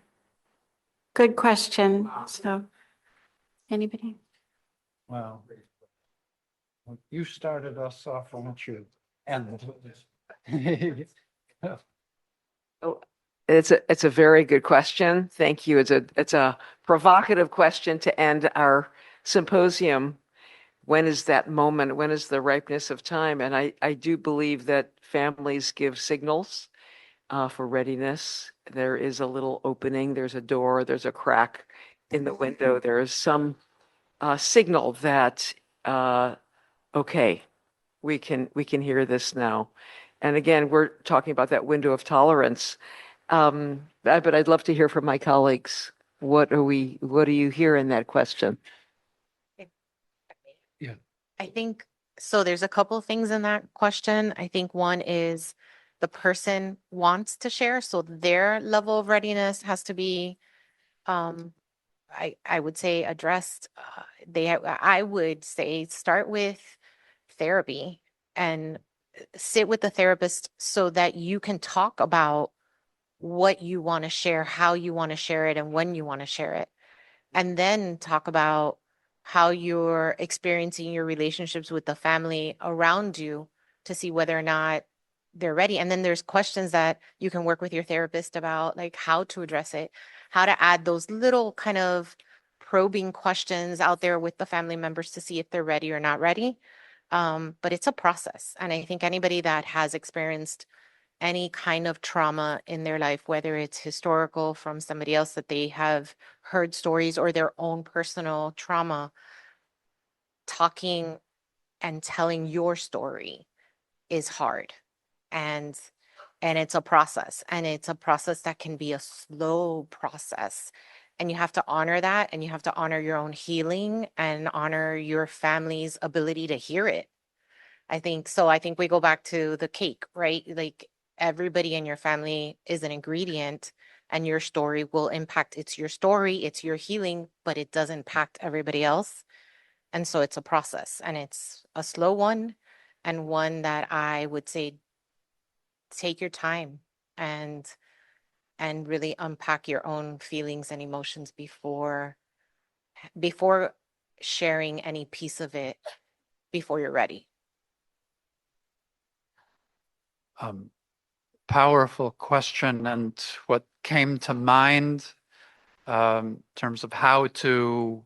[SPEAKER 2] Good question. So, anybody?
[SPEAKER 1] Wow. You started us off, won't you? And
[SPEAKER 3] Oh, it's a very good question. Thank you. It's a provocative question to end our symposium. When is that moment? When is the ripeness of time? And I do believe that families give signals for readiness. There is a little opening, there's a door, there's a crack in the window. There is some signal that okay, we can hear this now. And again, we're talking about that window of tolerance. But I'd love to hear from my colleagues. What do you hear in that question?
[SPEAKER 1] Yeah.
[SPEAKER 5] I think so. There's a couple things in that question. I think one is the person wants to share, so their level of readiness has to be, I would say, addressed. I would say start with therapy and sit with the therapist so that you can talk about what you want to share, how you want to share it, and when you want to share it. And then talk about how you're experiencing your relationships with the family around you to see whether or not they're ready. And then there's questions that you can work with your therapist about, like how to address it, how to add those little kind of probing questions out there with the family members to see if they're ready or not ready. But it's a process. And I think anybody that has experienced any kind of trauma in their life, whether it's historical from somebody else that they have heard stories or their own personal trauma, talking and telling your story is hard. And it's a process, and it's a process that can be a slow process. And you have to honor that, and you have to honor your own healing and honor your family's ability to hear it. I think we go back to the cake, right? Like everybody in your family is an ingredient, and your story will impact. It's your story, it's your healing, but it does impact everybody else. And so it's a process, and it's a slow one, and one that I would say take your time and really unpack your own feelings and emotions before sharing any piece of it before you're ready.
[SPEAKER 1] Powerful question, and what came to mind in terms of how to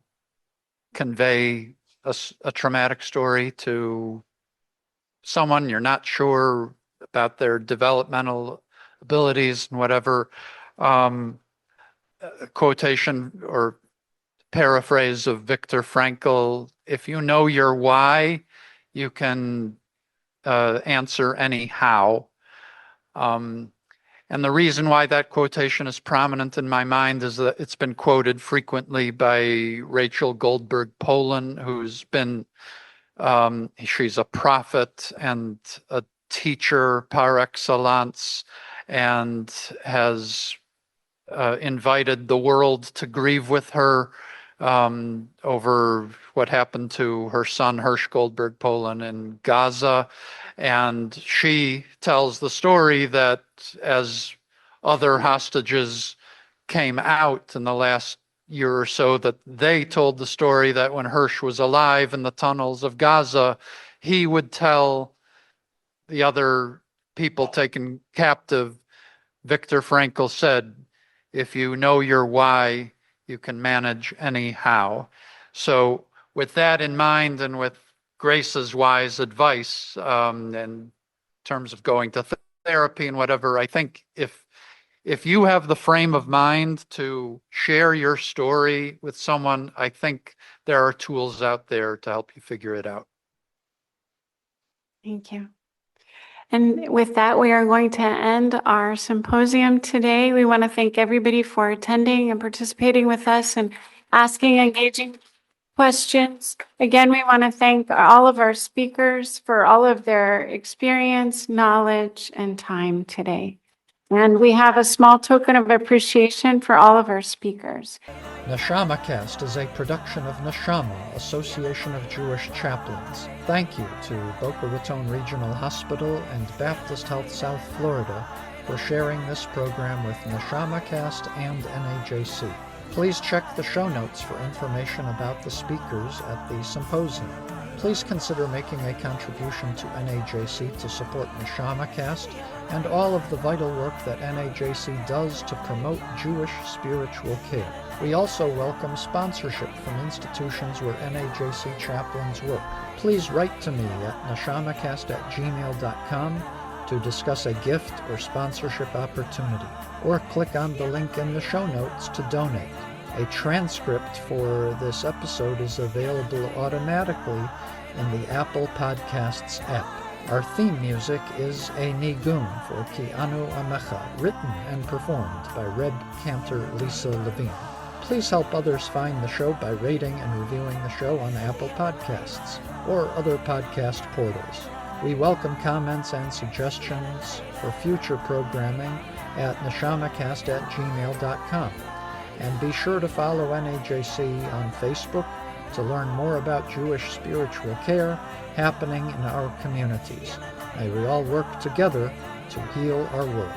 [SPEAKER 1] convey a traumatic story to someone you're not sure about their developmental abilities and whatever. A quotation or paraphrase of Viktor Frankl: if you know your why, you can answer any how. And the reason why that quotation is prominent in my mind is that it's been quoted frequently by Rachel Goldberg Polin, who's been, she's a prophet and a teacher par excellence, and has invited the world to grieve with her over what happened to her son, Hirsch Goldberg Polin, in Gaza. And she tells the story that as other hostages came out in the last year or so, that they told the story that when Hirsch was alive in the tunnels of Gaza, he would tell the other people taken captive, Viktor Frankl said, if you know your why, you can manage any how. So with that in mind, and with Grace's wise advice in terms of going to therapy and whatever, I think if you have the frame of mind to share your story with someone, I think there are tools out there to help you figure it out.
[SPEAKER 2] Thank you. And with that, we are going to end our symposium today. We want to thank everybody for attending and participating with us and asking engaging questions. Again, we want to thank all of our speakers for all of their experience, knowledge, and time today. And we have a small token of appreciation for all of our speakers.
[SPEAKER 1] NeshamaCast is a production of Neshama, Association of Jewish Chaplains. Thank you to Boca Raton Regional Hospital and Baptist Health South Florida for sharing this program with NeshamaCast and NAJC. Please check the show notes for information about the speakers at the symposium. please consider making a contribution to NAJC to support NeshamaCast and all of the vital work that NAJC does to promote Jewish spiritual care. We also welcome sponsorship from institutions where NAJC chaplains work. Please write to me at neshamacast@gmail.com to discuss a gift or sponsorship opportunity, or click on the link in the show notes to donate. A transcript for this episode is available automatically in the Apple Podcasts app. Our theme music is a nigun for Ki Anu Amecha, written and performed by Reb Cantor Lisa Levine. Please help others find the show by rating and reviewing the show on Apple Podcasts or other podcast portals. We welcome comments and suggestions for future programming at neshamacast@gmail.com. And be sure to follow NAJC on Facebook to learn more about Jewish spiritual care happening in our communities. May we all work together to heal our world.